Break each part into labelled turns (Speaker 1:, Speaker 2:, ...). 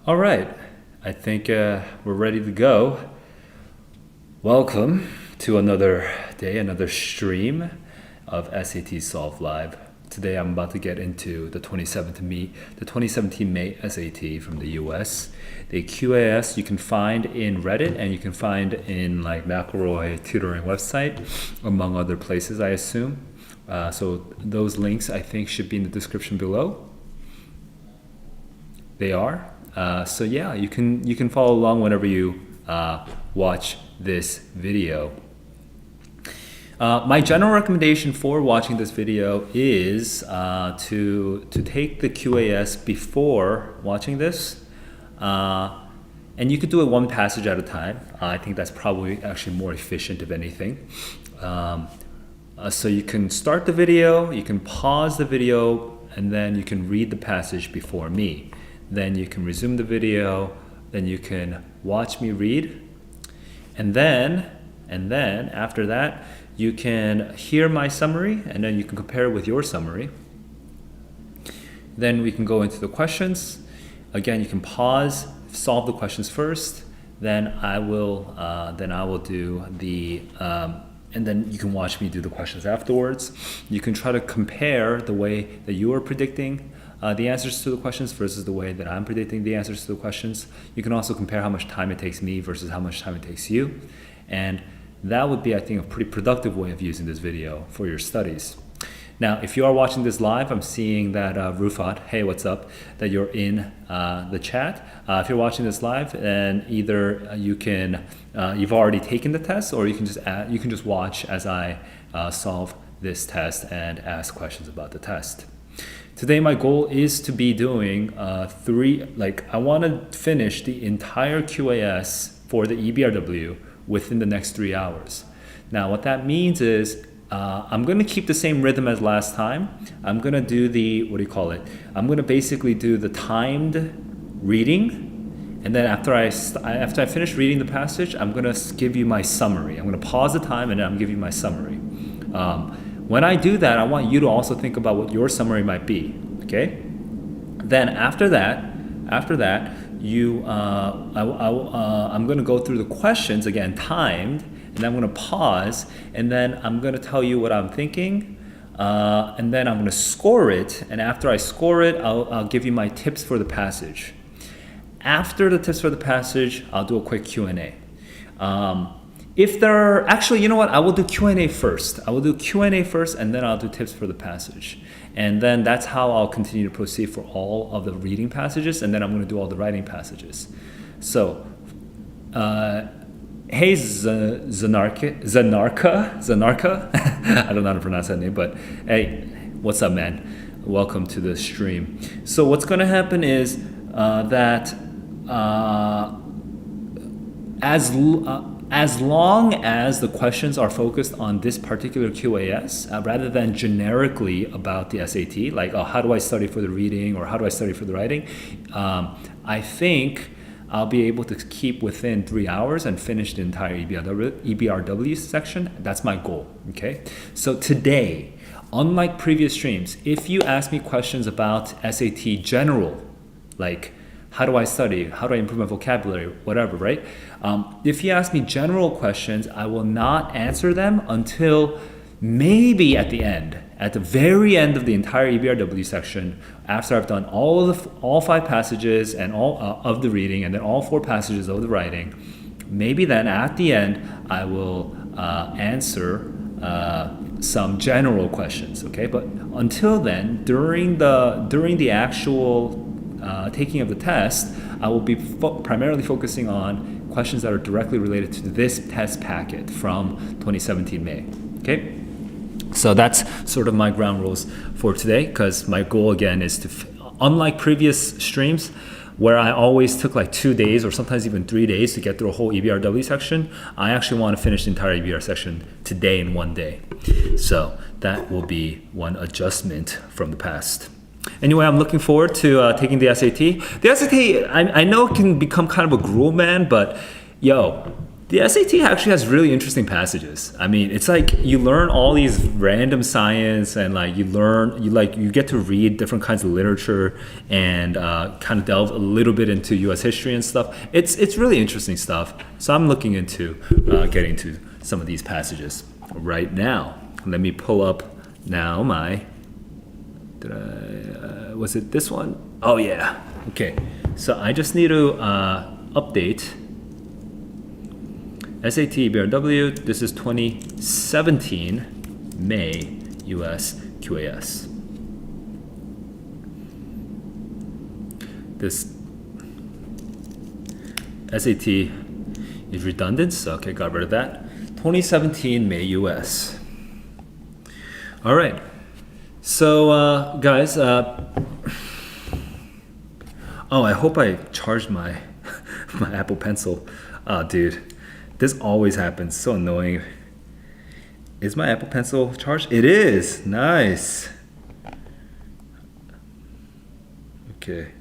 Speaker 1: All right, I think we're ready to go. Welcome to another day, another stream of SAT Solve Live. Today I'm about to get into the 2017 May SAT from the US. The QAS you can find in Reddit and you can find in like McElroy tutoring website, among other places I assume. So those links I think should be in the description below. They are. So yeah, you can follow along whenever you watch this video. My general recommendation for watching this video is to take the QAS before watching this, and you could do it one passage at a time. I think that's probably actually more efficient if anything. So you can start the video, you can pause the video, and then you can read the passage before me. Then you can resume the video, then you can watch me read, and then after that you can hear my summary, and then you can compare it with your summary. Then we can go into the questions. Again, you can pause, solve the questions first, then I will do the and then you can watch me do the questions afterwards. You can try to compare the way that you are predicting the answers to the questions versus the way that I'm predicting the answers to the questions. You can also compare how much time it takes me versus how much time it takes you. And that would be, I think, a pretty productive way of using this video for your studies. Now, if you are watching this live, I'm seeing that Rufat, hey, what's up, that you're in the chat. If you're watching this live, and either you've already taken the test, or you can just watch as I solve this test and ask questions about the test. Today, my goal is to be doing I want to finish the entire QAS for the EBRW within the next 3 hours. Now, what that means is I'm going to keep the same rhythm as last time. I'm going to do I'm going to basically do the timed reading, and then after I finish reading the passage, I'm going to give you my summary. I'm going to pause the time and then I'm going to give you my summary. When I do that, I want you to also think about what your summary might be. Okay. Then after that, I'm going to go through the questions again, timed, and I'm going to pause, and then I'm going to tell you what I'm thinking, and then I'm going to score it. And after I score it, I'll give you my tips for the passage. After the tips for the passage, I'll do a quick Q&A. If there are, actually, you know what? I will do Q&A first. And then I'll do tips for the passage. And then that's how I'll continue to proceed for all of the reading passages, and then I'm going to do all the writing passages. So, hey Zanarka, I don't know how to pronounce that name, but hey, what's up, man? Welcome to the stream. So what's going to happen is that as long as the questions are focused on this particular QAS, rather than generically about the SAT, like how do I study for the reading or how do I study for the writing, I think I'll be able to keep within 3 hours and finish the entire EBRW section. That's my goal, okay? So today, unlike previous streams, if you ask me questions about SAT general, like how do I study, how do I improve my vocabulary, whatever, right? If you ask me general questions, I will not answer them until maybe at the very end of the entire EBRW section, after I've done all 5 passages and all of the reading, and then all 4 passages of the writing. Maybe then at the end, I will answer some general questions. Okay, but until then, during the actual taking of the test, I will be primarily focusing on questions that are directly related to this test packet from 2017 May. Okay. So that's sort of my ground rules for today, because my goal again is to, unlike previous streams where I always took like 2 days or sometimes even 3 days to get through a whole EBRW section, I actually want to finish the entire EBR section today in 1 day. So that will be one adjustment from the past. Anyway, I'm looking forward to taking the SAT. The SAT, I know it can become kind of a gruel, man, but yo, The SAT actually has really interesting passages. I mean, it's like you learn all these random science, and like you get to read different kinds of literature and kind of delve a little bit into U.S. history and stuff. It's really interesting stuff. So I'm looking into getting to some of these passages right now. Let me pull up now my. Was it this one? Oh yeah. Okay. So I just need to update. SAT EBRW, this is 2017 May US QAS. This SAT is redundant, so okay, got rid of that. 2017 May US. All right, so guys, oh, I hope I charged my my Apple Pencil. Oh, dude. This always happens. So annoying. Is my Apple Pencil charged? It is. Nice. Okay.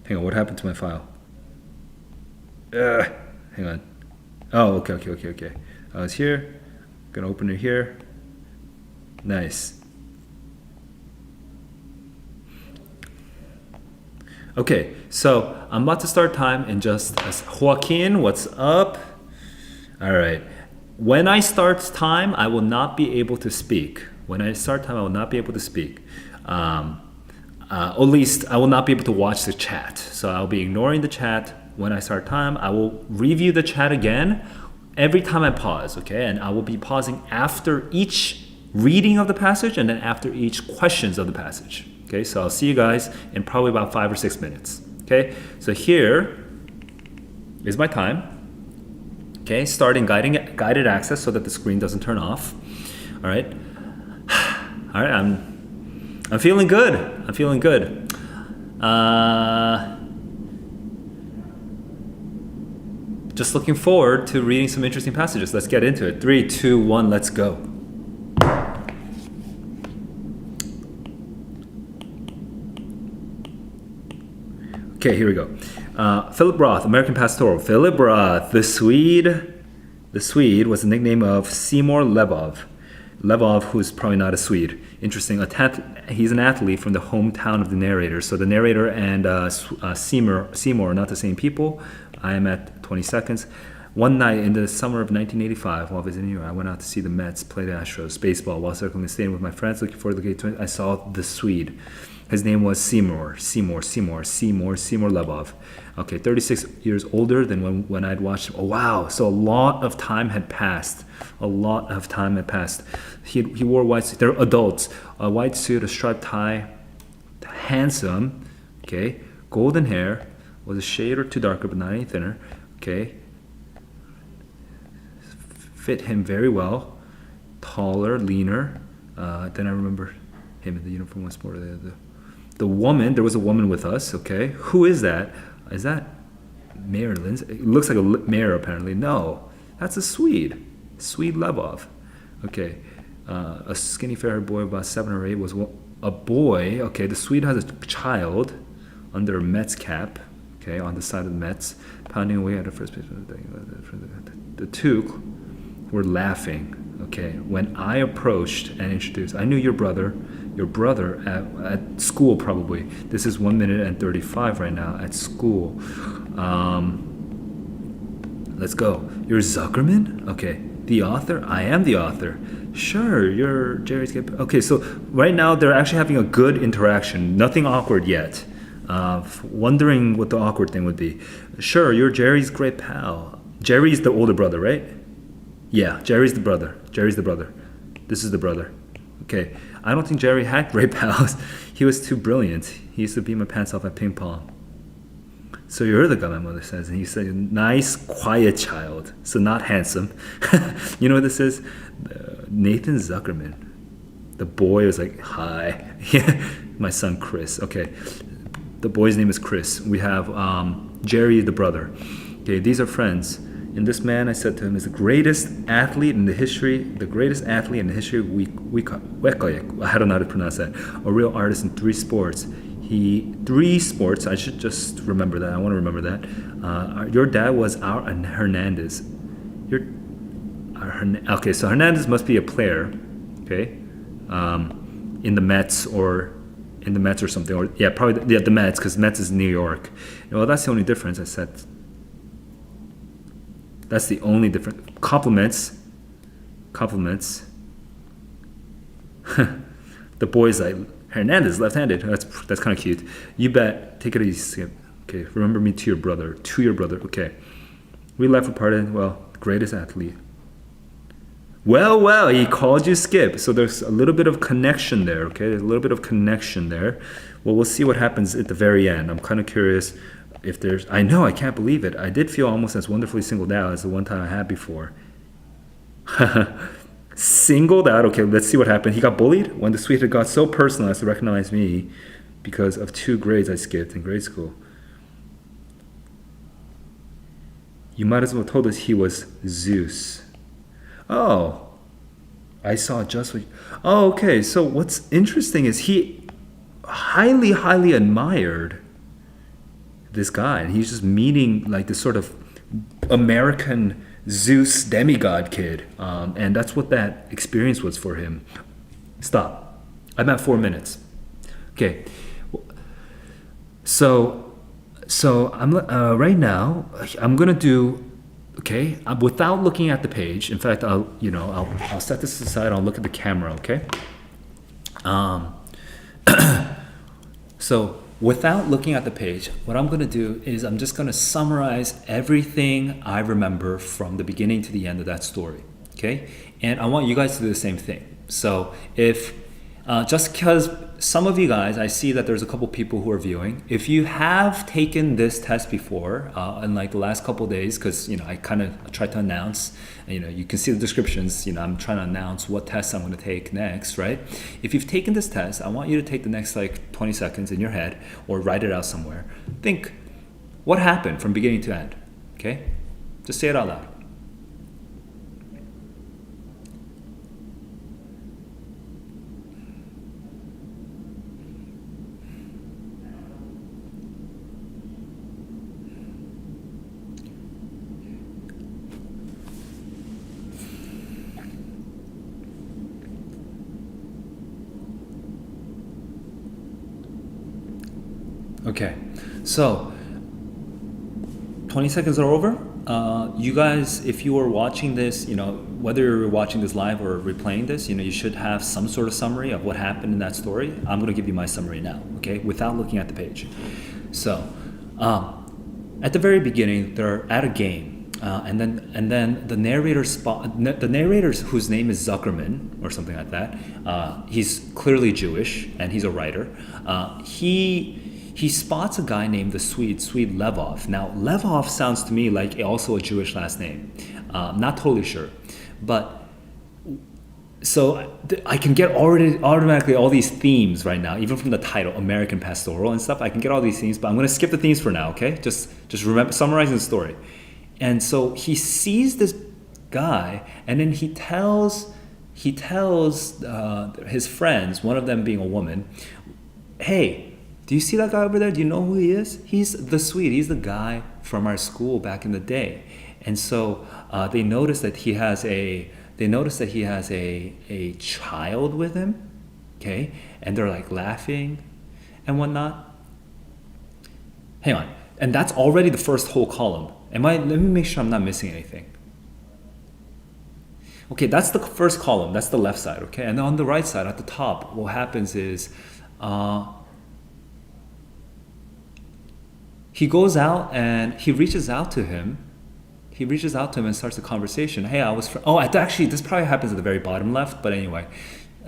Speaker 1: Hang on. What happened to my file? Hang on. Oh, okay. I was here. Gonna open it here. Nice. Okay, so I'm about to start time in just Joaquin, what's up? All right. When I start time, I will not be able to speak. When I start time, I will not be able to speak. At least I will not be able to watch the chat. So I'll be ignoring the chat when I start time. I will review the chat again every time I pause, okay? And I will be pausing after each reading of the passage and then after each questions of the passage. Okay, so I'll see you guys in probably about 5 or 6 minutes. Okay, so here is my time. Okay, starting guided access so that the screen doesn't turn off. All right, I'm feeling good. I'm feeling good. Just looking forward to reading some interesting passages. Let's get into it. 3, 2, 1, let's go. Okay, here we go. Philip Roth, American Pastoral. Philip Roth, the Swede was the nickname of Seymour Levov. Levov, who's probably not a Swede. Interesting. He's an athlete from the hometown of the narrator. So the narrator and Seymour are not the same people. I am at 20 seconds. One night in the summer of 1985, while visiting New York, I went out to see the Mets play the Astros baseball while circling the stadium with my friends. Looking forward to the game, I saw the Swede. His name was Seymour Levov. Okay, 36 years older than when I'd watched him. Oh, wow. So a lot of time had passed. He wore white suit. They're adults. A white suit, a striped tie. Handsome. Okay. Golden hair. Was a shade or two darker, but not any thinner. Okay. Fit him very well. Taller, leaner. Then I remember him in the uniform was more the woman. There was a woman with us. Okay, who is that? Is that Mayor Lindsay? It looks like a mayor apparently. No, that's a Swede Levov. Okay, a skinny fair boy about 7 or 8 was a boy. Okay, the Swede has a child under a Mets cap. Okay, on the side of the Mets, pounding away at the first base. The two were laughing. Okay, when I approached and introduced, I knew your brother at school probably. This is 1 minute and 35 right now at school. Let's go. You're Zuckerman? Okay, the author? I am the author. Sure, you're Jerry's kid. Okay, so right now they're actually having a good interaction. Nothing awkward yet. Wondering what the awkward thing would be. Sure, you're Jerry's great pal. Jerry's the older brother, right? Yeah, Jerry's the brother. This is the brother. Okay, I don't think Jerry had great pals. He was too brilliant. He used to beat my pants off at ping pong. So you're the guy, my mother says. And he said, nice, quiet child. So not handsome. You know what this is? Nathan Zuckerman. The boy was like, hi. My son, Chris. Okay, the boy's name is Chris. We have Jerry, the brother. Okay, these are friends. And this man, I said to him, is the greatest athlete in the history of Wekayek. I don't know how to pronounce that. A real artist in 3 sports. 3 sports, I should just remember that. I want to remember that. Your dad was our Hernandez. Your okay, so Hernandez must be a player, okay, in the Mets or something, or yeah, probably the Mets, because Mets is New York. Well, that's the only difference. I said that's the only difference. Compliments. The boy's like, Hernandez, left-handed. That's kind of cute. You bet. Take it easy, Skip. Okay, remember me to your brother. To your brother. Okay. We left apart. Well, greatest athlete. Well, he called you Skip. So there's a little bit of connection there, okay? There's a little bit of connection there. Well, we'll see what happens at the very end. I'm kind of curious if there's... I know, I can't believe it. I did feel almost as wonderfully singled out as the one time I had before. Singled out? Okay, let's see what happened. He got bullied when the sweetheart got so personal as to recognize me because of 2 grades I skipped in grade school. You might as well told us he was Zeus. Oh, I saw just what... Oh, okay. So what's interesting is he highly, highly admired this guy. And he's just meeting like this sort of American Zeus demigod kid. And that's what that experience was for him. Stop. I'm at 4 minutes. Okay. So I'm right now, I'm going to do... Okay, without looking at the page. In fact, I'll set this aside. I'll look at the camera. Okay. So without looking at the page, what I'm going to do is I'm just going to summarize everything I remember from the beginning to the end of that story. Okay, and I want you guys to do the same thing. So if just because some of you guys, I see that there's a couple people who are viewing. If you have taken this test before, in like the last couple days, because I kind of tried to announce, you can see the descriptions. I'm trying to announce what tests I'm going to take next, right? If you've taken this test, I want you to take the next like 20 seconds in your head or write it out somewhere. Think, what happened from beginning to end? Okay, just say it out loud. Okay, so 20 seconds are over. You guys, if you are watching this, whether you're watching this live or replaying this, you should have some sort of summary of what happened in that story. I'm going to give you my summary now, okay, without looking at the page. So, at the very beginning, they're at a game, and then the narrator whose name is Zuckerman or something like that. He's clearly Jewish and he's a writer. He spots a guy named the Swede Levov. Now, Levov sounds to me like also a Jewish last name. Not totally sure. But, so I can get automatically all these themes right now, even from the title, American Pastoral and stuff. I can get all these themes, but I'm going to skip the themes for now, okay? Just remember, summarizing the story. And so he sees this guy, and then he tells his friends, one of them being a woman, hey, do you see that guy over there? Do you know who he is? He's the Swede. He's the guy from our school back in the day. And so they notice that he has a child with him, okay? And they're like laughing and whatnot. Hang on. And that's already the first whole column. Let me make sure I'm not missing anything. Okay, that's the first column. That's the left side, okay? And then on the right side, at the top, what happens is he goes out and he reaches out to him. He reaches out to him and starts a conversation. Hey, actually, this probably happens at the very bottom left, but anyway.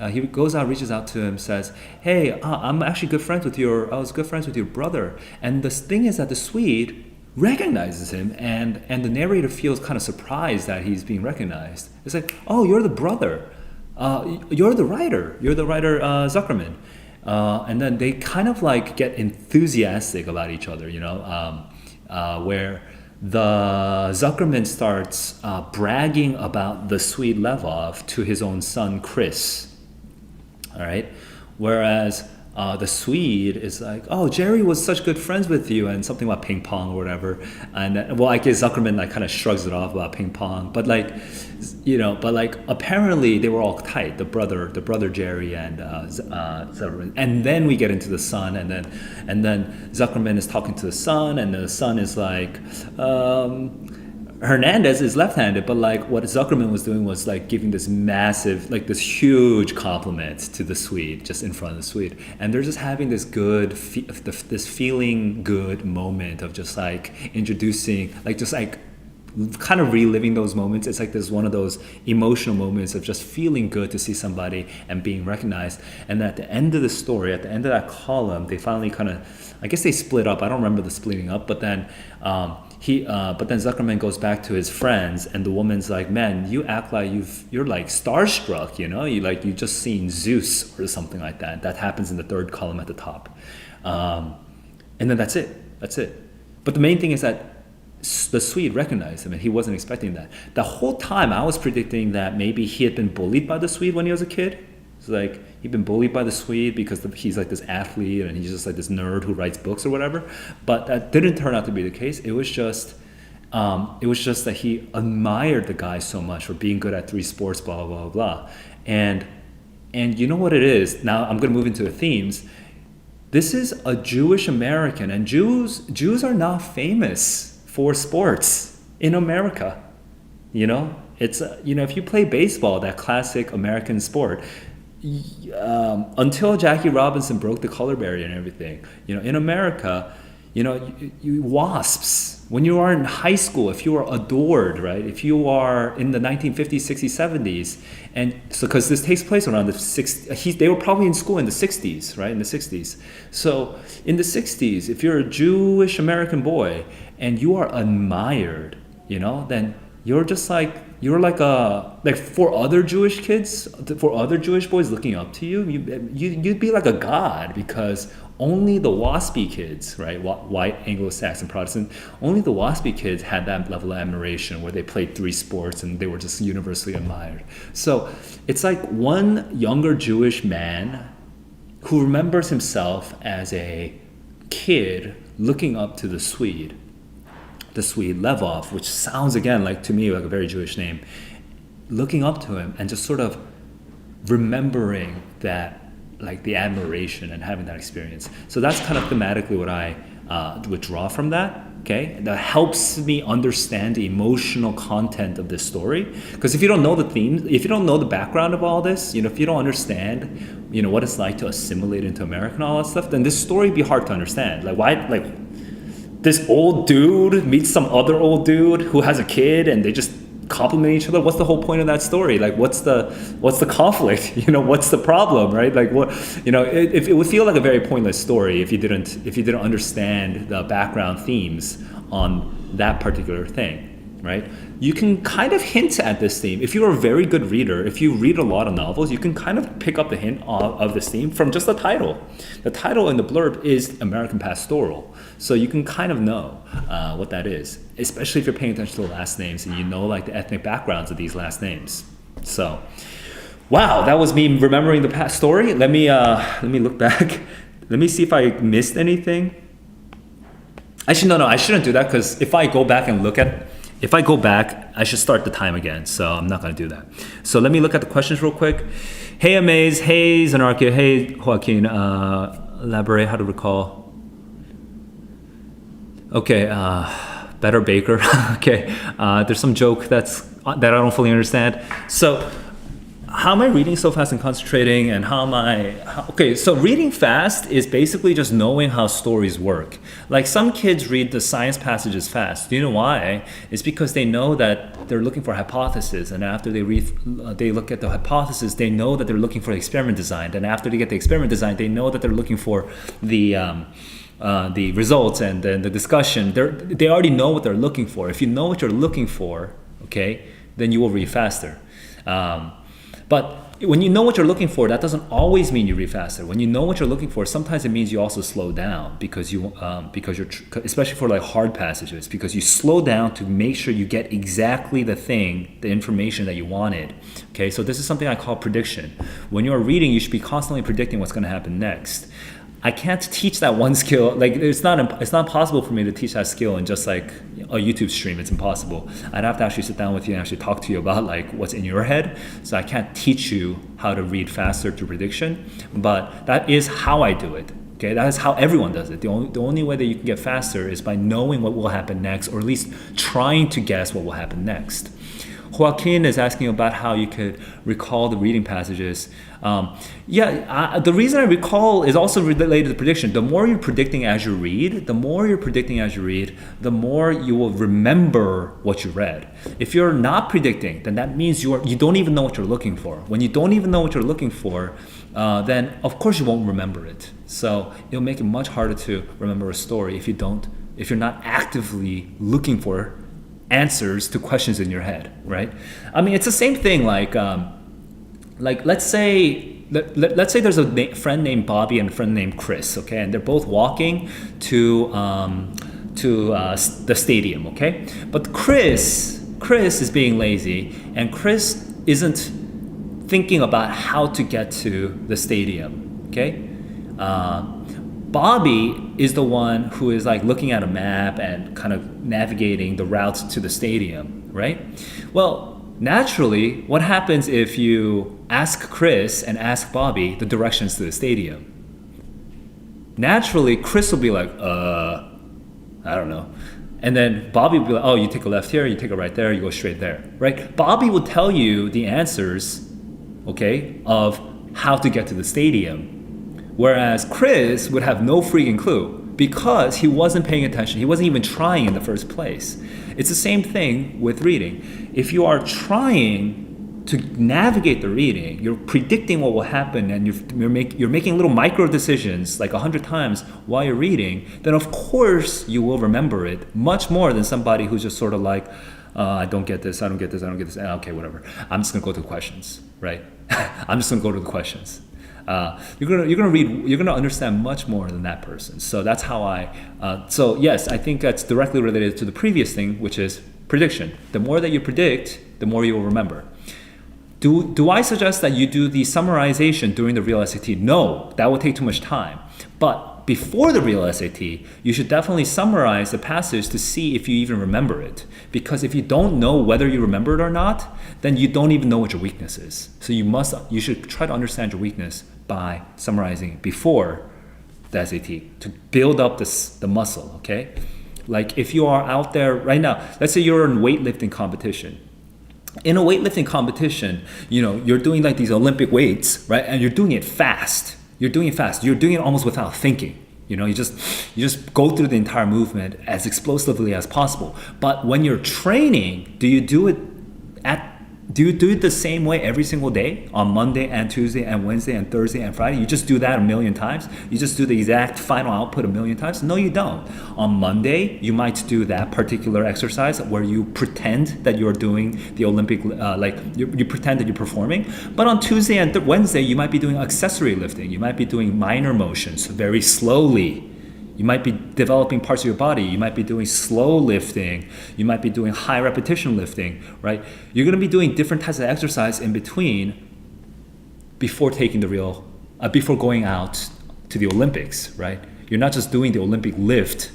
Speaker 1: He goes out, reaches out to him, says, hey, I was good friends with your brother. And the thing is that the Swede recognizes him, and the narrator feels kind of surprised that he's being recognized. It's like, oh, you're the brother. You're the writer. You're the writer, Zuckerman. And then they kind of like get enthusiastic about each other, where the Zuckerman starts bragging about the Swede Levov to his own son, Chris. All right. Whereas the Swede is like, oh, Jerry was such good friends with you, and something about ping pong or whatever. And well, I guess Zuckerman like kind of shrugs it off about ping pong, but like, but like apparently they were all tight. The brother Jerry and Zuckerman. And then we get into the son, and then Zuckerman is talking to the son, and the son is like, Hernandez is left-handed, but like what Zuckerman was doing was like giving this massive, like this huge compliment to the Swede just in front of the Swede, and they're just having this good, this feeling good moment of just like introducing, like just like kind of reliving those moments. It's like there's one of those emotional moments of just feeling good to see somebody and being recognized. And at the end of the story, at the end of that column, they finally kind of, I guess they split up. I don't remember the splitting up, but then but then Zuckerman goes back to his friends, and the woman's like, "Man, you act like you're like starstruck, you just seen Zeus or something like that." That happens in the third column at the top, and then that's it. But the main thing is that the Swede recognized him, and he wasn't expecting that. The whole time I was predicting that maybe he had been bullied by the Swede when he was a kid. It's like he'd been bullied by the Swede because he's like this athlete and he's just like this nerd who writes books or whatever. But that didn't turn out to be the case. It was just that he admired the guy so much for being good at 3 sports, blah blah blah blah. And you know what it is? Now I'm going to move into the themes. This is a Jewish American, and Jews are not famous for sports in America. It's if you play baseball, that classic American sport, until Jackie Robinson broke the color barrier and everything, in America, you wasps, when you are in high school, if you are adored, right? If you are in the 1950s, 60s, 70s, and so because this takes place around the 60s, they were probably in school in the 60s, right? In the 60s. So in the 60s, if you're a Jewish American boy and you are admired, then you're just like, for other Jewish kids, for other Jewish boys looking up to you, you'd be like a god, because only the WASPy kids, right, white Anglo-Saxon Protestant, only the WASPy kids had that level of admiration where they played 3 sports and they were just universally admired. So it's like one younger Jewish man who remembers himself as a kid looking up to the Swede Levov, which sounds again like to me like a very Jewish name, looking up to him and just sort of remembering that, like the admiration and having that experience. So that's kind of thematically what I would draw from that. Okay, that helps me understand the emotional content of this story. Because if you don't know the themes, if you don't know the background of all this, if you don't understand, what it's like to assimilate into America and all that stuff, then this story would be hard to understand. Like why, this old dude meets some other old dude who has a kid and they just compliment each other. What's the whole point of that story? Like what's the conflict? What's the problem, right? Like what, it would feel like a very pointless story if you didn't understand the background themes on that particular thing, right? You can kind of hint at this theme. If you're a very good reader, if you read a lot of novels, you can kind of pick up the hint of this theme from just the title. The title in the blurb is American Pastoral. So you can kind of know what that is, especially if you're paying attention to the last names and you know like the ethnic backgrounds of these last names. So, wow, that was me remembering the past story. Let me look back. Let me see if I missed anything. Actually, no, I shouldn't do that, because if I go back, I should start the time again. So I'm not going to do that. So let me look at the questions real quick. Hey, Amaze. Hey, Zanarkia. Hey, Joaquin. Elaborate how to recall. Okay, better baker. Okay, there's some joke that I don't fully understand. So how am I reading so fast and concentrating, and okay, so reading fast is basically just knowing how stories work. Like some kids read the science passages fast. Do you know why? It's because they know that they're looking for a hypothesis, and after they look at the hypothesis, they know that they're looking for the experiment design, and after they get the experiment design, they know that they're looking for the results and then the discussion. They already know what they're looking for. If you know what you're looking for, okay, then you will read faster. But when you know what you're looking for, that doesn't always mean you read faster. When you know what you're looking for, sometimes it means you also slow down because you're especially for like hard passages, because you slow down to make sure you get exactly the information that you wanted. Okay, so this is something I call prediction. When you're reading, you should be constantly predicting what's going to happen next. I can't teach that one skill. Like it's not possible for me to teach that skill in just like a YouTube stream. It's impossible. I'd have to actually sit down with you and actually talk to you about like what's in your head. So I can't teach you how to read faster through prediction, but that is how I do it. Okay, that is how everyone does it. The only way that you can get faster is by knowing what will happen next, or at least trying to guess what will happen next. Joaquin is asking about how you could recall the reading passages. The reason I recall is also related to prediction. The more you're predicting as you read, the more you will remember what you read. If you're not predicting, then that means you don't even know what you're looking for. When you don't even know what you're looking for, then of course you won't remember it. So it'll make it much harder to remember a story if you're not actively looking for answers to questions in your head, right? I mean, it's the same thing. Like let's say there's a friend named Bobby and a friend named Chris, okay, and they're both walking to the stadium, okay. But Chris is being lazy, and Chris isn't thinking about how to get to the stadium, okay. Bobby is the one who is like looking at a map and kind of navigating the routes to the stadium, right? Well, naturally, what happens if you ask Chris and ask Bobby the directions to the stadium? Naturally, Chris will be like, I don't know. And then Bobby will be like, oh, you take a left here, you take a right there, you go straight there, right? Bobby will tell you the answers, okay, of how to get to the stadium. Whereas Chris would have no freaking clue because he wasn't paying attention. He wasn't even trying in the first place. It's the same thing with reading. If you are trying to navigate the reading, you're predicting what will happen, and you're making little micro decisions like 100 times while you're reading, then of course you will remember it much more than somebody who's just sort of like, I don't get this, okay, whatever. I'm just gonna go to the questions, right? I'm just gonna go to the questions. You're gonna understand much more than that person. So that's how so yes, I think that's directly related to the previous thing, which is prediction. The more that you predict, the more you will remember. Do I suggest that you do the summarization during the real SAT? No, that would take too much time. But before the real SAT, you should definitely summarize the passage to see if you even remember it. Because if you don't know whether you remember it or not, then you don't even know what your weakness is. So you should try to understand your weakness by summarizing it before the SAT to build up the muscle, okay? Like if you are out there right now, let's say you're in weightlifting competition. In a weightlifting competition, you're doing like these Olympic weights, right? And you're doing it fast. You're doing it almost without thinking. You just go through the entire movement as explosively as possible. But when you're training, do you do it the same way every single day on Monday and Tuesday and Wednesday and Thursday and Friday? You just do that a million times? You just do the exact final output a million times? No, you don't. On Monday, you might do that particular exercise where you pretend that you're doing the Olympic, you pretend that you're performing. But on Tuesday and Wednesday, you might be doing accessory lifting. You might be doing minor motions very slowly. You might be developing parts of your body. You might be doing slow lifting. You might be doing high repetition lifting, right? You're going to be doing different types of exercise in between before going out to the Olympics, right? You're not just doing the Olympic lift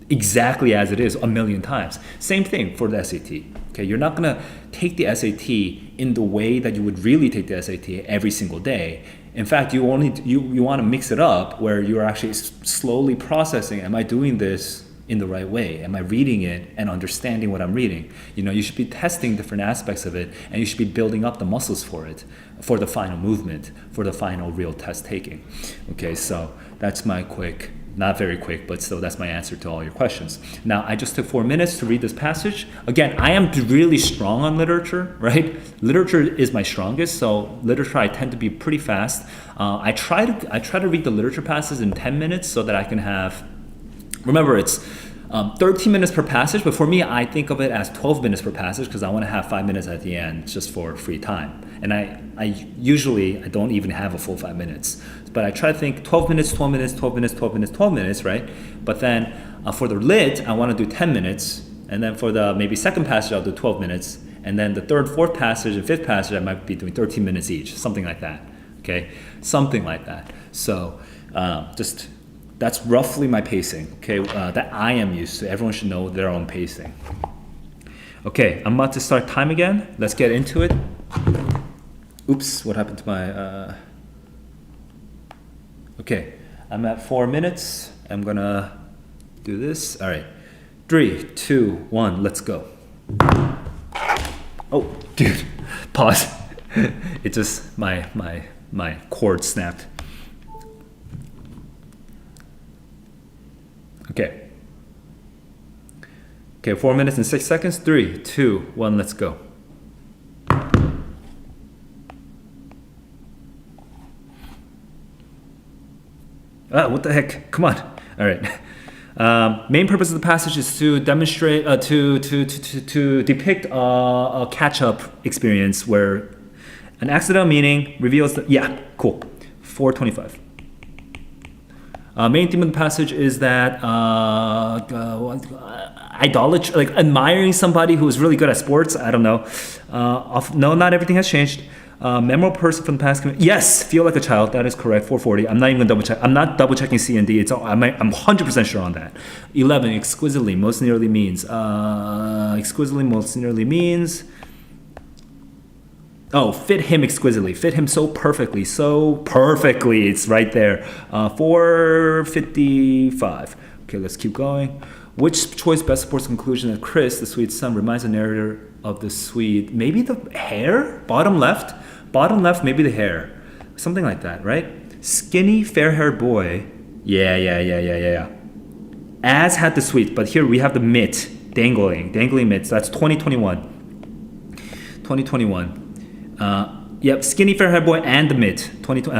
Speaker 1: exactly as it is a million times. Same thing for the SAT. Okay, you're not going to take the SAT in the way that you would really take the SAT every single day. In fact, you want to mix it up where you're actually slowly processing, am I doing this in the right way? Am I reading it and understanding what I'm reading? You should be testing different aspects of it, and you should be building up the muscles for it, for the final movement, for the final real test taking. Okay, so that's my quick, not very quick, but still that's my answer to all your questions. Now, I just took 4 minutes to read this passage. Again, I am really strong on literature, right? Literature is my strongest, so literature I tend to be pretty fast. I try to read the literature passages in 10 minutes so that I can have, remember it's 13 minutes per passage, but for me, I think of it as 12 minutes per passage because I want to have 5 minutes at the end just for free time. And I usually don't even have a full 5 minutes, but I try to think 12 minutes, 12 minutes, 12 minutes, 12 minutes, 12 minutes, right? But then for the lit, I want to do 10 minutes, and then for the maybe second passage, I'll do 12 minutes, and then the third, fourth passage, and fifth passage, I might be doing 13 minutes each, something like that. Okay, something like that. So just that's roughly my pacing. Okay, that I am used to. Everyone should know their own pacing. Okay, I'm about to start time again. Let's get into it. Oops, what happened to my? Okay, I'm at 4 minutes. I'm gonna do this. All right, 3, 2, 1, let's go. Oh, dude, pause. It just my cord snapped. Okay. Okay, 4 minutes and 6 seconds. 3, 2, 1, let's go. What the heck? Come on. All right. Main purpose of the passage is to demonstrate, to depict a catch-up experience where an accidental meaning reveals the, yeah, cool. 425. Main theme of the passage is that idolatry, like admiring somebody who is really good at sports. I don't know. No, not everything has changed. Memorable person from the past. Yes, feel like a child. That is correct. 440. I'm not even gonna double check. I'm not double checking C and D. I'm 100% sure on that. 11. Exquisitely, most nearly means. Exquisitely, most nearly means. Oh, fit him exquisitely. Fit him so perfectly. So perfectly. It's right there. 455. Okay, let's keep going. Which choice best supports the conclusion that Chris, the Swede's son, reminds the narrator of the Swede? Maybe the hair? Bottom left? Bottom left, maybe the hair. Something like that, right? Skinny, fair-haired boy. Yeah. As had the Swede, but here we have the mitt. Dangling mitts. That's 2021. 2021. Yep, skinny, fair-haired boy and the mitt.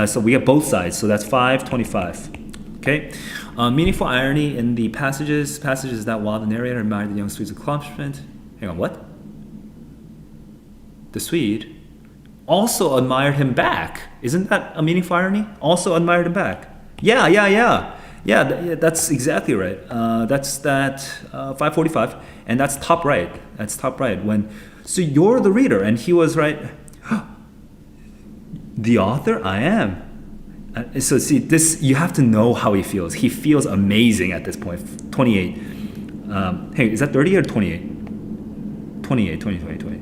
Speaker 1: So we have both sides, so that's 525. Okay. Meaningful irony in the passages that while the narrator admired the young Swede's accomplishment, hang on, what? The Swede also admired him back. Isn't that a meaningful irony? Also admired him back. Yeah, that's exactly right. That's that 545, and that's top right. That's top right. So you're the reader, and he was right. The author? I am. So see, this, you have to know how he feels. He feels amazing at this point. 28. Hey, is that 30 or 28? 28, 20.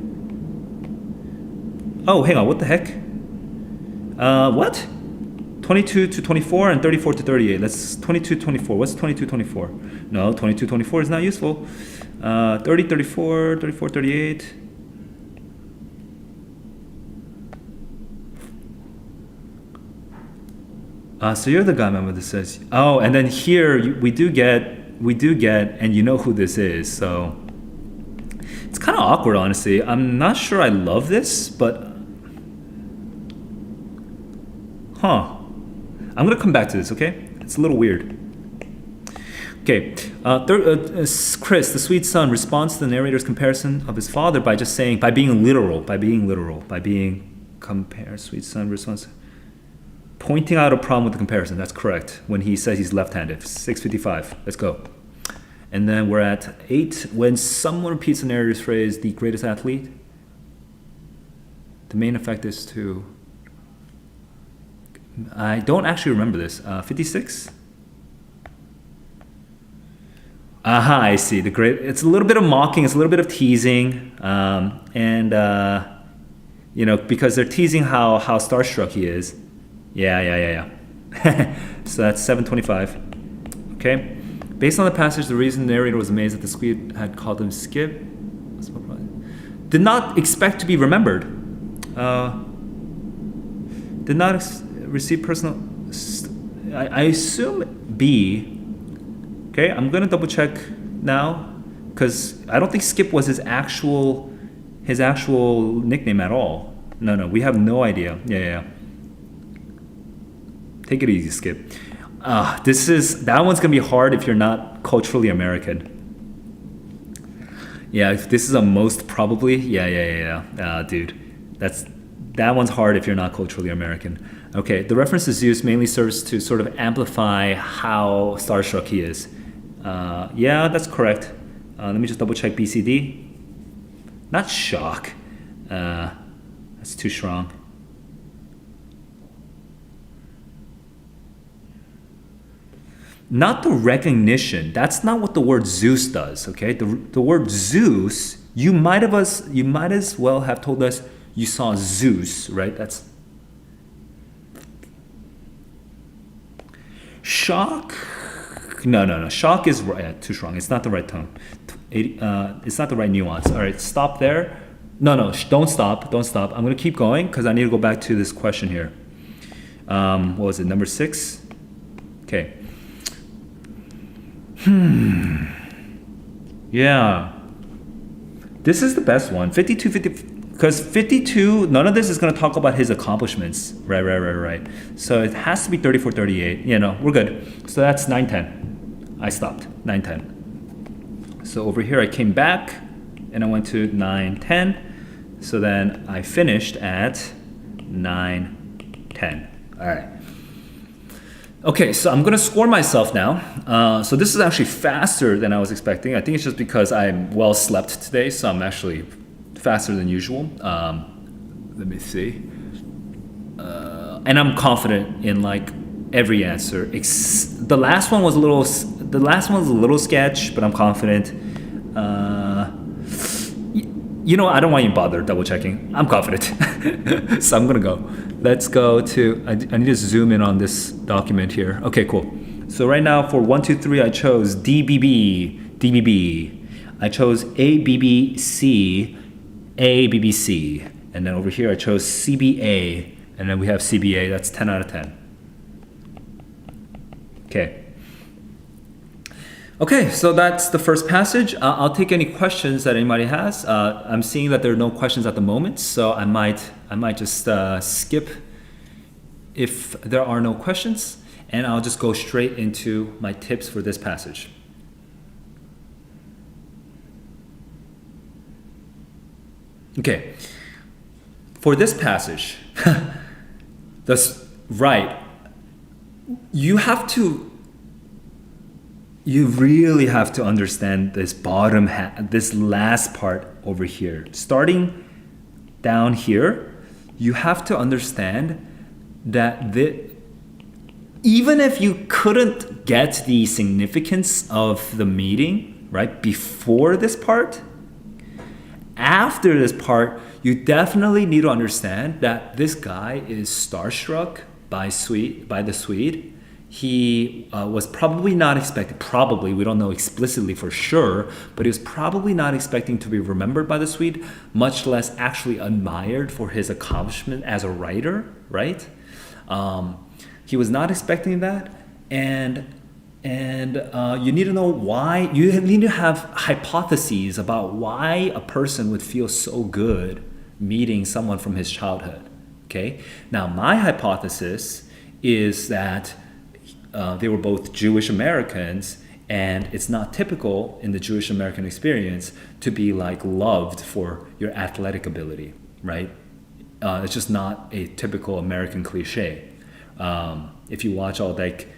Speaker 1: Oh, hang on, what the heck? What? 22 to 24 and 34 to 38. That's 22, 24. What's 22, 24? No, 22, 24 is not useful. 30, 34, 34, 38. So you're the guy, member that says, oh, and then here we do get, and you know who this is. So it's kind of awkward, honestly. I'm not sure I love this, but I'm gonna come back to this, okay? It's a little weird. Okay, Chris, the Swede's son, responds to the narrator's comparison of his father by just saying, by being compare Swede's son response. Pointing out a problem with the comparison, that's correct. When he says he's left-handed, 655, let's go. And then we're at 8. When someone repeats the narrator's phrase, the greatest athlete, the main effect is to, I don't actually remember this, 56? Aha, I see, it's a little bit of mocking, it's a little bit of teasing, because they're teasing how starstruck he is. Yeah. So that's 725. Okay. Based on the passage, the reason the narrator was amazed that the Swede had called him Skip did not expect to be remembered. Did not receive personal. I assume B. Okay, I'm gonna double check now because I don't think Skip was his actual nickname at all. No, we have no idea. Yeah. Take it easy, Skip. That one's gonna be hard if you're not culturally American. Yeah, if this is a most probably, yeah. Dude, that one's hard if you're not culturally American. Okay, the reference to Zeus mainly serves to sort of amplify how starstruck he is. Yeah, that's correct. Let me just double check BCD. Not shock. That's too strong. Not the recognition. That's not what the word Zeus does. Okay, the word Zeus. You might as well have told us you saw Zeus, right? That's shock. No. Shock is right. Too strong. It's not the right tone. It's not the right nuance. All right, stop there. No, don't stop. I'm gonna keep going because I need to go back to this question here. What was it? Number 6. Okay. Yeah. This is the best one. 52, 50. Because 52, none of this is going to talk about his accomplishments. Right. So it has to be 34, 38. You know, we're good. So that's 9, 10. I stopped. 9, 10. So over here I came back and I went to 9, 10. So then I finished at 9, 10. All right. Okay, so I'm gonna score myself now. So this is actually faster than I was expecting. I think it's just because I'm well slept today, so I'm actually faster than usual. Let me see. And I'm confident in like every answer. The last one was a little sketch, but I'm confident. You know, I don't want you to bother double checking. I'm confident. So I'm gonna go. Let's go to, I need to zoom in on this document here. Okay, cool. So right now for 1, 2, 3, I chose DBB. I chose ABBC, ABBC. And then over here I chose CBA. And then we have CBA, that's 10 out of 10. Okay, so that's the first passage. I'll take any questions that anybody has. I'm seeing that there are no questions at the moment, so I might just skip if there are no questions, and I'll just go straight into my tips for this passage. Okay, for this passage, that's right. You really have to understand this this last part over here. Starting down here, you have to understand that even if you couldn't get the significance of the meeting, right, before this part, after this part, you definitely need to understand that this guy is starstruck by the Swede. He was probably not expecting, we don't know explicitly for sure, but he was probably not expecting to be remembered by the Swede, much less actually admired for his accomplishment as a writer, right? He was not expecting that, and you need to know why. You need to have hypotheses about why a person would feel so good meeting someone from his childhood, okay? Now, my hypothesis is that they were both Jewish Americans, and it's not typical in the Jewish American experience to be like loved for your athletic ability, right? It's just not a typical American cliche. If you watch all like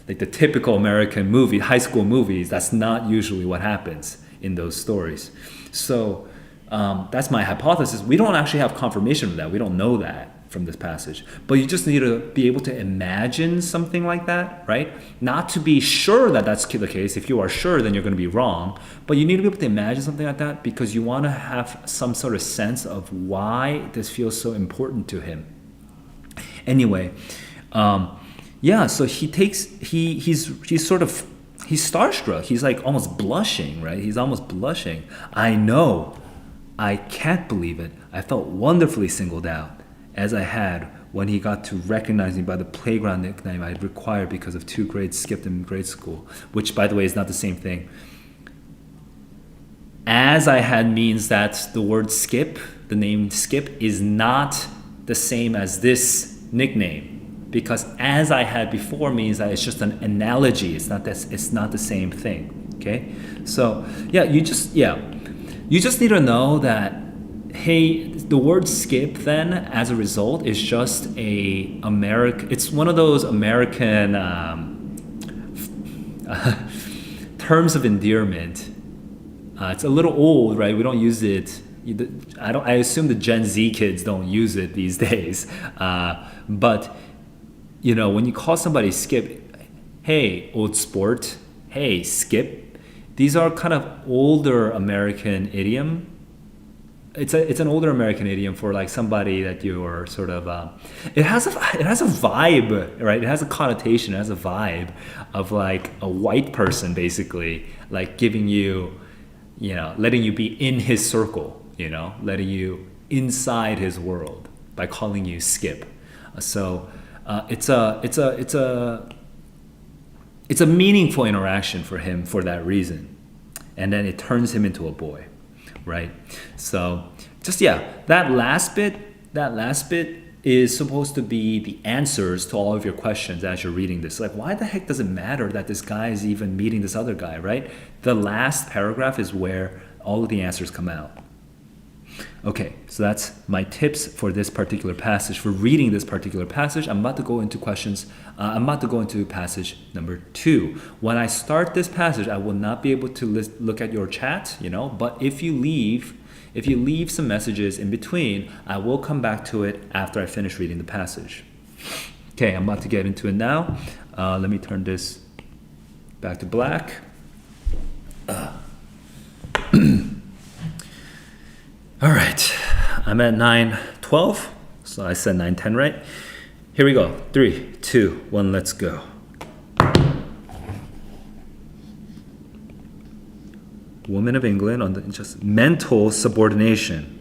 Speaker 1: the typical American high school movies, that's not usually what happens in those stories. So that's my hypothesis. We don't actually have confirmation of that. We don't know that from this passage, but you just need to be able to imagine something like that, right? Not to be sure that that's the case. If you are sure, then you're going to be wrong, but you need to be able to imagine something like that because you want to have some sort of sense of why this feels so important to him. Anyway, so he's starstruck. He's like almost blushing, right? He's almost blushing. I know, I can't believe it. I felt wonderfully singled out, as I had when he got to recognize me by the playground nickname I had required because of 2 grades skipped in grade school, which, by the way, is not the same thing. As I had means that the word skip, the name skip, is not the same as this nickname, because as I had before means that it's just an analogy. It's not the same thing. Okay, so You just need to know that, hey, the word skip then, as a result, is just it's one of those American terms of endearment. It's a little old, right? We don't use it. I assume the Gen Z kids don't use it these days. But when you call somebody skip, hey, old sport, hey, skip. These are kind of older American idiom. It's an older American idiom for like somebody that you're sort of. It has a vibe, right? It has a connotation. It has a vibe of like a white person, basically, like giving you, letting you be in his circle, letting you inside his world by calling you skip. So it's a meaningful interaction for him for that reason, and then it turns him into a boy. Right, so that last bit is supposed to be the answers to all of your questions as you're reading this. Like, why the heck does it matter that this guy is even meeting this other guy, right? The last paragraph is where all of the answers come out. Okay, so that's my tips for this particular passage, for reading this particular passage. I'm about to go into questions. I'm about to go into passage number 2. When I start this passage, I will not be able to look at your chat, but if you leave some messages in between, I will come back to it after I finish reading the passage. Okay, I'm about to get into it now. Let me turn this back to black. All right, I'm at 9:12, so I said 9:10, right? Here we go. 3, 2, 1, let's go. Woman of England on just mental subordination.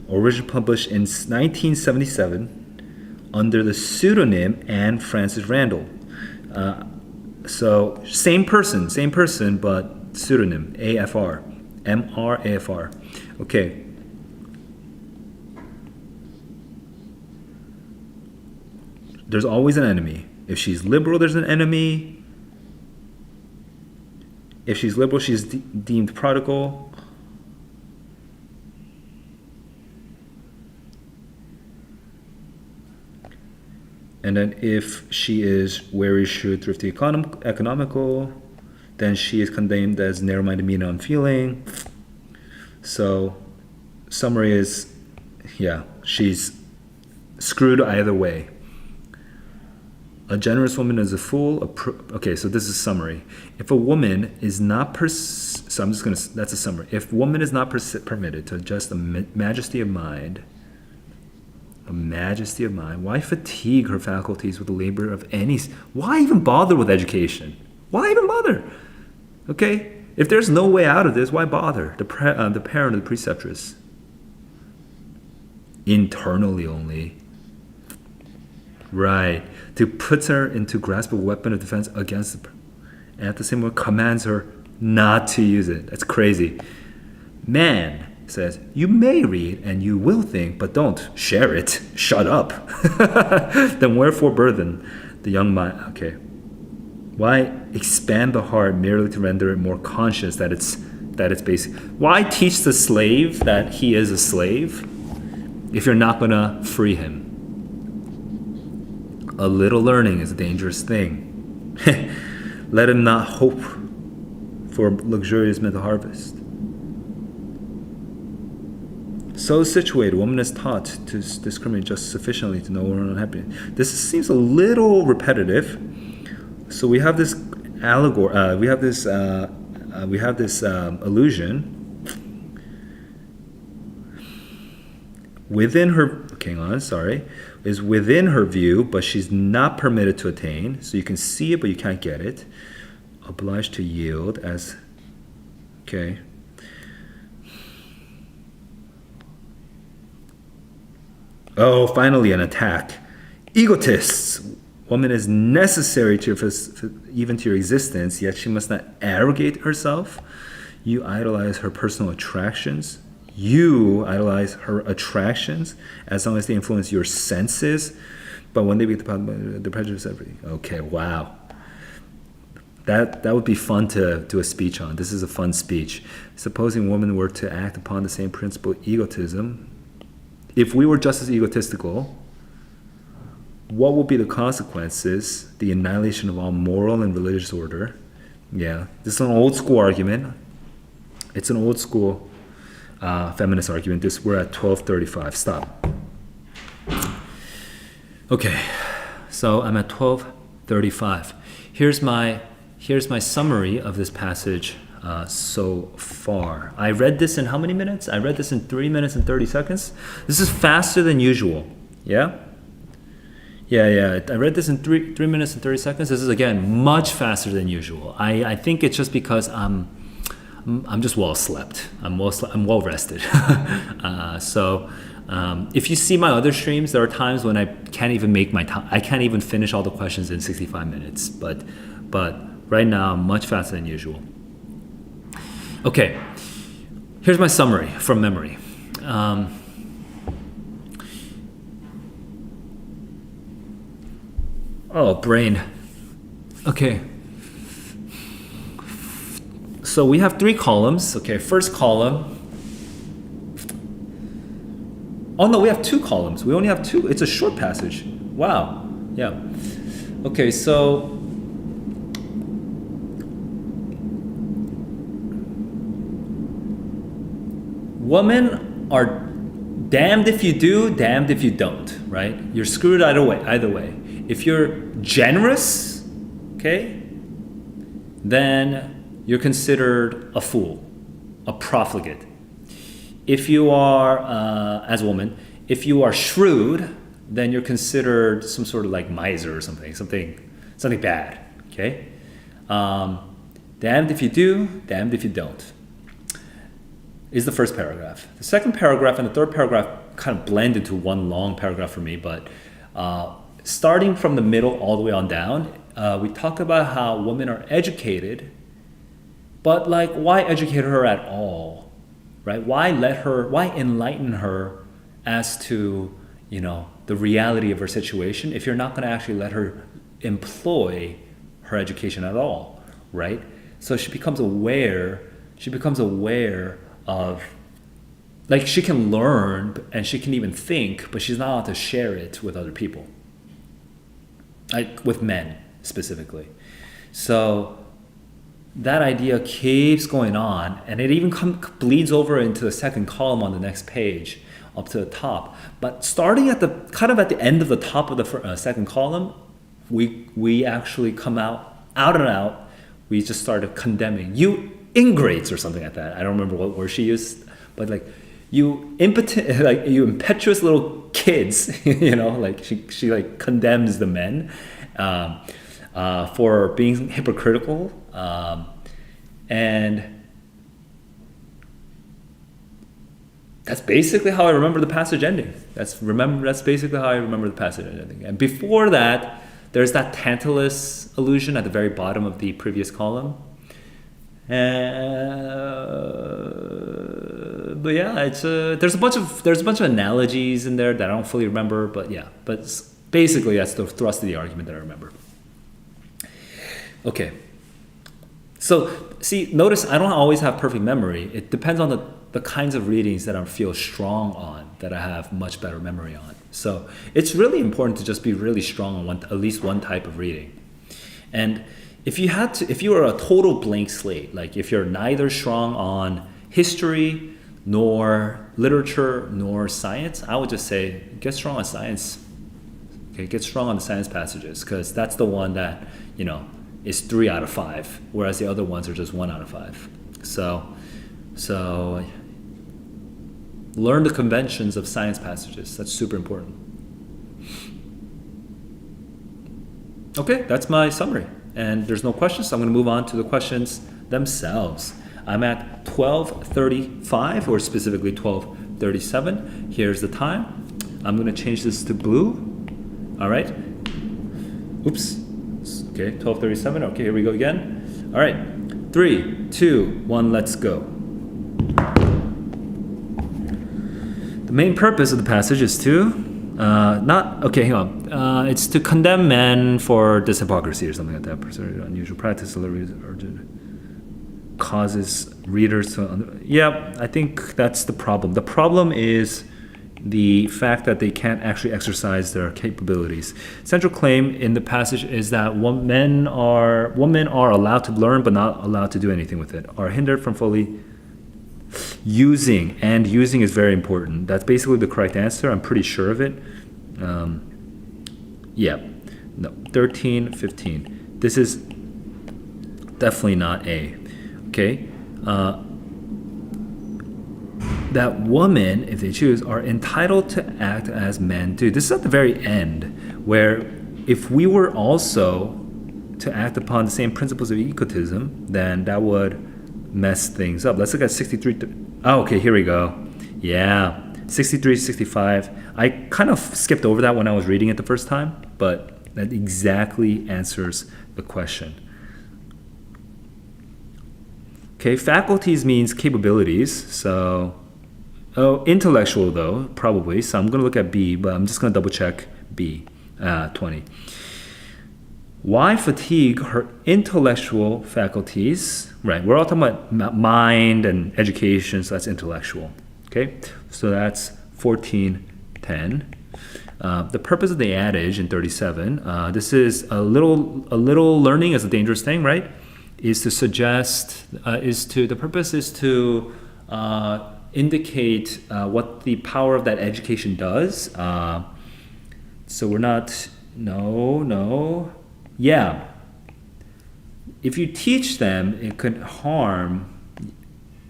Speaker 1: Originally published in 1977 under the pseudonym Anne Frances Randall. So same person, but pseudonym, AFR, MR-AFR. Okay. There's always an enemy. If she's liberal, there's an enemy. If she's liberal, she's deemed prodigal. And then if she is wary, shrewd, thrifty, economical, then she is condemned as narrow-minded, mean, and unfeeling. So, summary is, she's screwed either way. A generous woman is a fool. Okay, so this is summary. If a woman is not that's a summary. If a woman is not permitted to adjust a majesty of mind, why fatigue her faculties with the labor of any? Why even bother with education? Why even bother? Okay, if there's no way out of this, why bother? The parent of the preceptress. Internally only. Right. To put her into grasp of a weapon of defense against and at the same time commands her not to use it. That's crazy. Man says, you may read and you will think, but don't share it. Shut up. Then wherefore burden the young mind? Okay. Why expand the heart merely to render it more conscious that it's basic? Why teach the slave that he is a slave if you're not going to free him? A little learning is a dangerous thing. Let him not hope for luxurious mental harvest. So situated, woman is taught to discriminate just sufficiently to know her own happiness. This seems a little repetitive. So we have this allegory. We have this illusion within her. Hang on, sorry. Is within her view, but she's not permitted to attain. So you can see it, but you can't get it. Obliged to yield as, okay. Oh, finally an attack. Egotists. Woman is necessary to even to your existence, yet she must not arrogate herself. You idolize her personal attractions. You idolize her attractions as long as they influence your senses. But when they beat the prejudice, everything. Okay, wow. That would be fun to do a speech on. This is a fun speech. Supposing women were to act upon the same principle, egotism. If we were just as egotistical, what would be the consequences? The annihilation of all moral and religious order. Yeah, this is an old school argument. It's an old school feminist argument. We're at 12:35. Stop. Okay, so I'm at 12:35. Here's my summary of this passage so far. I read this in how many minutes? I read this in 3 minutes and 30 seconds. This is faster than usual. Yeah. I read this in 3 minutes and 30 seconds. This is again much faster than usual. I think it's just because I'm just well slept. I'm well rested. So if you see my other streams, there are times when I can't even make my time. I can't even finish all the questions in 65 minutes. But right now, I'm much faster than usual. Okay, here's my summary from memory. Oh, brain. Okay. So we have 3 columns. Okay, first column. Oh no, we have 2 columns. We only have 2. It's a short passage. Wow. Yeah. Okay, so women are damned if you do, damned if you don't, right? You're screwed either way. If you're generous, okay, then you're considered a fool, a profligate. If you are, as a woman, if you are shrewd, then you're considered some sort of like miser or something bad, okay? Damned if you do, damned if you don't, is the first paragraph. The second paragraph and the third paragraph kind of blend into one long paragraph for me, but starting from the middle all the way on down, we talk about how women are educated, but like, why educate her at all, right? Why enlighten her as to, the reality of her situation if you're not going to actually let her employ her education at all, right? So she becomes aware of, like, she can learn and she can even think, but she's not allowed to share it with other people. Like with men specifically. So that idea keeps going on, and it even bleeds over into the second column on the next page up to the top. But starting at the end of the top of the second column, we actually come out and out. We just started condemning you ingrates or something like that. I don't remember what word she used, but like you impetuous little kids, like she like condemns the men for being hypocritical, and that's basically how I remember the passage ending. That's basically how I remember the passage ending. And before that, there's that Tantalus allusion at the very bottom of the previous column. But yeah, there's a bunch of analogies in there that I don't fully remember. But yeah, basically that's the thrust of the argument that I remember. Okay. So see, notice I don't always have perfect memory. It depends on the kinds of readings that I feel strong on, that I have much better memory on. So it's really important to just be really strong on at least one type of reading. And if you were a total blank slate, like if you're neither strong on history, nor literature, nor science, I would just say get strong on science. Okay, get strong on the science passages, because that's the one that, is 3 out of 5, whereas the other ones are just 1 out of 5. So learn the conventions of science passages. That's super important. Okay, that's my summary. And there's no questions, so I'm going to move on to the questions themselves. I'm at 12:35, or specifically 12:37. Here's the time. I'm going to change this to blue. All right. Oops. Okay, 12:37. Okay, here we go again. All right. 3, 2, 1, let's go. The main purpose of the passage is to hang on. it's to condemn men for this hypocrisy or something like that. Pursuing unusual practice causes readers to. Yeah, I think that's the problem. The problem is the fact that they can't actually exercise their capabilities. Central claim in the passage is that women are allowed to learn but not allowed to do anything with it, are hindered from fully using, and using is very important. That's basically the correct answer. I'm pretty sure of it. Yeah, no, 13, 15. This is definitely not A. Okay. That women, if they choose, are entitled to act as men do. This is at the very end, where if we were also to act upon the same principles of egotism, then that would mess things up. Let's look at 63. Oh, okay, here we go. Yeah, 63, 65. I kind of skipped over that when I was reading it the first time, but that exactly answers the question. Okay, faculties means capabilities. So, intellectual though, probably. So I'm going to look at B, but I'm just going to double check B, 20. Why fatigue her intellectual faculties? Right, we're all talking about mind and education, so that's intellectual. Okay, so that's 1410. The purpose of the adage in 37, this is a little learning is a dangerous thing, right? Is to suggest, the purpose is to indicate what the power of that education does. So we're not, yeah. If you teach them, it could harm,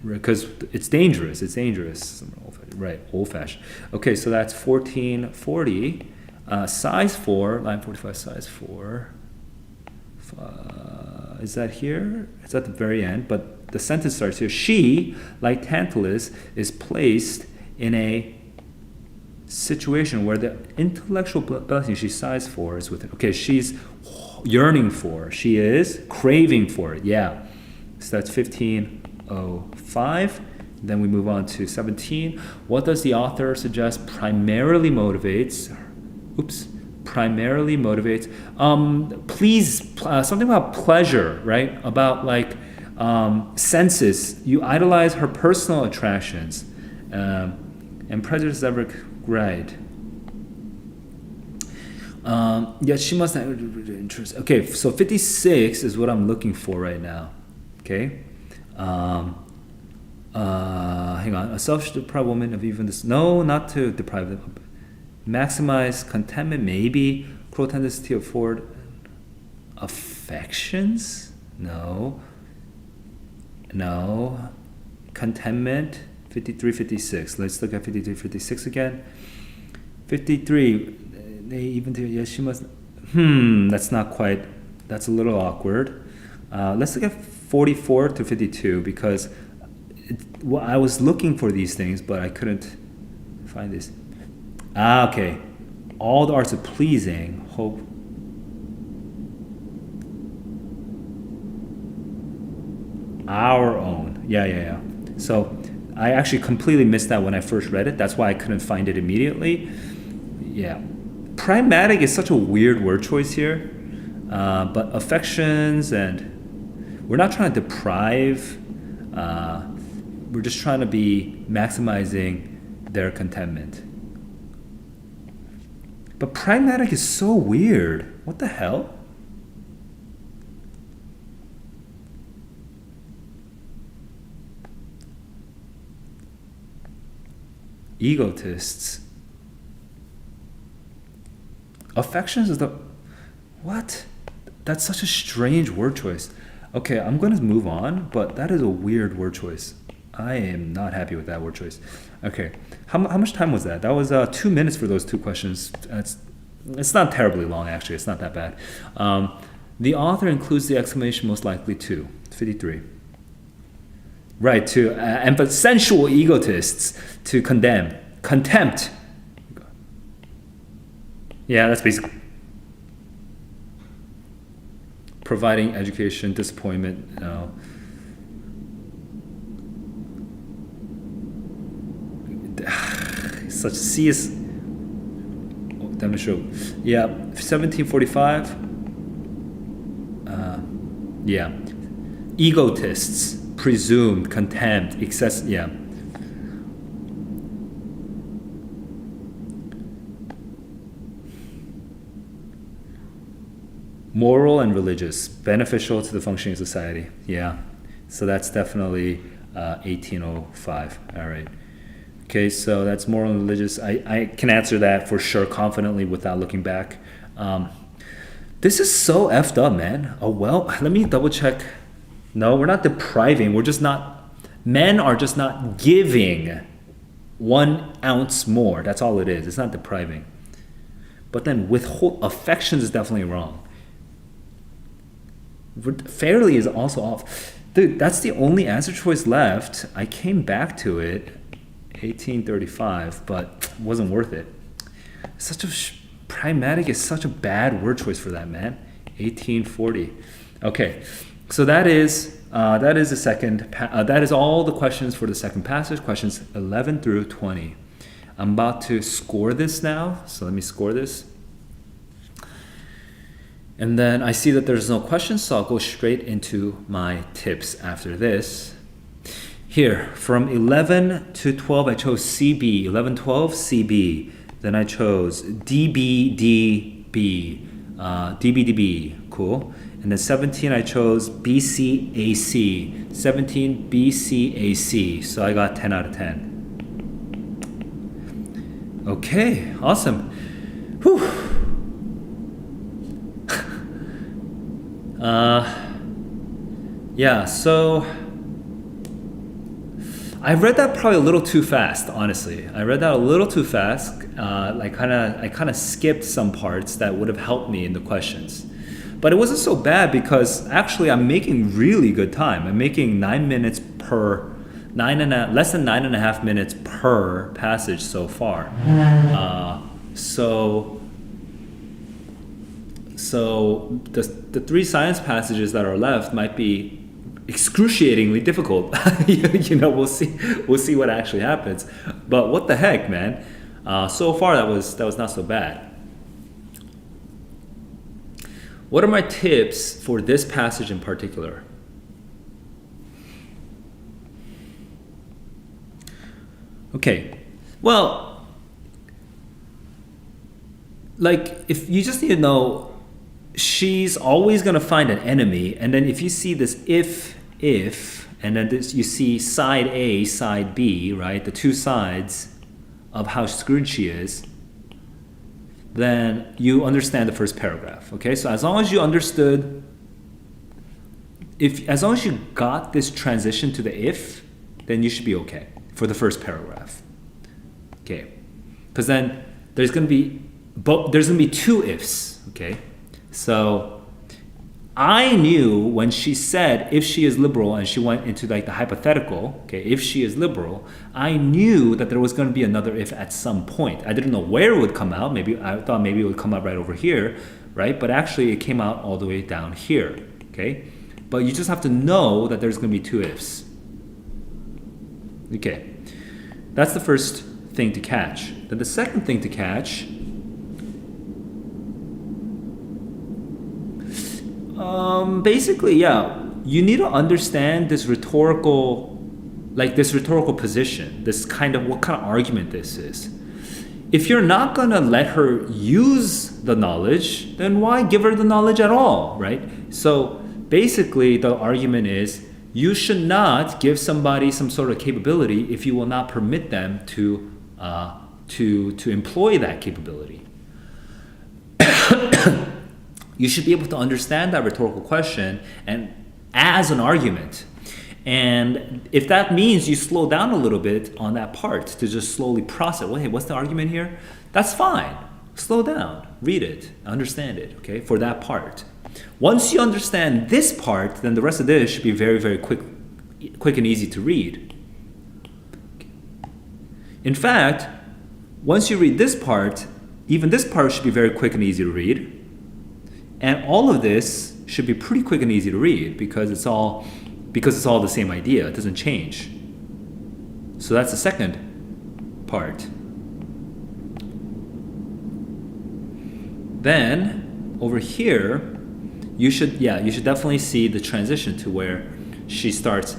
Speaker 1: because it's dangerous. Right, old-fashioned. Okay, so that's 1440. Size 4, line 45, size 4. Is that here? It's at the very end, but the sentence starts here. She, like Tantalus, is placed in a situation where the intellectual blessing she sighs for is within. Okay, she's yearning for. She is craving for it. Yeah. So that's 1505. Then we move on to 17. What does the author suggest primarily motivates? Please, something about pleasure, right? About like senses. You idolize her personal attractions, and prejudice ever right. Yet she must not interest. Okay, so 56 is what I'm looking for right now. Okay. Hang on. A self-deprived woman of even this. No, not to deprive them. Maximize contentment, maybe. Cruel tendency to afford affections? No. Contentment, 53, 56. Let's look at 53, 56 again. 53, they even do, yes, she must. That's not quite, that's a little awkward. Let's look at 44 to 52, because I was looking for these things, but I couldn't find this. Okay. All the arts of pleasing, hope. Our own. Yeah. So I actually completely missed that when I first read it. That's why I couldn't find it immediately. Yeah. Pragmatic is such a weird word choice here. But affections, and we're not trying to deprive. We're just trying to be maximizing their contentment. But pragmatic is so weird. What the hell? Egotists. Affections is the... What? That's such a strange word choice. Okay, I'm going to move on, but that is a weird word choice. I am not happy with that word choice. Okay, how much time was that? That was 2 minutes for those two questions. It's not terribly long, actually. It's not that bad. The author includes the exclamation most likely to, 53. Right, to but sensual egotists, to condemn. Contempt. Yeah, that's basically providing education, disappointment, such C is demonstrate. Yeah, 1745. Yeah. Egotists, presumed, contempt, excess. Yeah. Moral and religious, beneficial to the functioning of society. Yeah. So that's definitely 1805. All right. Okay, so that's moral and religious. I can answer that for sure confidently without looking back. This is so effed up, man. Oh, well, let me double check. No, we're not depriving. We're just not, men are just not giving 1 ounce more. That's all it is. It's not depriving. But then withhold affections is definitely wrong. Fairly is also off. Dude, that's the only answer choice left. I came back to it, 1835, but it wasn't worth it. Such a pragmatic is such a bad word choice for that, man. 1840. Okay, so that is the second. That is all the questions for the second passage. Questions 11 through 20. I'm about to score this now, so let me score this. And then I see that there's no questions, so I'll go straight into my tips after this. Here, from 11 to 12, I chose CB. 11, 12, CB. Then I chose DBDB. DBDB, cool. And then 17, I chose BCAC. 17, BCAC. So I got 10 out of 10. Okay, awesome. Whew. Yeah, so I read that probably a little too fast, honestly. I read that a little too fast. I kind of skipped some parts that would have helped me in the questions. But it wasn't so bad because actually I'm making really good time. I'm making 9 minutes per, less than 9.5 minutes per passage so far. So the 3 science passages that are left might be excruciatingly difficult. We'll see what actually happens. But what the heck, man? So far that was not so bad. What are my tips for this passage in particular? Okay, well, like if you just need to know, she's always going to find an enemy, and then if you see this if, and then this, you see side A, side B, right? The 2 sides of how screwed she is, then you understand the first paragraph, okay? So as long as you understood, as long as you got this transition to the if, then you should be okay for the first paragraph, okay? Because then there's going to be 2 ifs, okay? So I knew when she said if she is liberal and she went into like the hypothetical, okay, if she is liberal, I knew that there was going to be another if at some point. I didn't know where it would come out. I thought maybe it would come out right over here, right? But actually it came out all the way down here, okay? But you just have to know that there's going to be 2 ifs. Okay, that's the first thing to catch. Then the second thing to catch, basically, yeah, you need to understand this rhetorical position, this kind of, what kind of argument this is. If you're not gonna let her use the knowledge, then why give her the knowledge at all, right? So basically, the argument is you should not give somebody some sort of capability if you will not permit them to employ that capability. You should be able to understand that rhetorical question and as an argument. And if that means you slow down a little bit on that part to just slowly process, well, hey, what's the argument here? That's fine. Slow down, read it, understand it, okay, for that part. Once you understand this part, then the rest of this should be very, very quick and easy to read. In fact, once you read this part, even this part should be very quick and easy to read. And all of this should be pretty quick and easy to read because it's all the same idea. It doesn't change. So that's the second part. Then over here, you should definitely see the transition to where she starts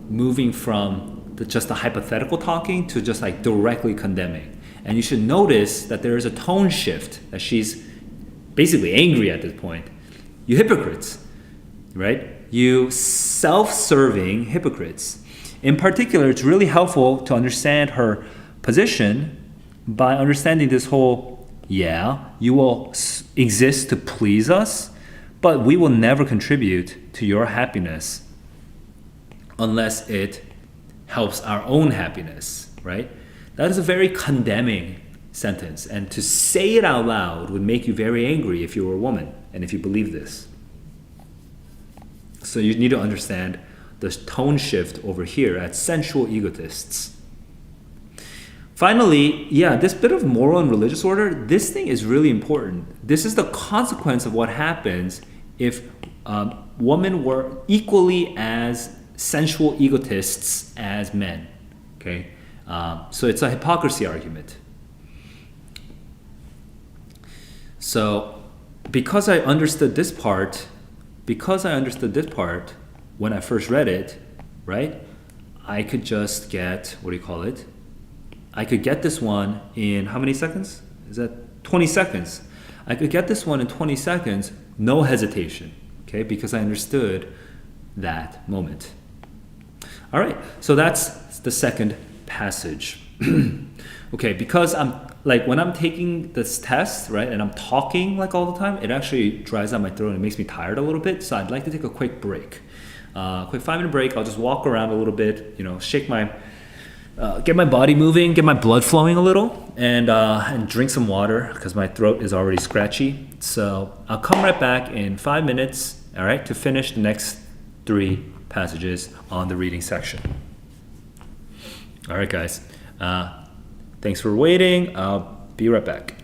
Speaker 1: moving from just the hypothetical talking to just like directly condemning. And you should notice that there is a tone shift, that she's basically angry at this point. You hypocrites, right? You self-serving hypocrites. In particular, it's really helpful to understand her position by understanding this whole, you will exist to please us, but we will never contribute to your happiness unless it helps our own happiness, right? That is a very condemning sentence, and to say it out loud would make you very angry if you were a woman and if you believe this. So you need to understand the tone shift over here at sensual egotists. Finally, this bit of moral and religious order, this thing is really important. This is the consequence of what happens if women were equally as sensual egotists as men. Okay, so it's a hypocrisy argument. So because I understood this part when I first read it, right, I could just get, I could get this one in how many seconds? Is that 20 seconds? I could get this one in 20 seconds, no hesitation, okay, because I understood that moment. All right, so that's the second passage. Okay, because when I'm taking this test, right, and I'm talking like all the time, it actually dries out my throat and it makes me tired a little bit. So I'd like to take a quick break, quick 5-minute break. I'll just walk around a little bit, shake get my body moving, get my blood flowing a little, and drink some water because my throat is already scratchy. So I'll come right back in 5 minutes, all right, to finish the next 3 passages on the reading section. All right, guys. Thanks for waiting. I'll be right back.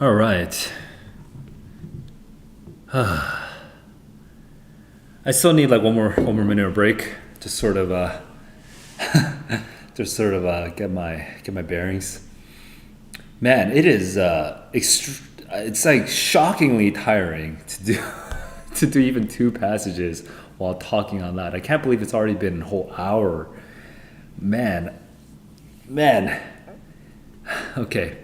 Speaker 1: All right. I still need like one more minute of break to sort of get my bearings. Man, it is it's like shockingly tiring to do to do even 2 passages while talking on that. I can't believe it's already been a whole hour. Man. Okay.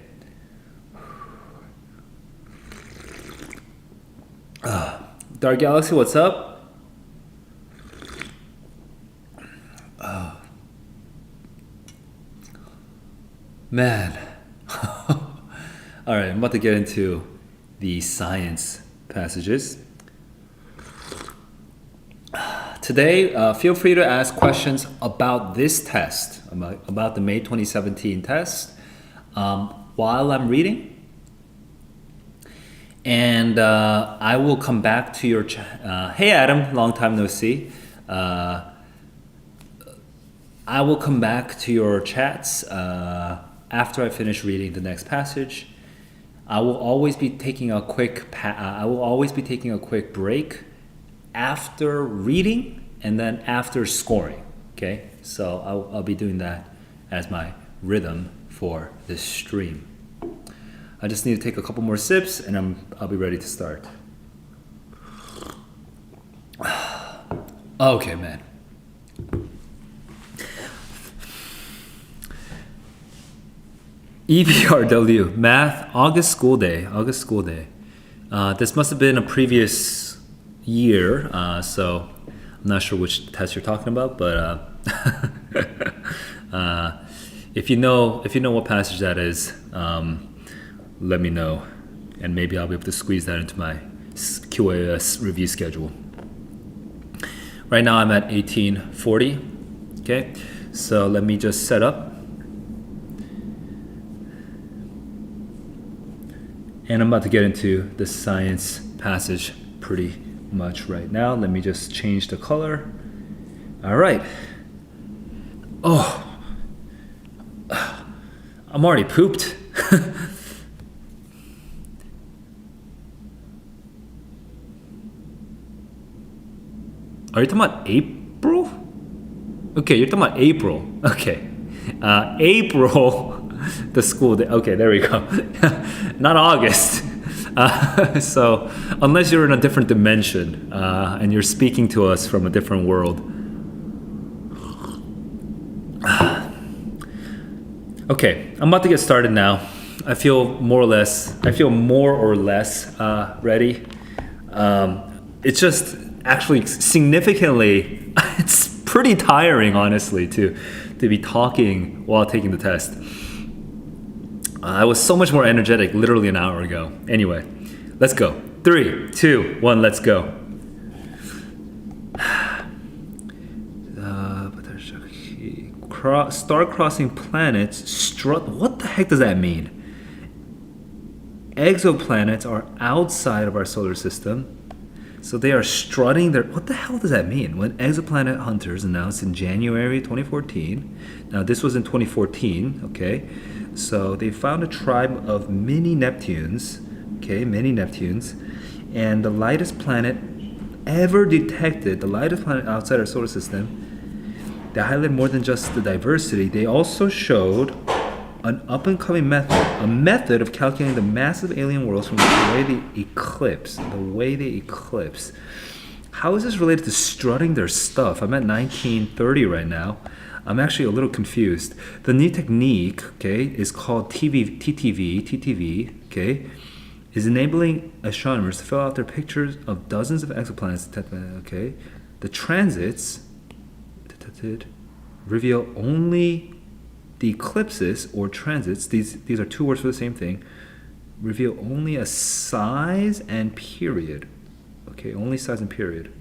Speaker 1: Dark Galaxy, what's up? Man. All right, I'm about to get into the science passages. Today, feel free to ask questions about this test, about the May 2017 test, while I'm reading. And I will come back to your hey Adam, long time no see. I will come back to your chats after I finish reading the next passage. I will always be taking a quick break after reading and then after scoring. Okay, so I'll be doing that as my rhythm for this stream. I just need to take a couple more sips and I'll be ready to start. Okay, man. EBRW Math August school day. This must have been a previous year, so I'm not sure which test you're talking about, but if you know what passage that is, let me know, and maybe I'll be able to squeeze that into my QAS review schedule. Right now I'm at 1840. Okay, so let me just set up. And I'm about to get into the science passage pretty much right now. Let me just change the color. All right. Oh, I'm already pooped. Are you talking about April? Okay, you're talking about April. Okay. April. The school day. Okay, there we go. Not August. So unless you're in a different dimension and you're speaking to us from a different world. Okay, I'm about to get started now. I feel more or less ready. It's just actually significantly, it's pretty tiring, honestly, to be talking while taking the test. I was so much more energetic literally an hour ago. Anyway, let's go. 3, 2, 1, let's go. Star-crossing planets strut. What the heck does that mean? Exoplanets are outside of our solar system, so they are strutting their. What the hell does that mean? When exoplanet hunters announced in January 2014. Now this was in 2014. Okay. So they found a tribe of mini Neptunes, and the lightest planet ever detected, the lightest planet outside our solar system. They highlighted more than just the diversity. They also showed an up-and-coming method of calculating the massive alien worlds from the way they eclipse. How is this related to strutting their stuff? I'm at 1930 right now. I'm actually a little confused. The new technique, okay, is called TTV, okay, is enabling astronomers to fill out their pictures of dozens of exoplanets, okay. The transits reveal only the eclipses or transits. These are 2 words for the same thing. Reveal only a size and period. Okay, only size and period.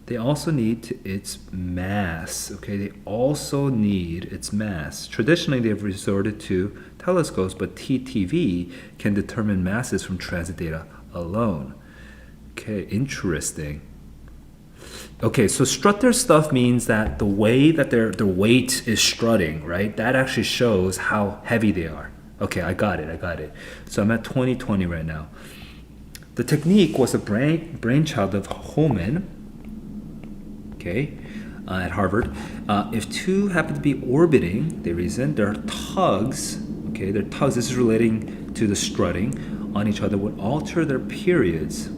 Speaker 1: They also need its mass. Okay, they also need its mass. Traditionally, they've resorted to telescopes, but TTV can determine masses from transit data alone. Okay, interesting. Okay, so strut their stuff means that the way that their weight is strutting, right? That actually shows how heavy they are. Okay, I got it. So I'm at 2020 right now. The technique was a brainchild of Holman, okay, at Harvard. If two happen to be orbiting, they reason, their tugs, this is relating to the strutting on each other, would alter their periods,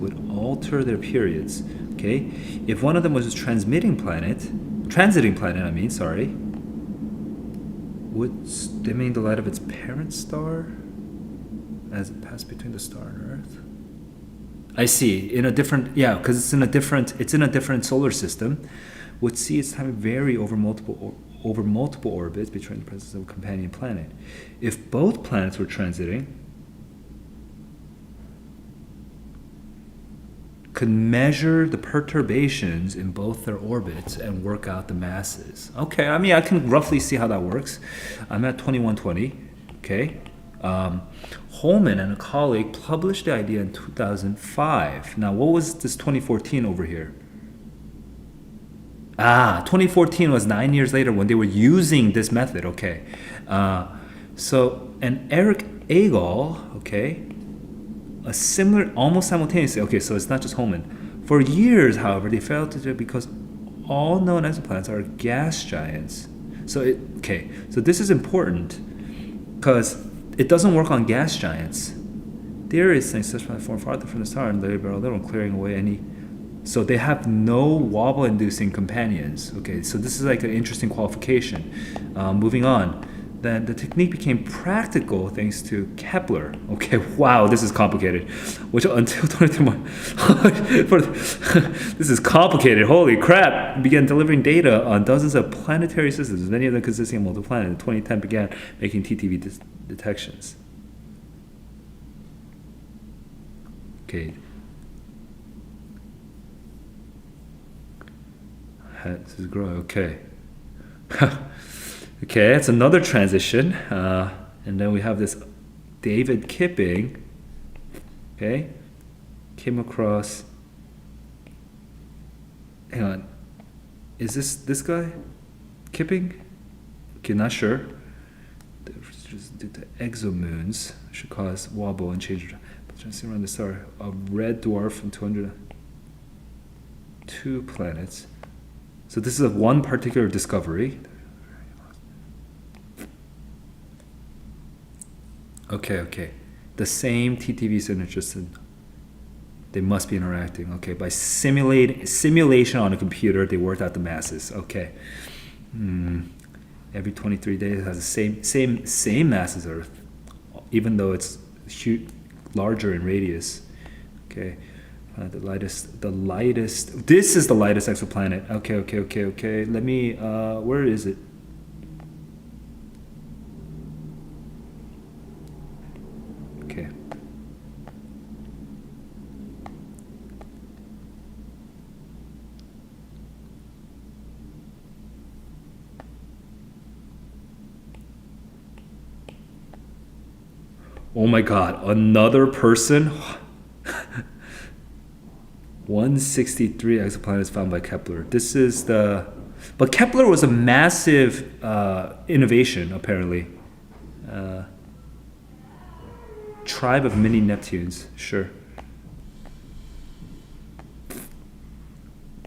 Speaker 1: okay? If one of them was a transiting planet, would dimming the light of its parent star as it passed between the star and Earth. I see. In a different, because it's in a different solar system, would see its time vary over multiple orbits between the presence of a companion planet. If both planets were transiting, could measure the perturbations in both their orbits and work out the masses. Okay, I mean, I can roughly see how that works. I'm at 2120, okay? Holman and a colleague published the idea in 2005. Now, what was this 2014 over here? 2014 was 9 years later when they were using this method, okay? And Eric Agol, okay, a similar, almost simultaneously, okay, so it's not just Holman. For years, however, they failed to do it because all known exoplanets are gas giants. So this is important because it doesn't work on gas giants. Theorists think such planets form farther from the star and later a little, clearing away any. So they have no wobble-inducing companions. Okay, so this is like an interesting qualification. Moving on. Then the technique became practical thanks to Kepler. Okay, wow, this is complicated. Which until 2021, this is complicated. Holy crap! Began delivering data on dozens of planetary systems, many of them consisting of multiple planets. In 2010, began making TTV detections. Okay. This is growing. Okay. Okay, it's another transition, and then we have this David Kipping. Okay, came across. Hang on, is this guy Kipping? Okay, not sure. Just due to exomoons should cause wobble and change around the star. A red dwarf from 202 planets. So this is one particular discovery. Okay. The same TTV signatures, they must be interacting. Okay, by simulation on a computer, they worked out the masses. Okay. Every 23 days it has the same mass as Earth, even though it's larger in radius. Okay. The lightest. This is the lightest exoplanet. Okay. Let me. Where is it? Okay. Oh my God! Another person. 163 exoplanets found by Kepler. But Kepler was a massive innovation, apparently. Tribe of mini Neptunes, sure.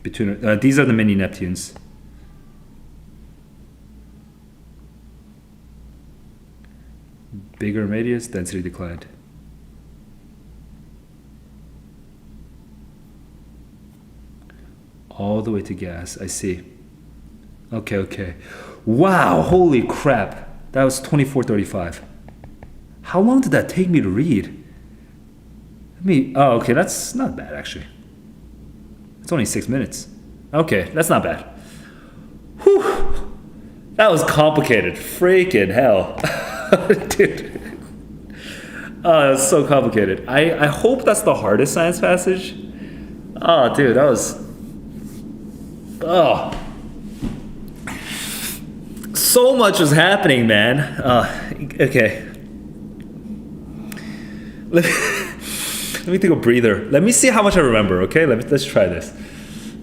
Speaker 1: These are the mini Neptunes. Bigger radius, density declined. All the way to gas, I see. Okay. Wow, holy crap. That was 2435. How long did that take me to read? Okay, that's not bad actually. It's only 6 minutes. Okay, that's not bad. Whew. That was complicated. Freaking hell. Dude. Oh, that's so complicated. I hope that's the hardest science passage. Oh, dude, that was... Oh. So much was happening, man. Okay. Let me take a breather. Let me see how much I remember, okay? Let's try this.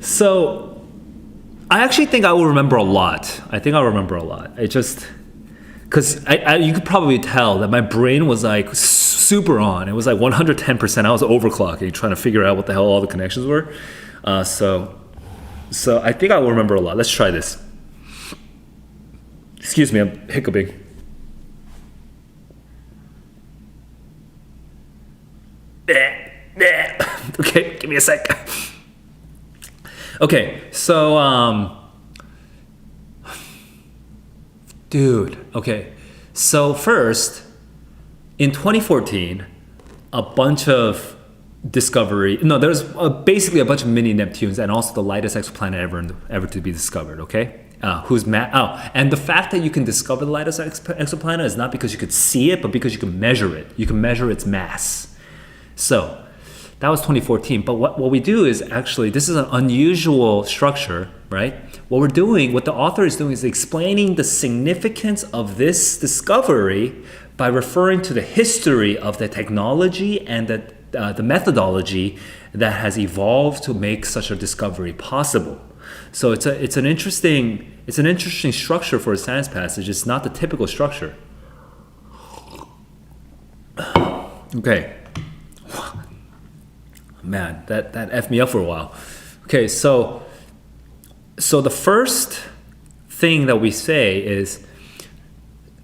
Speaker 1: So, I actually think I will remember a lot. I think I'll remember a lot. because you could probably tell that my brain was like super on. It was like 110%. I was overclocking, trying to figure out what the hell all the connections were. So I think I will remember a lot. Let's try this. Excuse me, I'm hiccuping. Okay, give me a sec. Okay, so dude, okay. So first, in 2014, a bunch of there's basically a bunch of mini Neptunes and also the lightest exoplanet ever to be discovered, okay? And the fact that you can discover the lightest exoplanet is not because you could see it, but because you can measure it. You can measure its mass. So that was 2014. But what we do is actually, this is an unusual structure, right? What the author is doing is explaining the significance of this discovery by referring to the history of the technology and the methodology that has evolved to make such a discovery possible. So it's an interesting structure for a science passage. It's not the typical structure. Okay. Man, that effed me up for a while. Okay, so the first thing that we say is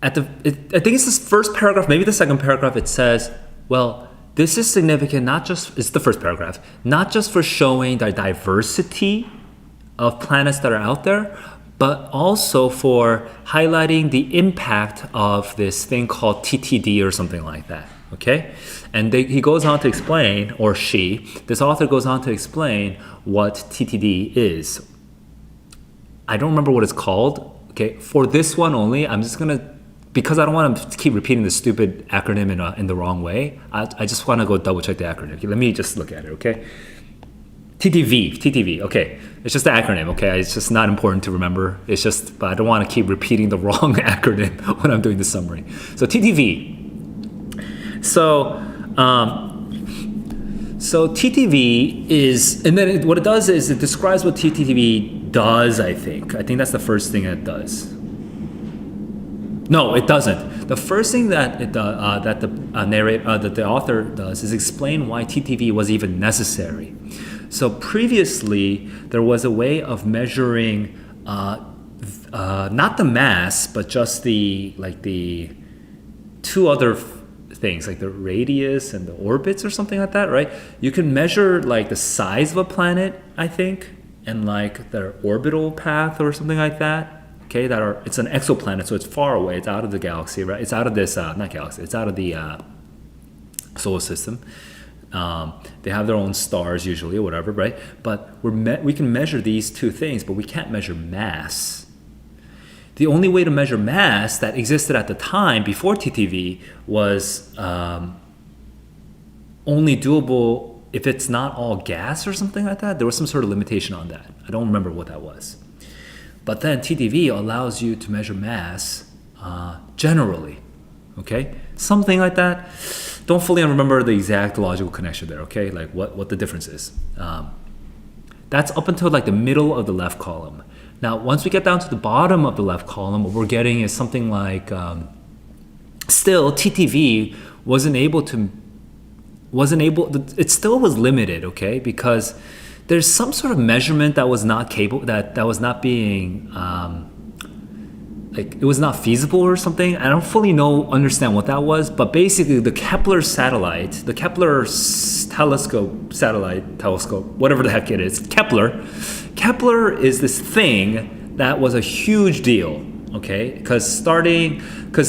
Speaker 1: I think it's this first paragraph, maybe the second paragraph. It says, well, this is significant it's the first paragraph, not just for showing the diversity of planets that are out there, but also for highlighting the impact of this thing called TTD or something like that, okay? And he goes on to explain, or this author goes on to explain what TTD is. I don't remember what it's called, okay? For this one only, I'm just gonna, because I don't want to keep repeating the stupid acronym in the wrong way, I just want to go double check the acronym. Okay, let me just look at it, okay? TTV, okay. It's just the acronym, okay? It's just not important to remember. But I don't want to keep repeating the wrong acronym when I'm doing the summary. So TTV. So TTV is, and then what it does is it describes what TTV does, I think. I think that's the first thing it does. No, it doesn't. The first thing that the author does is explain why TTV was even necessary. So previously, there was a way of measuring not the mass, but just the two other things, like the radius and the orbits or something like that, right? You can measure like the size of a planet, I think, and like their orbital path or something like that. Okay, it's an exoplanet, so it's far away. It's out of the galaxy, right? It's out of this, not galaxy. It's out of the solar system. They have their own stars usually, or whatever, right? But we can measure these two things, but we can't measure mass. The only way to measure mass that existed at the time before TTV was only doable if it's not all gas or something like that. There was some sort of limitation on that. I don't remember what that was. But then TTV allows you to measure mass generally, okay? Something like that. Don't fully remember the exact logical connection there, okay? Like what the difference is. That's up until like the middle of the left column. Now, once we get down to the bottom of the left column, what we're getting is something like, still TTV it still was limited, okay? Because there's some sort of measurement that was not capable, that was not being, it was not feasible or something. I don't fully understand what that was, but basically the Kepler telescope, whatever the heck it is, Kepler is this thing that was a huge deal, okay? Because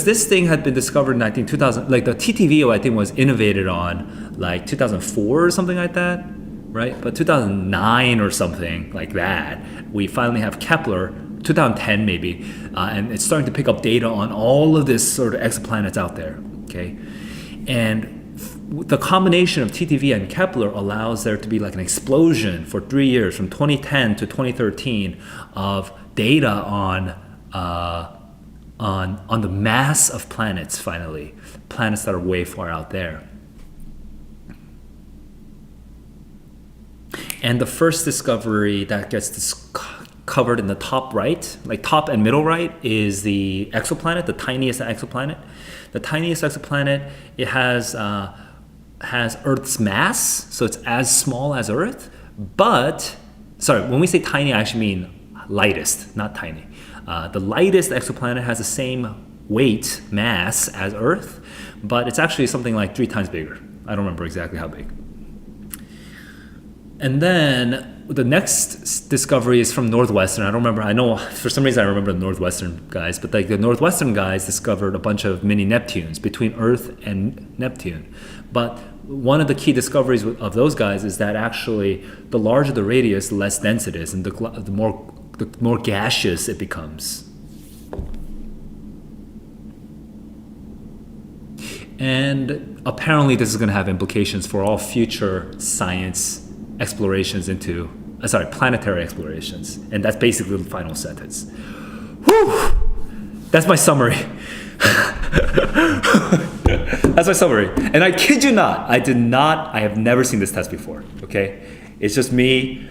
Speaker 1: this thing had been discovered in 2000, like the TTV I think was innovated on like 2004 or something like that. Right? But 2009 or something like that, we finally have Kepler, 2010 maybe, and it's starting to pick up data on all of this sort of exoplanets out there, okay? And the combination of TTV and Kepler allows there to be like an explosion for 3 years, from 2010 to 2013, of data on the mass of planets, finally, planets that are way far out there. And the first discovery that gets covered in the top right, like top and middle right, is the exoplanet, the tiniest exoplanet. The tiniest exoplanet, it has Earth's mass, so it's as small as Earth. But, sorry, when we say tiny, I actually mean lightest, not tiny. The lightest exoplanet has the same weight, mass as Earth, but it's actually something like 3 times bigger. I don't remember exactly how big. And then the next discovery is from Northwestern. I don't remember. I know for some reason I remember the Northwestern guys, but like the Northwestern guys discovered a bunch of mini Neptunes between Earth and Neptune. But one of the key discoveries of those guys is that actually the larger the radius, the less dense it is, and the more gaseous it becomes. And apparently this is going to have implications for all future science explorations into, planetary explorations. And that's basically the final sentence. Whew! That's my summary. That's my summary. And I kid you not, I have never seen this test before, okay? It's just me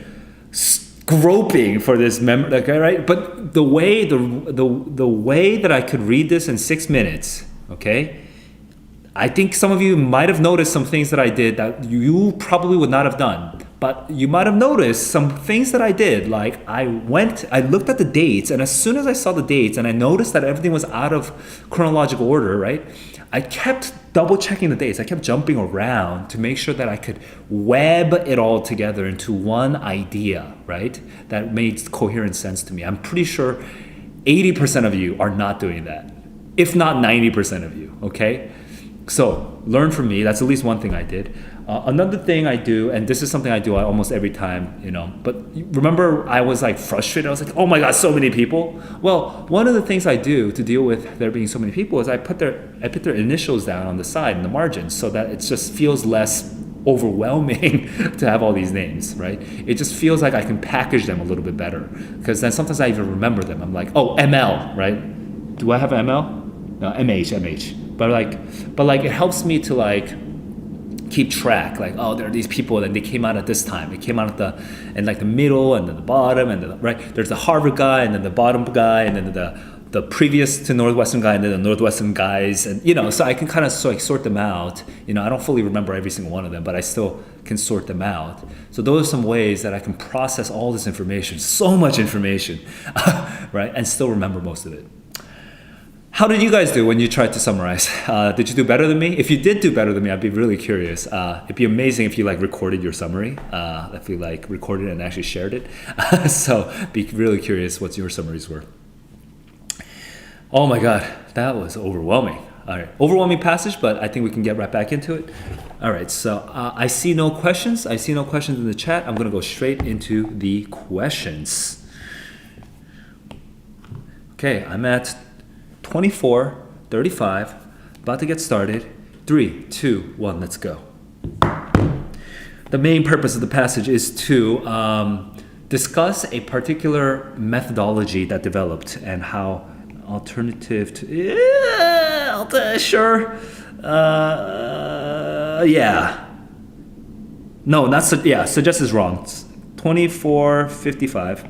Speaker 1: groping for this memory, okay, right? But the way that I could read this in 6 minutes, okay? I think some of you might have noticed some things that I did that you probably would not have done. But you might have noticed some things that I did. Like I looked at the dates, and as soon as I saw the dates and I noticed that everything was out of chronological order, right? I kept double checking the dates. I kept jumping around to make sure that I could web it all together into one idea, right? That made coherent sense to me. I'm pretty sure 80% of you are not doing that, if not 90% of you, okay? So learn from me. That's at least one thing I did. Another thing I do, and this is something I do almost every time, but remember I was like frustrated. I was like, oh my God, so many people. Well, one of the things I do to deal with there being so many people is I put their initials down on the side in the margins so that it just feels less overwhelming to have all these names, right? It just feels like I can package them a little bit better, because then sometimes I even remember them. I'm like, oh, ML, right? Do I have ML? No, MH. But it helps me to keep track. Like, oh, there are these people, and they came out at this time. They came out at the middle, and then the bottom, and then right. There's the Harvard guy, and then the bottom guy, and then the previous to Northwestern guy, and then the Northwestern guys, and so I can kind of sort them out. I don't fully remember every single one of them, but I still can sort them out. So those are some ways that I can process all this information, so much information, right, and still remember most of it. How did you guys do when you tried to summarize? Did you do better than me? If you did do better than me, I'd be really curious. It'd be amazing if you recorded your summary, if you recorded it and actually shared it. So be really curious what your summaries were. Oh my God, that was overwhelming. All right, overwhelming passage, but I think we can get right back into it. All right, so I see no questions. I see no questions in the chat. I'm gonna go straight into the questions. Okay, I'm at 24:35, about to get started. 3, 2, 1, let's go. The main purpose of the passage is to discuss a particular methodology that developed and how alternative to suggest is wrong. It's 24:55.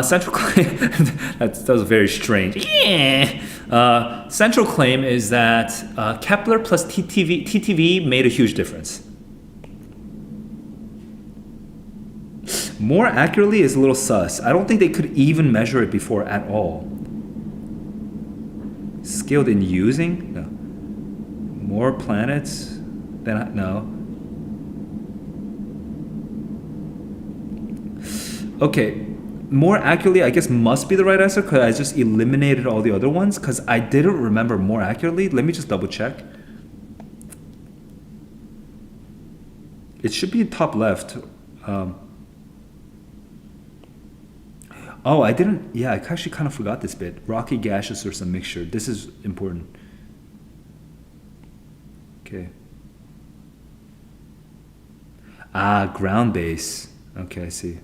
Speaker 1: Central claim, that was very strange. Yeah. Central claim is that Kepler plus TTV made a huge difference. More accurately is a little sus. I don't think they could even measure it before at all. Skilled in using? No. More planets than, no. Okay. More accurately, I guess, must be the right answer because I just eliminated all the other ones because I didn't remember more accurately. Let me just double check. It should be top left. I didn't. Yeah, I actually kind of forgot this bit. Rocky, gaseous, or some mixture. This is important. Okay. Ground base. Okay, I see.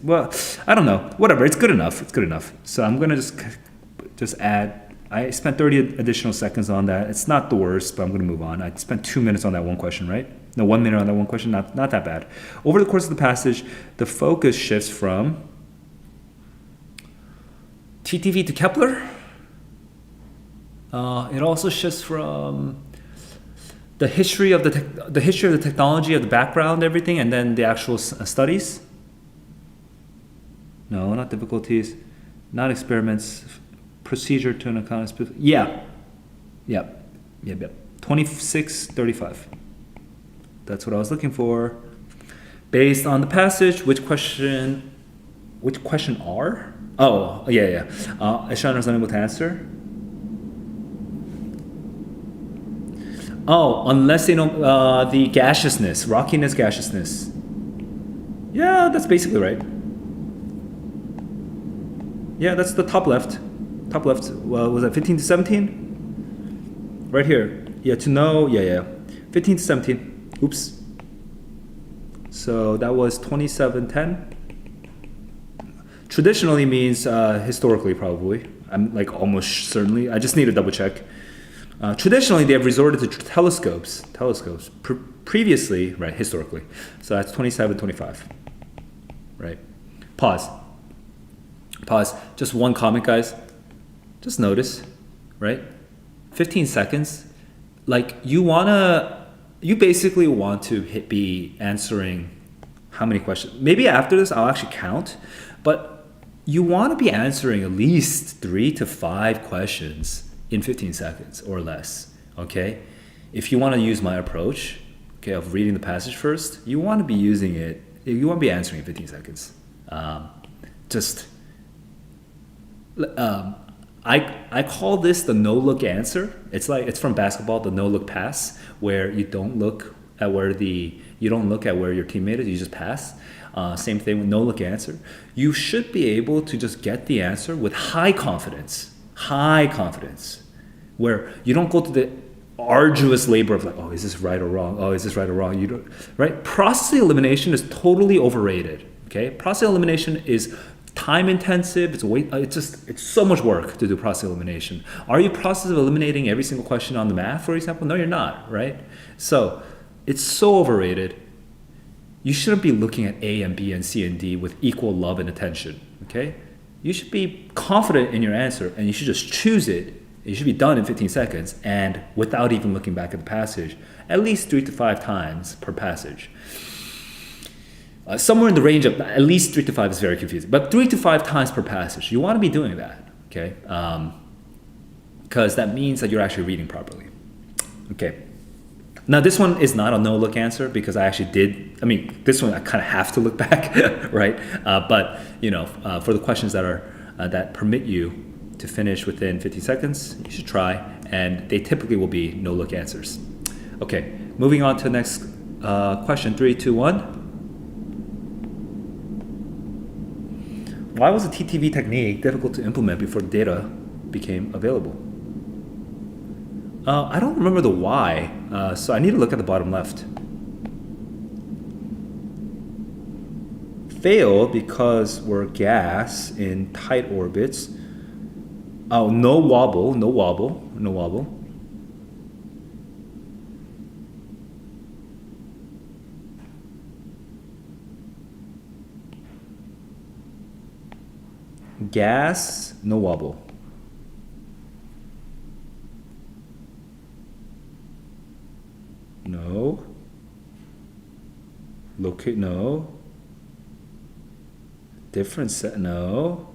Speaker 1: Well, I don't know. Whatever. It's good enough. So I'm gonna just add. I spent 30 additional seconds on that. It's not the worst, but I'm gonna move on. I spent 2 minutes on that one question, right? No, 1 minute on that one question, not that bad. Over the course of the passage, the focus shifts from TTV to Kepler. It also shifts from the history of the history of the technology, of the background, everything, and then the actual studies. No, not difficulties, not experiments, procedure to an account. Yeah. 2635. That's what I was looking for. Based on the passage, which question are? Oh, yeah. Eshan was unable to answer. Oh, unless they know the gaseousness, rockiness, gaseousness. Yeah, that's basically right. Yeah, that's the top left. Top left. Well, was that 15 to 17? Right here. Yeah, to know. Yeah. 15 to 17. Oops. So that was 2710. Traditionally means historically, probably. I'm like almost certainly. I just need to double check. Traditionally, they have resorted to telescopes. Previously, right, historically. So that's 2725. Right. Pause. Just one comment, guys. Just notice, right? 15 seconds. Like you basically want to be answering how many questions? Maybe after this, I'll actually count, but you want to be answering at least 3 to 5 questions in 15 seconds or less, okay? If you want to use my approach, okay, of reading the passage first, you want to be using it, you want to be answering in 15 seconds. I call this the no-look answer. It's from basketball, the no-look pass, where you don't look at where your teammate is, you just pass. Same thing with no-look answer. You should be able to just get the answer with high confidence, where you don't go to the arduous labor of like, oh, is this right or wrong? Oh, is this right or wrong? You don't, right? Process elimination is totally overrated. Okay, process elimination is time intensive. It's so much work to do process elimination. Are you process eliminating every single question on the math, for example? No, you're not, right? So it's so overrated. You shouldn't be looking at A and B and C and D with equal love and attention. Okay, you should be confident in your answer, and you should just choose it. It should be done in 15 seconds, and without even looking back at the passage, at least 3 to 5 times per passage. Somewhere in the range of at least 3 to 5 is very confusing, but 3 to 5 times per passage. You want to be doing that, okay? Because that means that you're actually reading properly. Okay. Now this one is not a no-look answer because I actually did. I mean, this one I kind of have to look back, right? But for the questions that permit you to finish within 15 seconds, you should try, and they typically will be no-look answers. Okay, moving on to the next question. 3, 2, 1. Why was the TTV technique difficult to implement before the data became available? I don't remember the why, so I need to look at the bottom left. Failed because we're gas in tight orbits. Oh, no wobble. Gas, no wobble. No. Locate, no. Different set, no.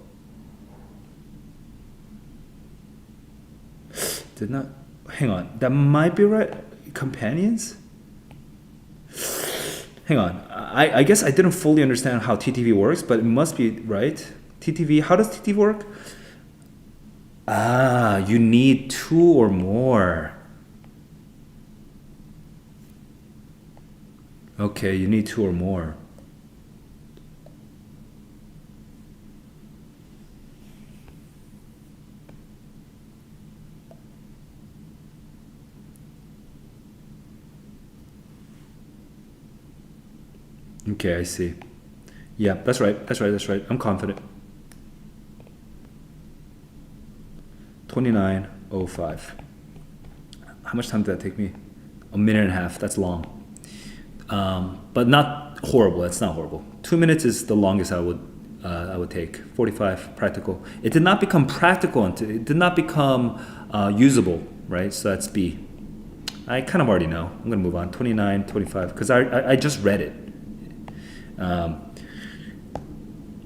Speaker 1: Did not, hang on, that might be right. Companions? Hang on, I guess I didn't fully understand how TTV works, but it must be right. TTV, how does TTV work? You need 2 or more. Okay, you need 2 or more. Okay, I see. Yeah, that's right. I'm confident. 29:05. How much time did that take me? 1.5 minutes. That's long. but not horrible. It's not horrible. 2 minutes is the longest I would take. 45 practical. It did not become practical until it did not become usable, right? So that's B. I kind of already know. I'm gonna move on. 29, 25, because I just read it.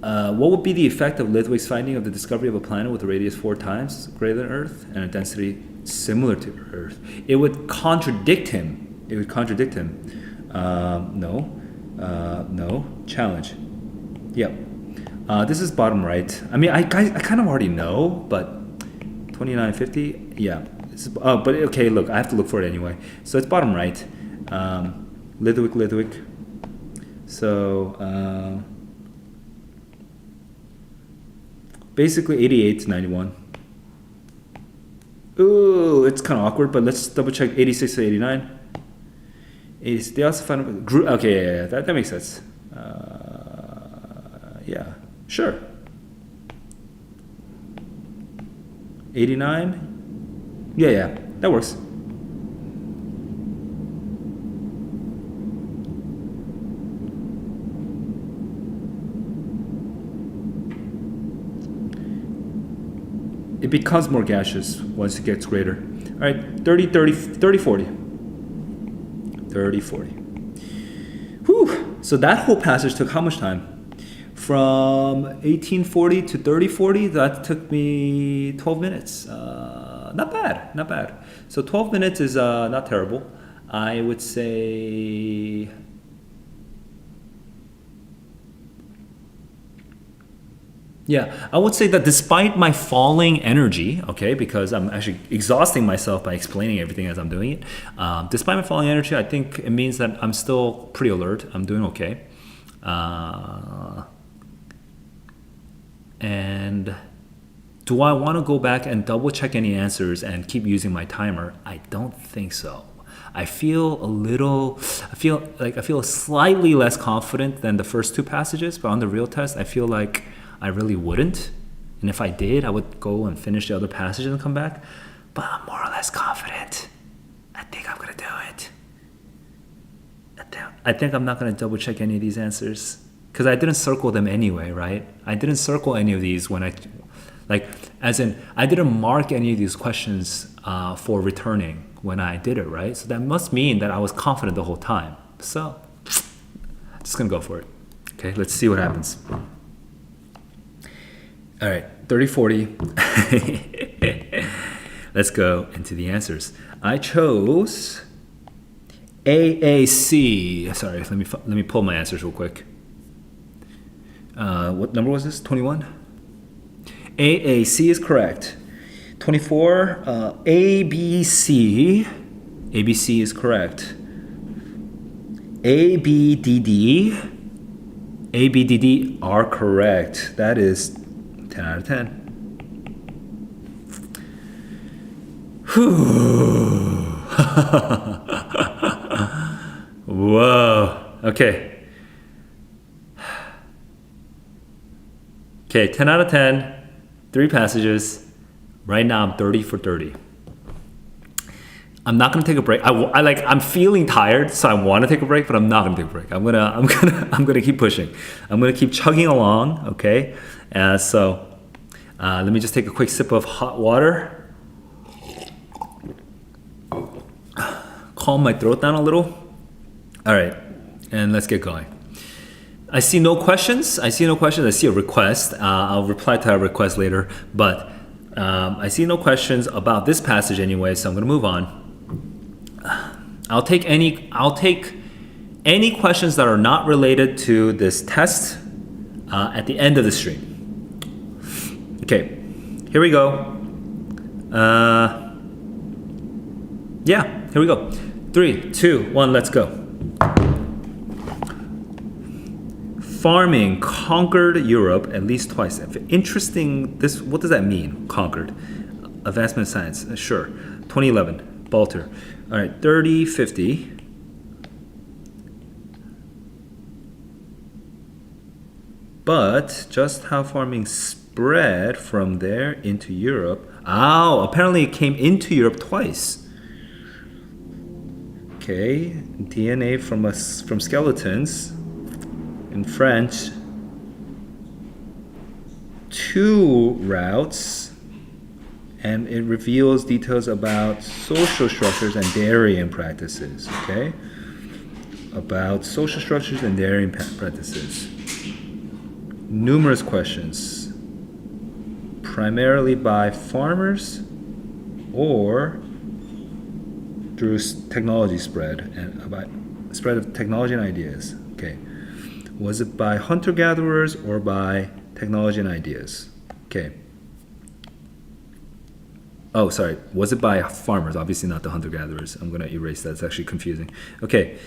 Speaker 1: What would be the effect of Ludwig's finding of the discovery of a planet with a radius 4 times greater than Earth and a density similar to Earth? It would contradict him. It would contradict him. No. Challenge. Yep. This is bottom right. I mean, I kind of already know, but 2950. Yeah. But okay. Look, I have to look for it anyway. So it's bottom right. Ludwig. So. Basically 88 to 91. Ooh, it's kind of awkward, but let's double check 86 to 89. They also found group. Okay, yeah, that makes sense. Yeah, sure. 89. Yeah, that works. It becomes more gaseous once it gets greater. All right, 30, 40. 30, 40. Whew. So that whole passage took how much time? From 1840 to 3040, that took me 12 minutes. Not bad. So 12 minutes is not terrible. I would say... Yeah, I would say that despite my falling energy, okay, because I'm actually exhausting myself by explaining everything as I'm doing it, despite my falling energy, I think it means that I'm still pretty alert. I'm doing okay. And do I want to go back and double check any answers and keep using my timer? I don't think so. I feel slightly less confident than the first two passages, but on the real test, I feel like I really wouldn't. And if I did, I would go and finish the other passages and come back. But I'm more or less confident. I think I'm going to do it. I think I'm not going to double check any of these answers. Because I didn't circle them anyway, right? I didn't circle any of these when I didn't mark any of these questions for returning when I did it, right? So that must mean that I was confident the whole time. So, just going to go for it. Okay, let's see what happens. All right, 30, 40. Let's go into the answers. I chose AAC. Sorry, let me pull my answers real quick. What number was this? 21? AAC is correct. 24, ABC. ABC is correct. ABDD are correct. That is 10 out of 10. Whoa. Okay. Okay, 10 out of 10. 3 passages. Right now I'm 30 for 30. I'm not gonna take a break. I'm feeling tired, so I want to take a break, but I'm not gonna take a break. I'm gonna keep pushing. I'm gonna keep chugging along. Okay. So let me just take a quick sip of hot water. Calm my throat down a little. All right, and let's get going. I see no questions. I see a request. I'll reply to that request later, but I see no questions about this passage anyway, so I'm gonna move on. I'll take any questions that are not related to this test at the end of the stream. Okay, here we go. Here we go. 3, 2, 1, let's go. Farming conquered Europe at least twice. Interesting. What does that mean? Conquered. Advancement in science. Sure. 2011. Balter. All right. 30, 50. But just how farming spread from there into Europe. Oh, apparently it came into Europe twice. Okay, DNA from skeletons in French. 2 routes, and it reveals details about social structures and dairying practices. Okay, about social structures and dairying practices. Numerous questions, primarily by farmers or through technology spread and about spread of technology and ideas. Okay, was it by hunter-gatherers or by technology and ideas? Okay. Oh, sorry. Was it by farmers? Obviously not the hunter-gatherers. I'm going to erase that. It's actually confusing. Okay.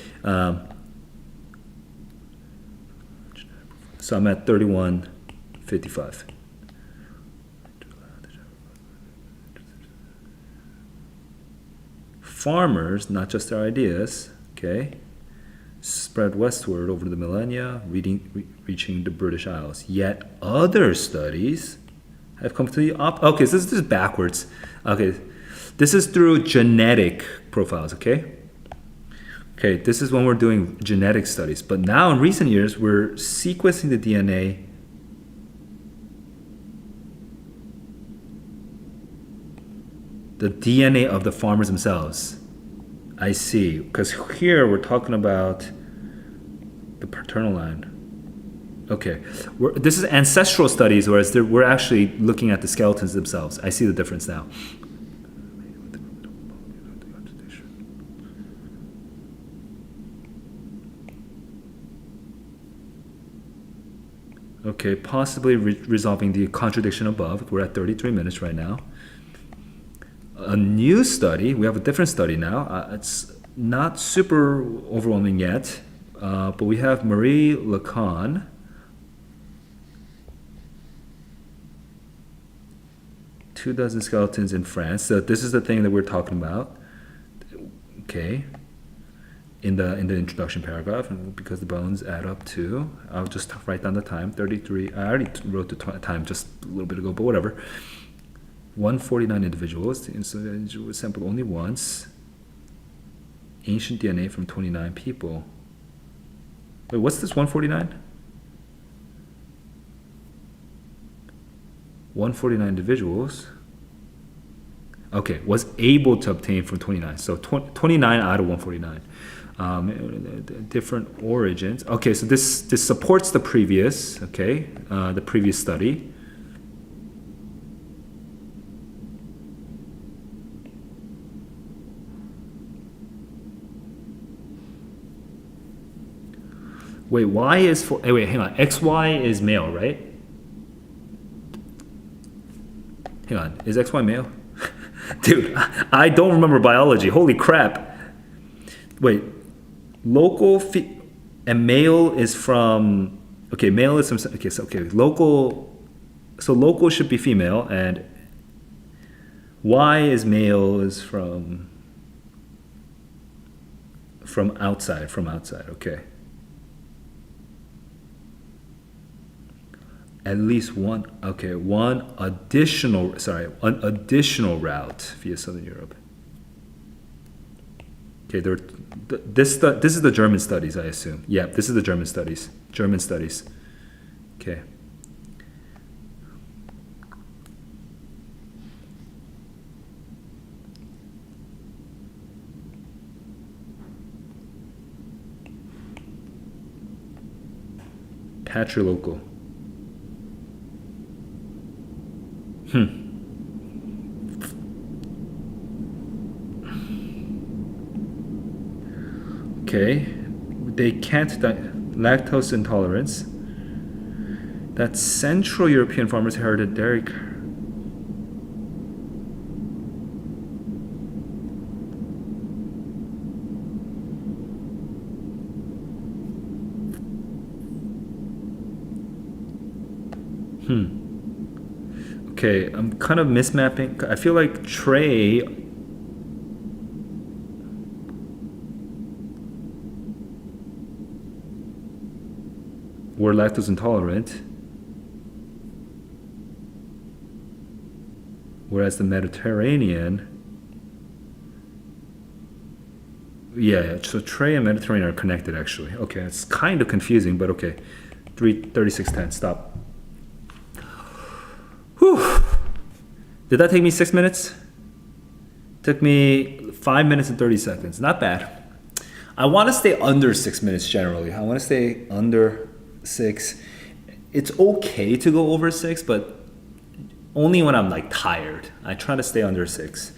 Speaker 1: So I'm at 31:55. Farmers, not just their ideas, okay, spread westward over the millennia, reaching the British Isles. Yet other studies have come to the opposite. Okay, so this is backwards. Okay, this is through genetic profiles, okay? Okay, this is when we're doing genetic studies. But now in recent years, we're sequencing the DNA of the farmers themselves. I see, because here we're talking about the paternal line. Okay, this is ancestral studies, whereas we're actually looking at the skeletons themselves. I see the difference now. Okay, possibly resolving the contradiction above. We're at 33 minutes right now. A new study, we have a different study now. It's not super overwhelming yet, but we have Marie Lacan. Two dozen skeletons in France. So this is the thing that we're talking about. Okay. In the introduction paragraph, and because the bones add up to, I'll just write down the time, 33. I already wrote the time just a little bit ago, but whatever. 149 individuals. The individual was sampled only once. Ancient DNA from 29 people. Wait, what's this 149? 149 individuals. Okay, was able to obtain from 29. So 29 out of 149. Different origins. Okay, so this supports the previous. Okay, the previous study. Wait, Y is for. Wait, hang on. XY is male, right? Hang on. Is XY male? Dude, I don't remember biology. Holy crap. Wait. Local and male is from. Okay, male is from. Okay, so local. So local should be female, and Y is male is from outside. From outside. Okay. At least one additional route via Southern Europe. Okay, this is the German studies, I assume. Yeah, this is the German studies. Okay. Patrilocal. Okay, they can't lactose intolerance. That Central European farmers inherited dairy. Okay, I'm kind of mismapping. I feel like Trey were lactose intolerant, whereas the Mediterranean, Yeah. So Tray and Mediterranean are connected actually. Okay, it's kind of confusing, but okay. 3610. Stop. Whew. Did that take me 6 minutes? Took me 5 minutes and 30 seconds. Not bad. I want to stay under 6 minutes generally. I want to stay under 6. It's okay to go over 6, but only when I'm like tired. I try to stay under 6.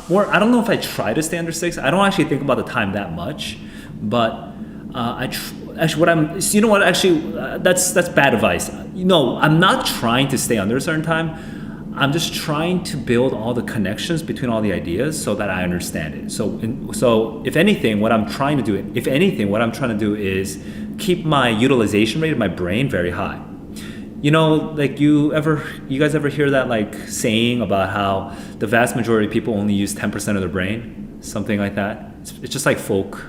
Speaker 1: Or I don't know if I try to stay under 6. I don't actually think about the time that much, but actually what I'm, you know what, actually that's bad advice. I'm not trying to stay under a certain time. I'm just trying to build all the connections between all the ideas so that I understand it. So if anything, what I'm trying to do is keep my utilization rate of my brain very high. Like you guys ever hear that like saying about how the vast majority of people only use 10% of their brain? Something like that. It's just like folk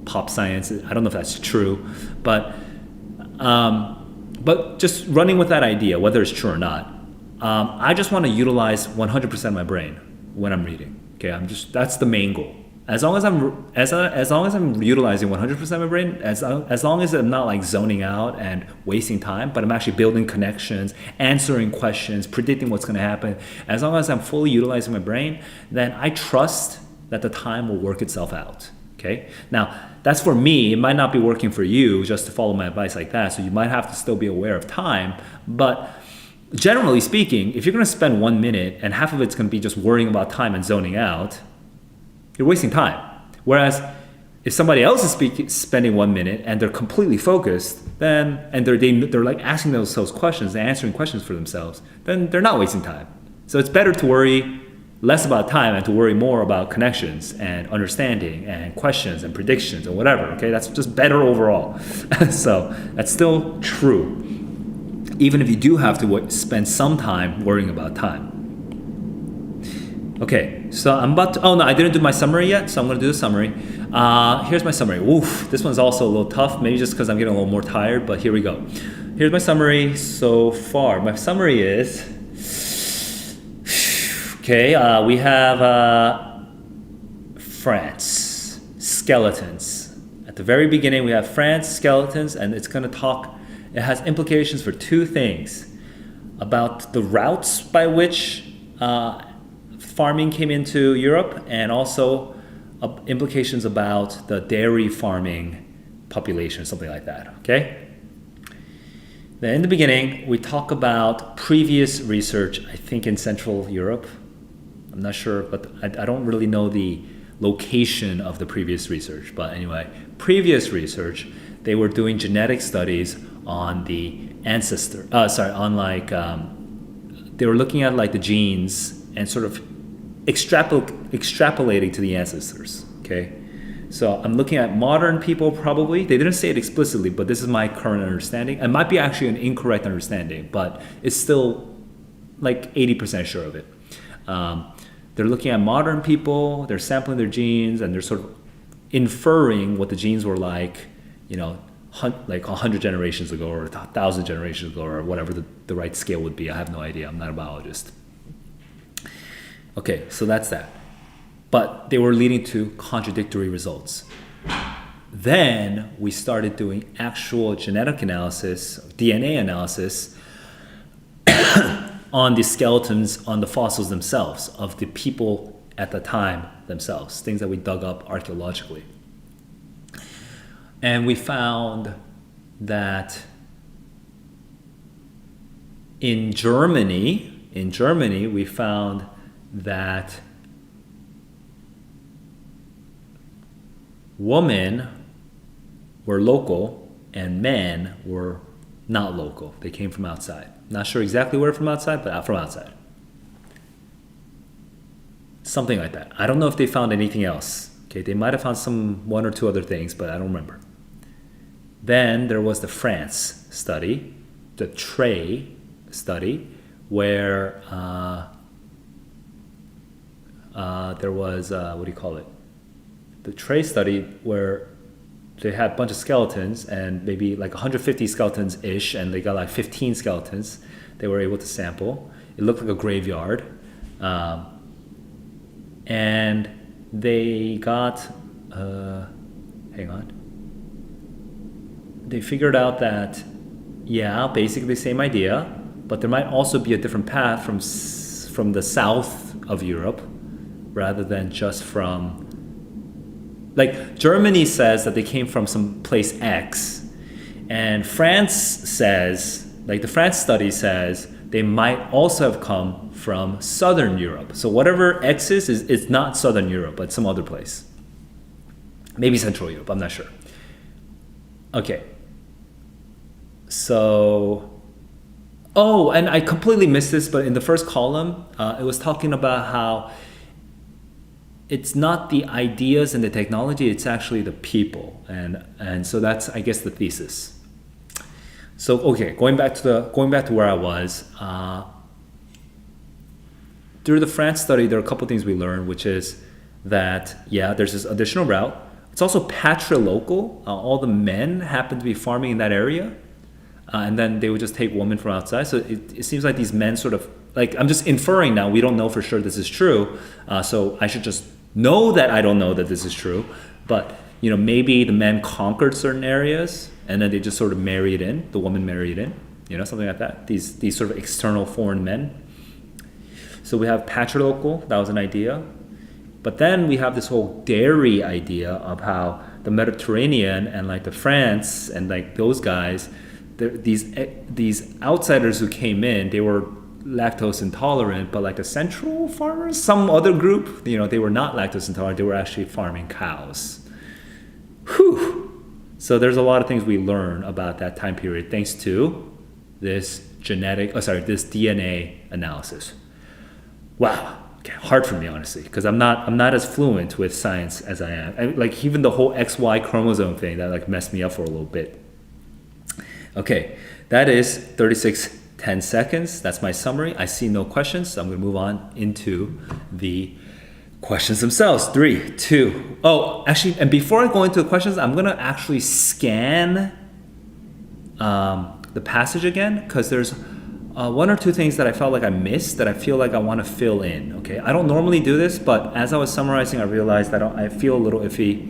Speaker 1: pop science. I don't know if that's true, but just running with that idea, whether it's true or not, I just want to utilize 100% of my brain when I'm reading. Okay, that's the main goal. As long as I'm utilizing 100% of my brain, as long as I'm not like zoning out and wasting time, but I'm actually building connections, answering questions, predicting what's going to happen. As long as I'm fully utilizing my brain, then I trust that the time will work itself out. Okay. Now that's for me. It might not be working for you just to follow my advice like that. So you might have to still be aware of time, but generally speaking, if you're going to spend 1 minute and half of it's going to be just worrying about time and zoning out, you're wasting time. Whereas if somebody else is spending 1 minute and they're completely focused, then they're like asking themselves questions, they're answering questions for themselves, then they're not wasting time. So it's better to worry less about time and to worry more about connections and understanding and questions and predictions and whatever. Okay, that's just better overall. So that's still true, even if you do have to spend some time worrying about time. Okay, so I didn't do my summary yet, so I'm going to do the summary. Here's my summary. Oof, this one's also a little tough, maybe just because I'm getting a little more tired, but here we go. Here's my summary so far. My summary is, okay, we have France, skeletons. At the very beginning, we have France, skeletons, and it has implications for two things. About the routes by which farming came into Europe, and also implications about the dairy farming population, something like that, okay? Then in the beginning, we talk about previous research, I think in Central Europe. I'm not sure, but I don't really know the location of the previous research. But anyway, previous research, they were doing genetic studies on the ancestor, they were looking at like the genes and sort of extrapolating to the ancestors, okay? So I'm looking at modern people probably. They didn't say it explicitly, but this is my current understanding. It might be actually an incorrect understanding, but it's still like 80% sure of it. They're looking at modern people, they're sampling their genes, and they're sort of inferring what the genes were like, like 100 generations ago or 1,000 generations ago or whatever the right scale would be. I have no idea. I'm not a biologist. Okay, so that's that. But they were leading to contradictory results. Then we started doing actual genetic analysis, DNA analysis on the skeletons, on the fossils themselves, of the people at the time themselves, things that we dug up archaeologically. And we found that in Germany, we found that women were local and men were not local. They came from outside. Not sure exactly where from outside, but from outside. Something like that. I don't know if they found anything else. Okay, they might have found one or two other things, but I don't remember. Then there was the France study, the Tue study, where there was, the Tue study where they had a bunch of skeletons and maybe like 150 skeletons-ish, and they got like 15 skeletons they were able to sample. It looked like a graveyard. And they got Hang on. They figured out that, yeah, basically the same idea, but there might also be a different path from the south of Europe rather than just from, like, Germany says that they came from some place X, and France says, like the France study says, they might also have come from Southern Europe. So whatever X is, it's not Southern Europe, but some other place. Maybe Central Europe, I'm not sure. Okay. So, oh, and I completely missed this, but in the first column, it was talking about how it's not the ideas and the technology, it's actually the people. And so that's, I guess, the thesis. So, okay, going back to where I was, through the France study, there are a couple things we learned, which is that, yeah, there's this additional route. It's also patrilocal. All the men happen to be farming in that area. And then they would just take women from outside. So it seems like these men sort of, like, I'm just inferring now, we don't know for sure this is true. So I should just know that I don't know that this is true. But, you know, maybe the men conquered certain areas and then they just sort of married in, the woman married in, you know, something like that. These sort of external foreign men. So we have patrilocal, that was an idea. But then we have this whole dairy idea of how the Mediterranean and like the France and like those guys, these outsiders who came in, they were lactose intolerant, but like the central farmers, some other group, you know, they were not lactose intolerant, they were actually farming cows. Whew. So there's a lot of things we learn about that time period thanks to this this DNA analysis. Wow. Okay, hard for me, honestly, because I'm not as fluent with science as I am. Like even the whole XY chromosome thing, that like messed me up for a little bit. Okay, that is 36:10 seconds. That's my summary. I see no questions, so I'm going to move on into the questions themselves. 3, 2. Oh, actually, and before I go into the questions, I'm going to actually scan the passage again, because there's one or two things that I felt like I missed that I feel like I want to fill in. Okay, I don't normally do this, but as I was summarizing, I realized that I feel a little iffy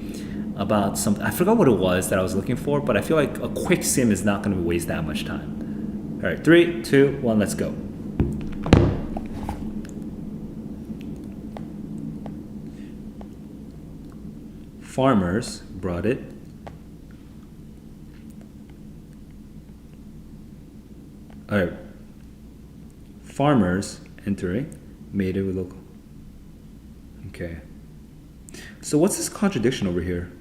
Speaker 1: about something. I forgot what it was that I was looking for, but I feel like a quick sim is not going to waste that much time. All right, 3, 2, 1, let's go. Farmers brought it. All right. Farmers entering made it with local. Okay. So what's this contradiction over here?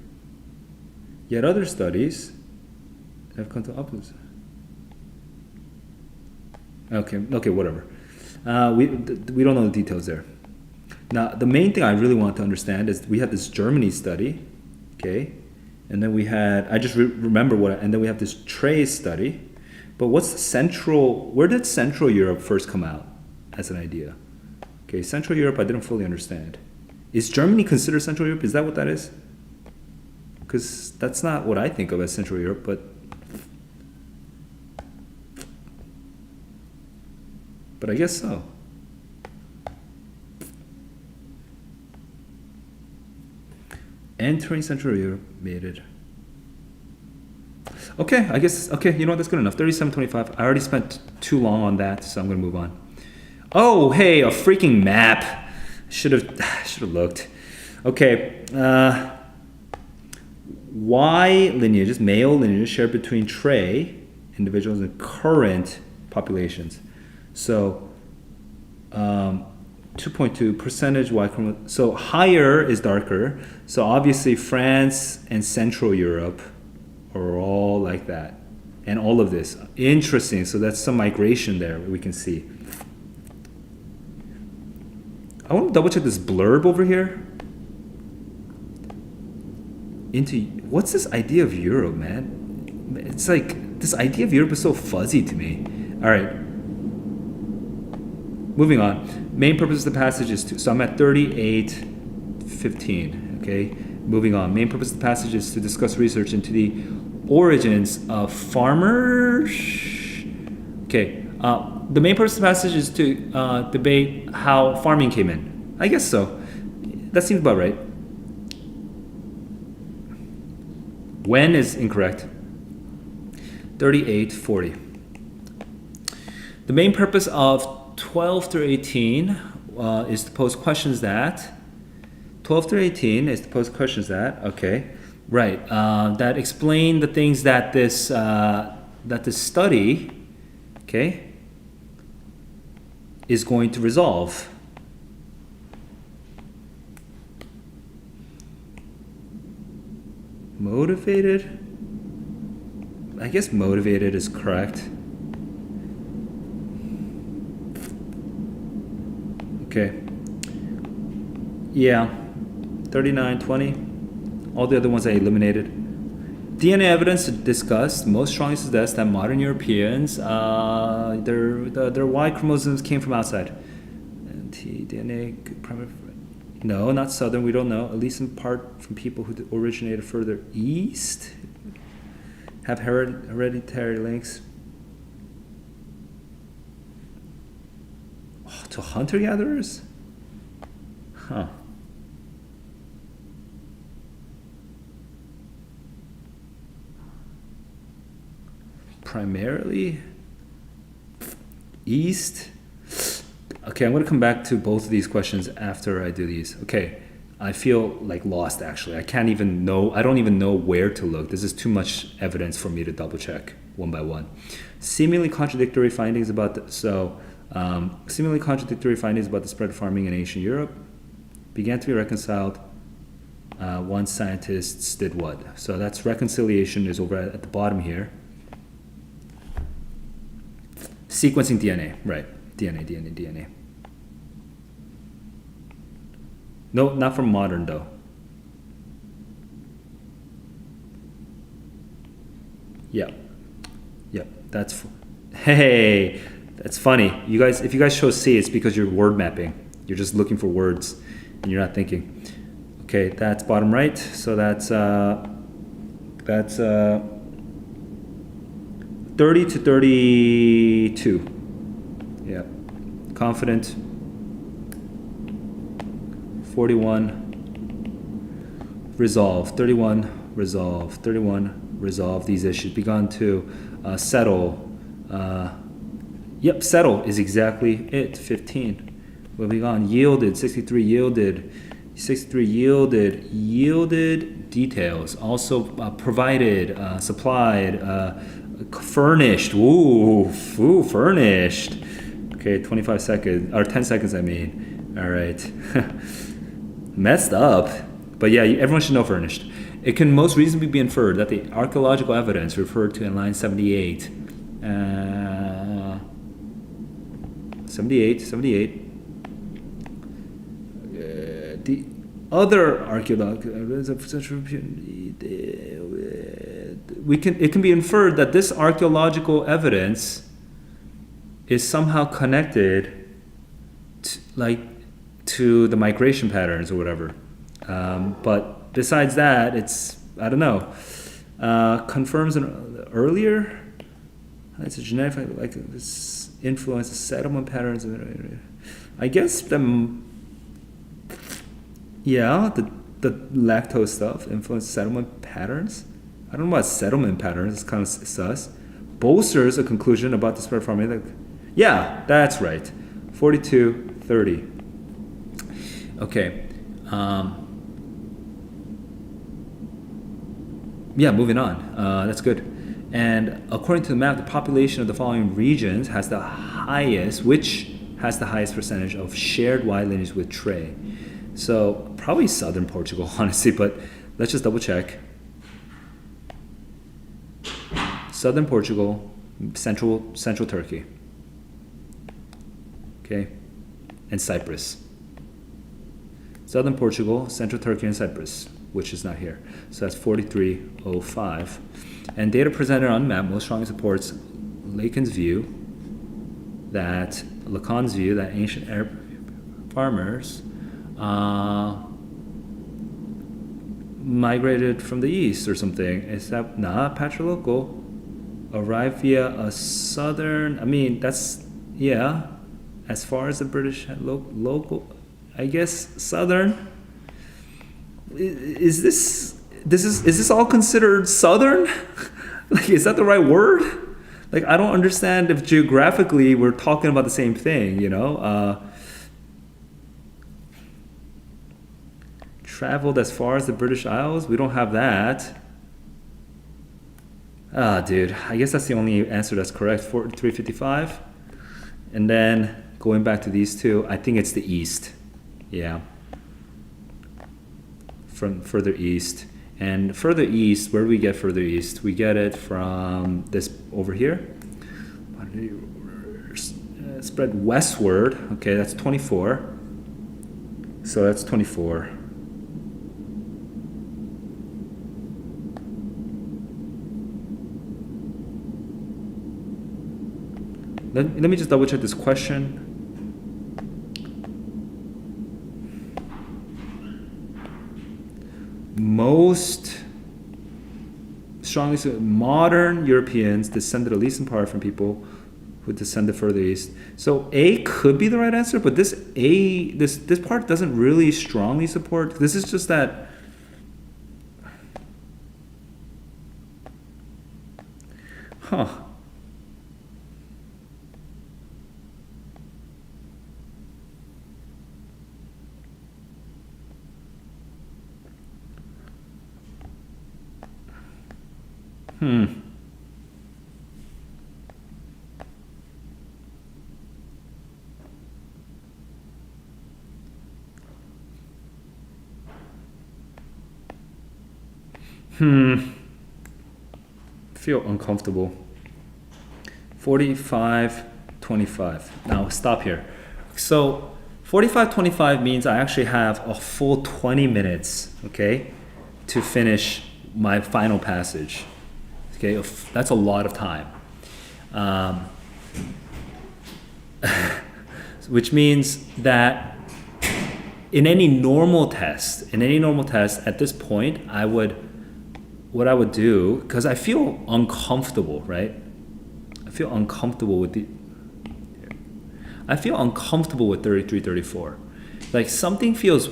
Speaker 1: Yet other studies have come to opposite. Okay, whatever. We don't know the details there. Now, the main thing I really want to understand is we had this Germany study, okay, and then we had, I just remember and then we have this Tue study. But what's where did Central Europe first come out as an idea? Okay, Central Europe, I didn't fully understand. Is Germany considered Central Europe? Is that what that is? Because that's not what I think of as Central Europe, but I guess so. Entering Central Europe made it. Okay, I guess, okay, you know what, that's good enough. 37.25. I already spent too long on that, so I'm going to move on. Oh, hey, a freaking map. Should have looked. Okay, Y lineages, male lineages shared between Tue individuals and current populations. So, 2.2 percentage Y chromosome. So higher is darker. So obviously France and Central Europe are all like that. And all of this. Interesting. So that's some migration there we can see. I want to double check this blurb over here. What's this idea of Europe, man? It's like, this idea of Europe is so fuzzy to me. All right. Moving on. Main purpose of the passage is so I'm at 38:15. Okay. Moving on. Main purpose of the passage is to discuss research into the origins of farmers. Okay. The main purpose of the passage is to debate how farming came in. I guess so. That seems about right. When is incorrect. 3840. The main purpose of 12 through 18 is to pose questions that 12 through 18 is to pose questions that, okay, right, that explain the things that this study, okay, is going to resolve. Motivated? I guess motivated is correct. Okay. Yeah. 3920. All the other ones I eliminated. DNA evidence discussed most strongly suggests that modern Europeans, their Y chromosomes came from outside. DNA primary. No, not southern. We don't know. At least in part from people who originated further east. Have hereditary links. Oh, to hunter-gatherers? Huh. Primarily east. Okay, I'm going to come back to both of these questions after I do these. Okay, I feel like lost actually. I don't even know where to look. This is too much evidence for me to double check one by one. Seemingly contradictory findings about the spread of farming in ancient Europe began to be reconciled once scientists did what? So that's reconciliation is over at the bottom here. Sequencing DNA, right. DNA. No, not from modern though. Yeah, that's funny. You guys, if you guys chose C, it's because you're word mapping. You're just looking for words and you're not thinking. Okay, that's bottom right. So that's 30 to 32. Yeah, confident. 41, resolve. 31, resolve. 31, resolve these issues. Begun to settle. Yep, settle is exactly it. 15. We'll be gone. Yielded. 63 yielded. 63 yielded details. Also provided, supplied, furnished. Ooh, furnished. Okay, 25 seconds or 10 seconds. I mean. All right. Messed up. But yeah, everyone should know furnished. It can most reasonably be inferred that the archaeological evidence referred to in line 78. 78. The other archaeological evidence of such it can be inferred that this archaeological evidence is somehow connected to the migration patterns or whatever. But besides that, it's, I don't know, confirms an earlier, it's a genetic, like this influence, settlement patterns. I guess the lactose stuff influence settlement patterns. I don't know about settlement patterns, it's kind of sus. Bolsters a conclusion about the spread farming. Yeah, that's right. 42:30. Okay. Yeah, moving on. That's good. And according to the map, the population of the following regions has the highest, which has the highest percentage of shared Y lineage with Tue. So probably southern Portugal, honestly, but let's just double check. Southern Portugal, central Turkey. Okay, and Cyprus. Southern Portugal, central Turkey, and Cyprus, which is not here. So that's 4305. And data presented on the map most strongly supports Lacan's view that ancient Arab farmers migrated from the east or something. Is that not patrilocal? Arrived via a southern, I mean, that's, yeah, as far as the British local, I guess southern. Is this is this all considered Southern? Like, is that the right word? Like, I don't understand if geographically we're talking about the same thing, you know? Traveled as far as the British Isles? We don't have that. Ah, dude, I guess that's the only answer that's correct. 355. And then going back to these two, I think it's the east. Yeah. From further east. And further east, where do we get further east? We get it from this over here. Spread westward. Okay, that's 24. So that's 24. Let me just double check this question. Most strongly modern Europeans descended at least in part from people who descended further east. So A could be the right answer, but this part doesn't really strongly support. This is just that. Huh. Feel uncomfortable. 45-25. Now stop here. So 45-25 means I actually have a full 20 minutes, okay, to finish my final passage. Okay, that's a lot of time. Which means that in any normal test at this point, what I would do, because I feel uncomfortable, right? I feel uncomfortable with 33, 34. Like something feels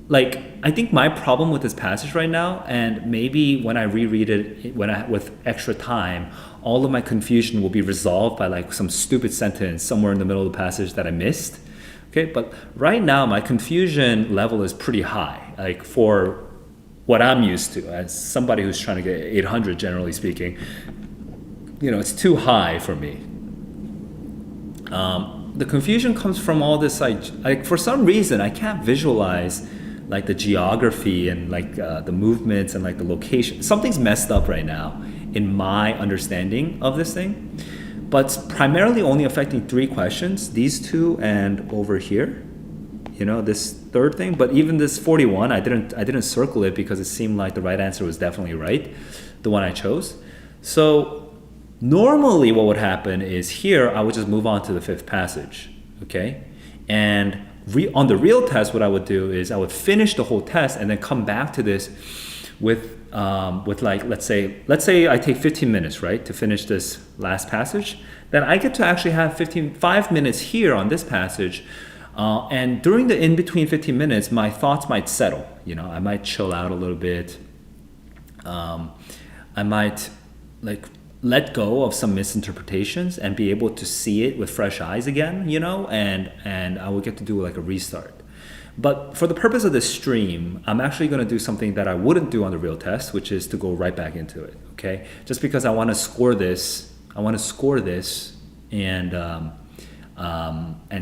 Speaker 1: like, I think my problem with this passage right now, and maybe when I reread it with extra time, all of my confusion will be resolved by like some stupid sentence somewhere in the middle of the passage that I missed. Okay, but right now my confusion level is pretty high, like for what I'm used to as somebody who's trying to get 800, generally speaking. You know, it's too high for me. The confusion comes from all this, like for some reason I can't visualize like the geography and like the movements and like the location. Something's messed up right now in my understanding of this thing, but it's primarily only affecting 3 questions, these 2 and over here, you know, this third thing. But even this 41, I didn't circle it because it seemed like the right answer was definitely right, the one I chose. So normally what would happen is here I would just move on to the 5th passage, okay? And on the real test, what I would do is I would finish the whole test and then come back to this with like, let's say I take 15 minutes, right, to finish this last passage. Then I get to actually have 5 minutes here on this passage. And during the in-between 15 minutes, my thoughts might settle. You know, I might chill out a little bit. I might like let go of some misinterpretations and be able to see it with fresh eyes again, you know, and I will get to do like a restart. But for the purpose of this stream, I'm actually going to do something that I wouldn't do on the real test, which is to go right back into it, okay? Just because I want to score this and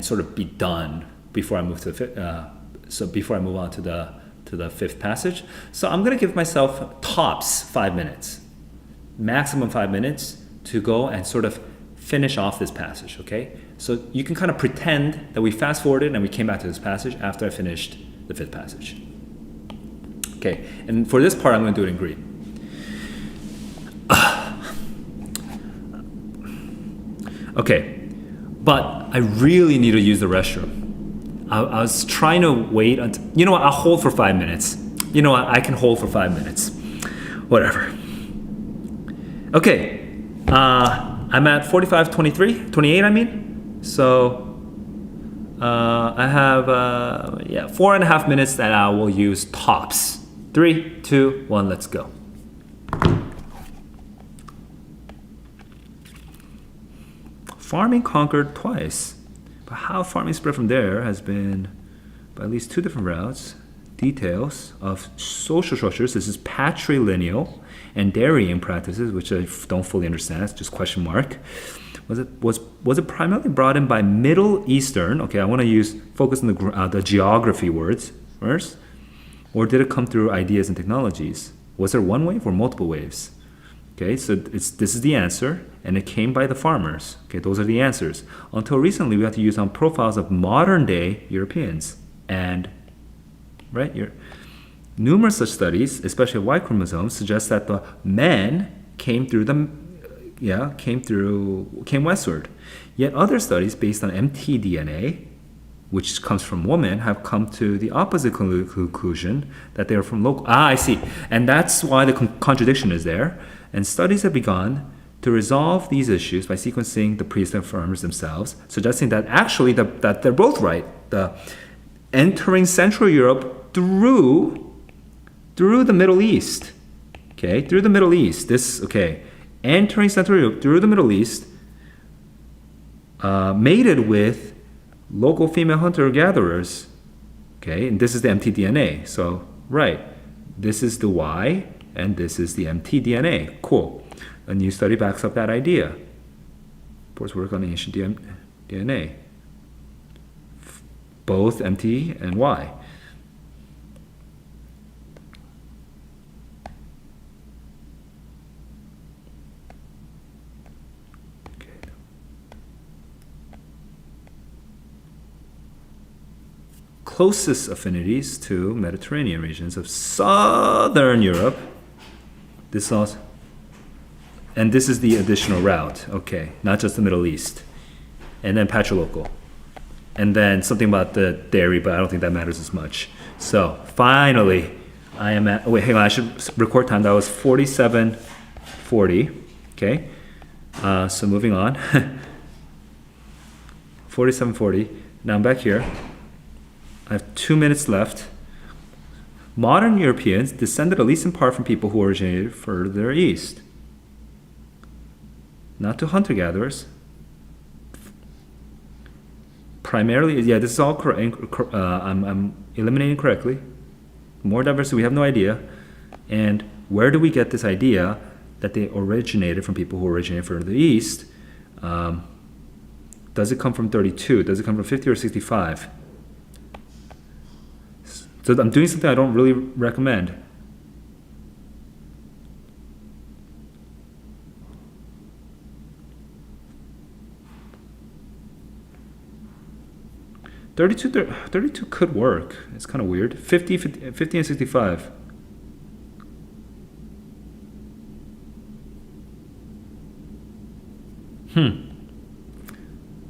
Speaker 1: sort of be done before I move to before I move on to the 5th passage. So I'm going to give myself tops 5 minutes. Maximum 5 minutes to go and sort of finish off this passage, okay? So you can kind of pretend that we fast forwarded and we came back to this passage after I finished the 5th passage. Okay, and for this part, I'm going to do it in green. Okay, but I really need to use the restroom. I was trying to wait until, you know what, I'll hold for 5 minutes. You know what, I can hold for 5 minutes. Whatever. Okay, I'm at 28 I mean. So I have 4.5 minutes that I will use tops. 3 3, 2, 1, let's go. Farming conquered twice, but how farming spread from there has been by at least 2 different routes. Details of social structures, this is patrilineal and dairying practices, which I don't fully understand, it's just question mark. Was it primarily brought in by Middle Eastern, okay, I want to focus on the geography words first, or did it come through ideas and technologies? Was there one wave or multiple waves? Okay, so this is the answer, and it came by the farmers. Okay, those are the answers. Until recently, we had to use on profiles of modern-day Europeans, and numerous such studies, especially Y chromosomes, suggest that the men came westward. Yet other studies based on mtDNA, which comes from women, have come to the opposite conclusion that they are from local. I see, and that's why the contradiction is there. And studies have begun to resolve these issues by sequencing the prehistoric farmers themselves, suggesting that actually that they're both right. The entering Central Europe through the Middle East. Okay, through the Middle East. Entering Central Europe through the Middle East, mated with local female hunter-gatherers. Okay, and this is the mtDNA. So, right, this is the Y, and this is the mtDNA. Cool. A new study backs up that idea. Reports work on ancient DNA. Both MT and Y. Closest affinities to Mediterranean regions of Southern Europe. This is the additional route, okay, not just the Middle East. And then patrilocal. And then something about the dairy, but I don't think that matters as much. So finally, I am at, wait, hang on, I should record time. That was 47:40, okay? So moving on. 47:40, now I'm back here. I have 2 minutes left. Modern Europeans descended at least in part from people who originated further east. Not to hunter-gatherers. Primarily, yeah, this is all correct. I'm eliminating correctly. More diversity, we have no idea. And where do we get this idea that they originated from people who originated further east? Does it come from 32? Does it come from 50 or 65? So I'm doing something I don't really recommend. Thirty-two could work. It's kind of weird. 50 and 65.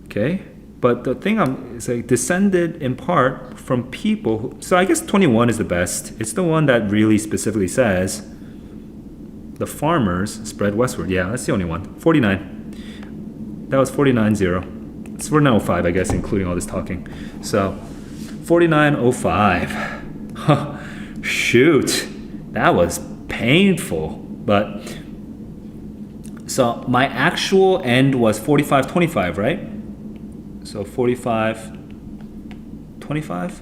Speaker 1: Okay. But the thing is like descended in part from people so I guess 21 is the best. It's the one that really specifically says the farmers spread westward. Yeah, that's the only one. 49. That was 49.0. It's 49.05, I guess, including all this talking. So 49.05. Shoot. That was painful. But so my actual end was 45.25, right? So 45.25,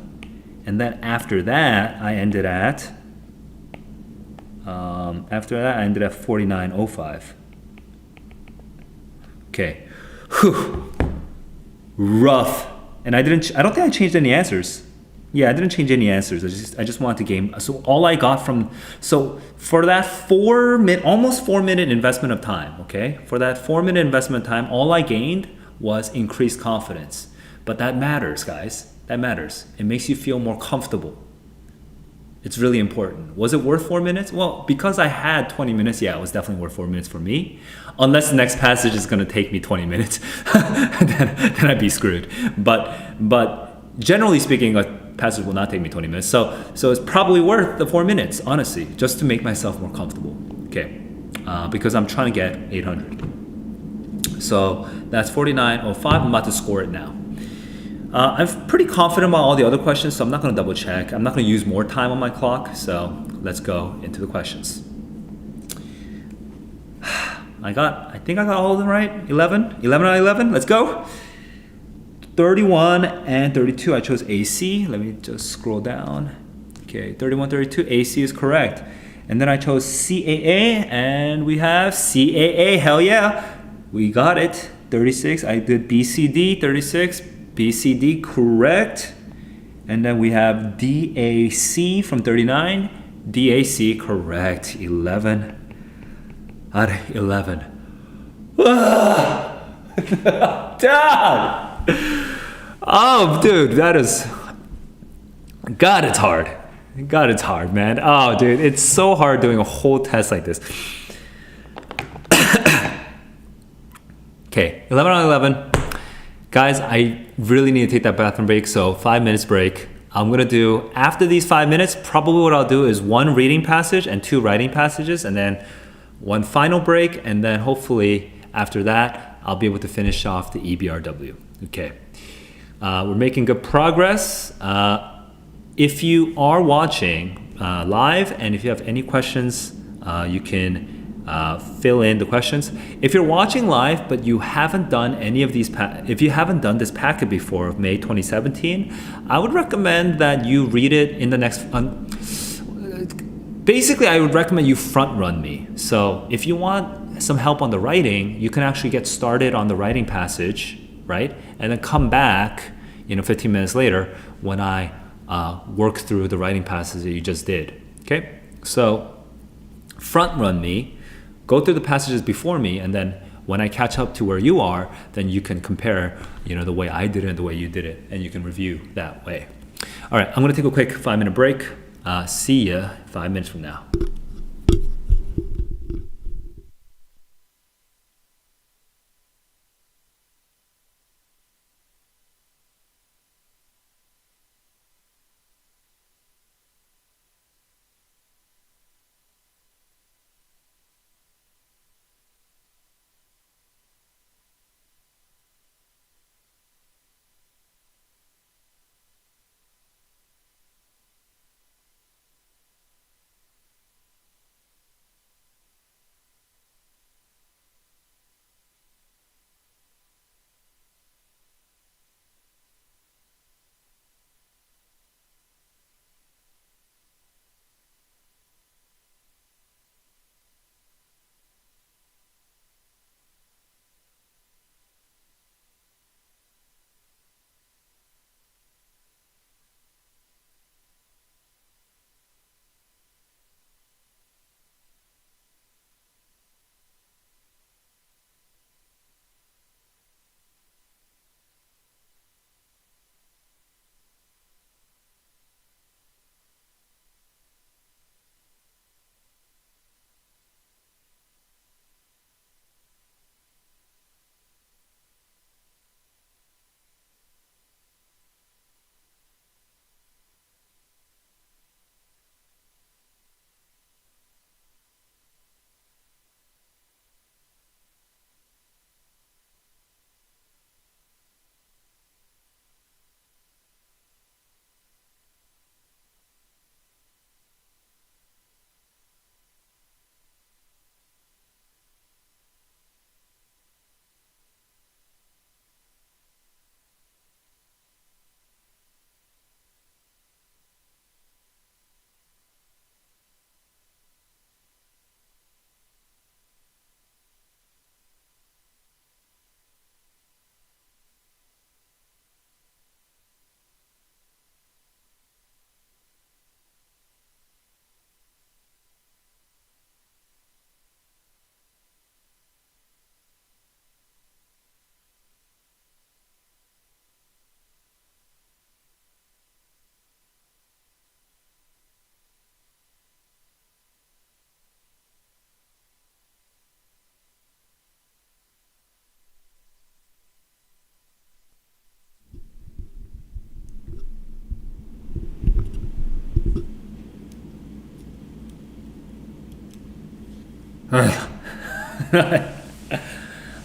Speaker 1: and then after that I ended at 49.05. Okay, whew. Rough. And I don't think I changed any answers. Yeah, I didn't change any answers. I just wanted to game. So all I got for that almost 4 minute investment of time. Okay, for that 4 minute investment of time, all I gained was increased confidence. But that matters, guys. That matters. It makes you feel more comfortable. It's really important. Was it worth 4 minutes? Well, because I had 20 minutes, yeah, it was definitely worth 4 minutes for me. Unless the next passage is going to take me 20 minutes, then I'd be screwed. But generally speaking, a passage will not take me 20 minutes. So it's probably worth the 4 minutes, honestly, just to make myself more comfortable. Okay, because I'm trying to get 800. So that's 49.05. I'm about to score it now. I'm pretty confident about all the other questions, so I'm not going to double check. I'm not going to use more time on my clock, so let's go into the questions. I think I got all of them right. 11 out of 11, let's go. 31 and 32, I chose AC. Let me just scroll down. Okay, 31, 32, AC is correct. And then I chose CAA, and we have CAA, hell yeah. We got it. 36, I did BCD, 36, BCD, correct. And then we have DAC from 39, DAC, correct. 11 out of 11. Dad! Oh, dude, that is... God, it's hard. God, it's hard, man. Oh, dude, it's so hard doing a whole test like this. Okay, 11 out of 11. Guys, I really need to take that bathroom break, so 5 minutes break. I'm gonna do, after these 5 minutes, probably what I'll do is 1 reading passage and 2 writing passages, and then 1 final break, and then hopefully after that, I'll be able to finish off the EBRW. Okay, we're making good progress. If you are watching live, and if you have any questions, you can fill in the questions. If you're watching live but you haven't done any of these, if you haven't done this packet before of May 2017, I would recommend that you read it in the next. Basically, I would recommend you front run me. So if you want some help on the writing, you can actually get started on the writing passage, right? And then come back, 15 minutes later when I work through the writing passage that you just did. Okay, so front run me. Go through the passages before me, and then when I catch up to where you are, then you can compare, the way I did it and the way you did it, and you can review that way. All right, I'm gonna take a quick 5-minute break. See ya 5 minutes from now.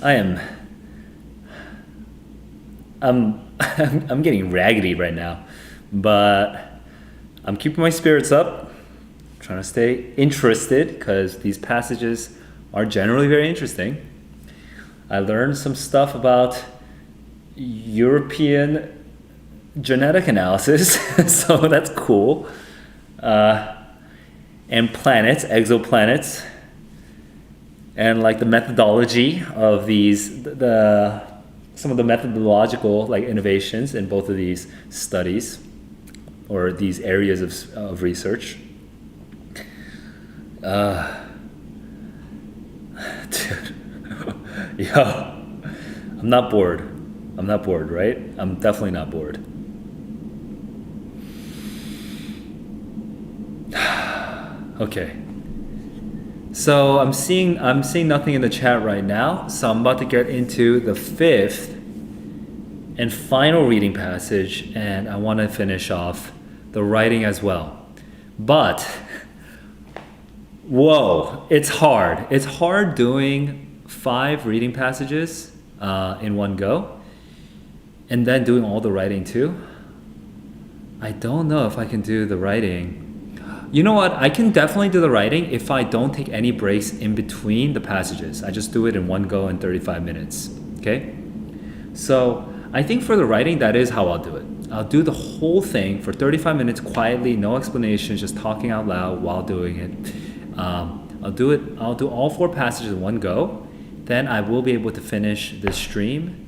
Speaker 1: I am I'm getting raggedy right now, but I'm keeping my spirits up, trying to stay interested because these passages are generally very interesting. I learned some stuff about European genetic analysis, so that's cool. And planets, exoplanets, and like the methodology of some of the methodological like innovations in both of these studies or these areas of research. Dude, yo, I'm not bored. I'm not bored, right? I'm definitely not bored. Okay. So I'm seeing nothing in the chat right now. So I'm about to get into the fifth and final reading passage, and I want to finish off the writing as well. But whoa, it's hard. It's hard doing 5 reading passages in one go, and then doing all the writing too. I don't know if I can do the writing. You know what? I can definitely do the writing if I don't take any breaks in between the passages. I just do it in one go in 35 minutes. Okay? So I think for the writing, that is how I'll do it. I'll do the whole thing for 35 minutes quietly, no explanations, just talking out loud while doing it. I'll do all 4 passages in one go. Then I will be able to finish this stream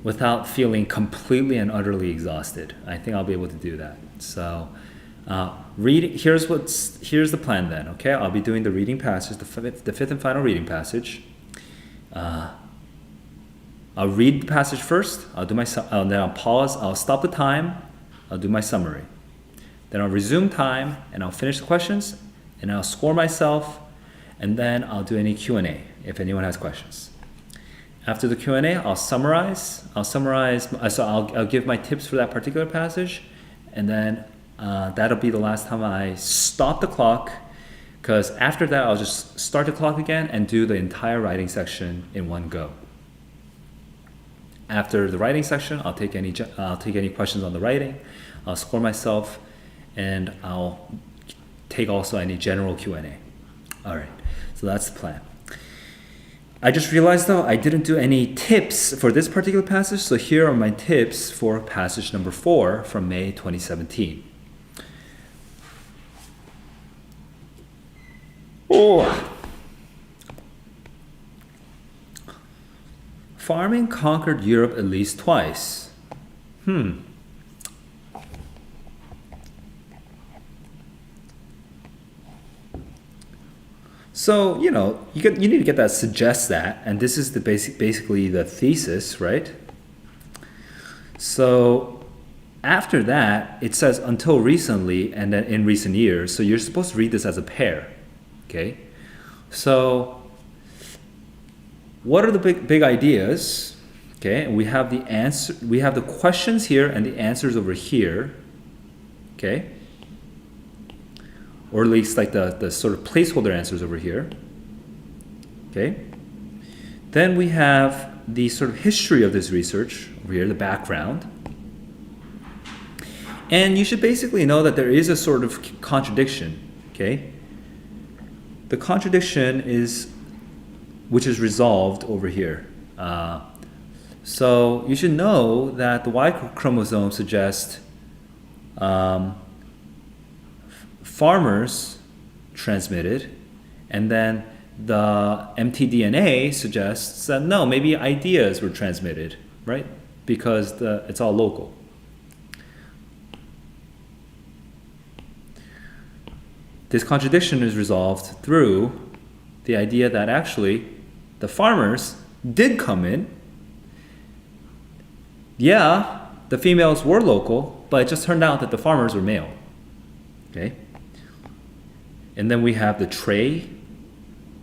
Speaker 1: without feeling completely and utterly exhausted. I think I'll be able to do that. So, here's the plan then. Okay, I'll be doing the reading passage, the fifth and final reading passage. I'll read the passage first. I'll do then I'll pause. I'll stop the time. I'll do my summary. Then I'll resume time and I'll finish the questions and I'll score myself, and then I'll do any Q&A if anyone has questions. After the Q&A, I'll summarize. So I'll give my tips for that particular passage, and then that'll be the last time I stop the clock, because after that, I'll just start the clock again and do the entire writing section in one go. After the writing section, I'll take any questions on the writing. I'll score myself, and I'll take also any general Q&A. All right, so that's the plan. I just realized though I didn't do any tips for this particular passage, so here are my tips for passage number 4 from May 2017. Oh. Farming conquered Europe at least twice. So, you need to get that, suggest that, and this is basically the thesis, right? So, after that, it says until recently and then in recent years, so you're supposed to read this as a pair, okay? So, what are the big ideas? Okay, we have the answer, we have the questions here and the answers over here, okay? Or at least like the sort of placeholder answers over here. Okay. Then we have the sort of history of this research over here, the background. And you should basically know that there is a sort of contradiction. Okay. The contradiction which is resolved over here. So you should know that the Y chromosome suggests farmers transmitted, and then the mtDNA suggests that no, maybe ideas were transmitted, right? Because it's all local. This contradiction is resolved through the idea that actually the farmers did come in. Yeah, the females were local, but it just turned out that the farmers were male. Okay. And then we have the tray.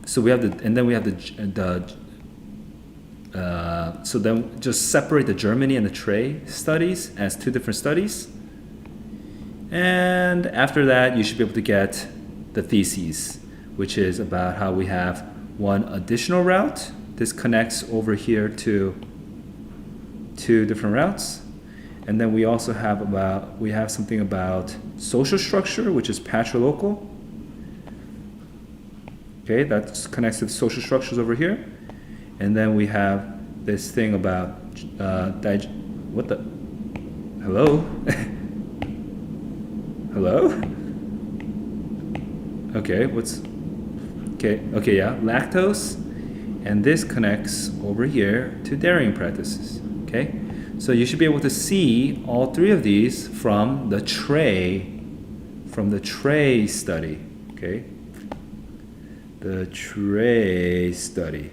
Speaker 1: So we have so then just separate the Germany and the tray studies as 2 different studies. And after that, you should be able to get the theses, which is about how we have one additional route. This connects over here to 2 different routes. And then we also have something about social structure, which is patrilocal. Okay, that connects to the social structures over here. And then we have this thing about what the hello? Hello? Okay, okay, yeah, lactose. And this connects over here to dairying practices. Okay? So you should be able to see all 3 of these from the tray study. Okay? The tray study.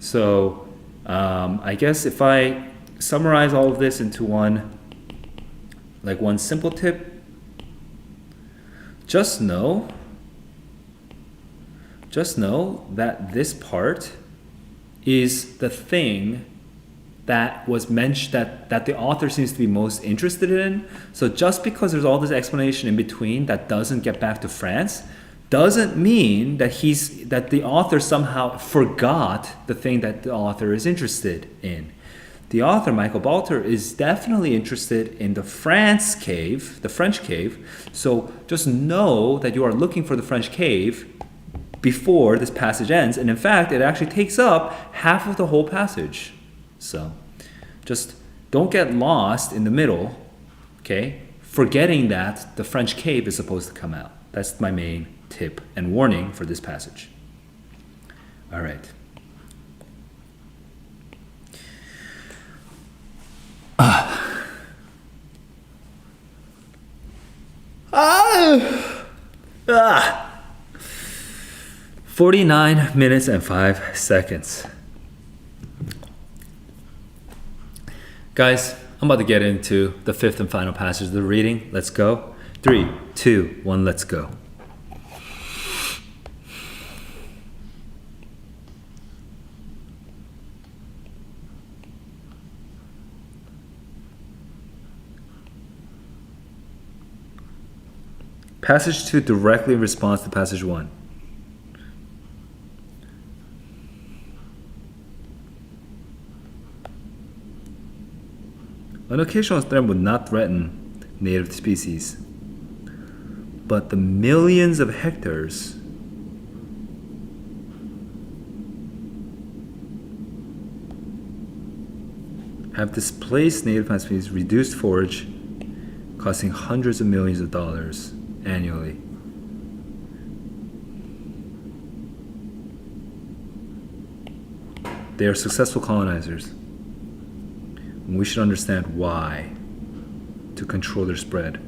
Speaker 1: So I guess if I summarize all of this into one simple tip, just know that this part is the thing that was mentioned that the author seems to be most interested in. So just because there's all this explanation in between that doesn't get back to France doesn't mean that the author somehow forgot the thing that the author is interested in. The author, Michael Balter, is definitely interested in the French cave. So just know that you are looking for the French cave before this passage ends. And in fact, it actually takes up half of the whole passage. So just don't get lost in the middle, okay? Forgetting that the French cave is supposed to come out. That's my main tip and warning for this passage. All right. 49 minutes and 5 seconds. Guys, I'm about to get into the 5th and final passage of the reading. Let's go. 3, 2, 1, let's go. Passage 2 directly responds to passage 1. An occasional storm would not threaten native species, but the millions of hectares have displaced native plant species, reduced forage, costing hundreds of millions of dollars annually. They are successful colonizers, and we should understand why to control their spread.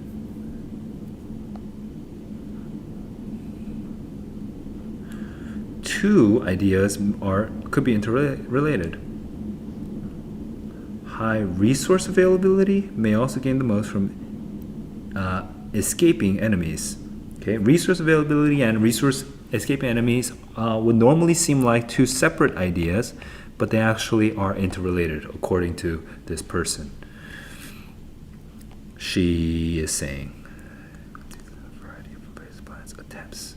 Speaker 1: Two ideas could be interrelated. High resource availability may also gain the most from escaping enemies. Okay, resource availability and resource escaping enemies would normally seem like 2 separate ideas, but they actually are interrelated, according to this person. She is saying, a variety of plants attempts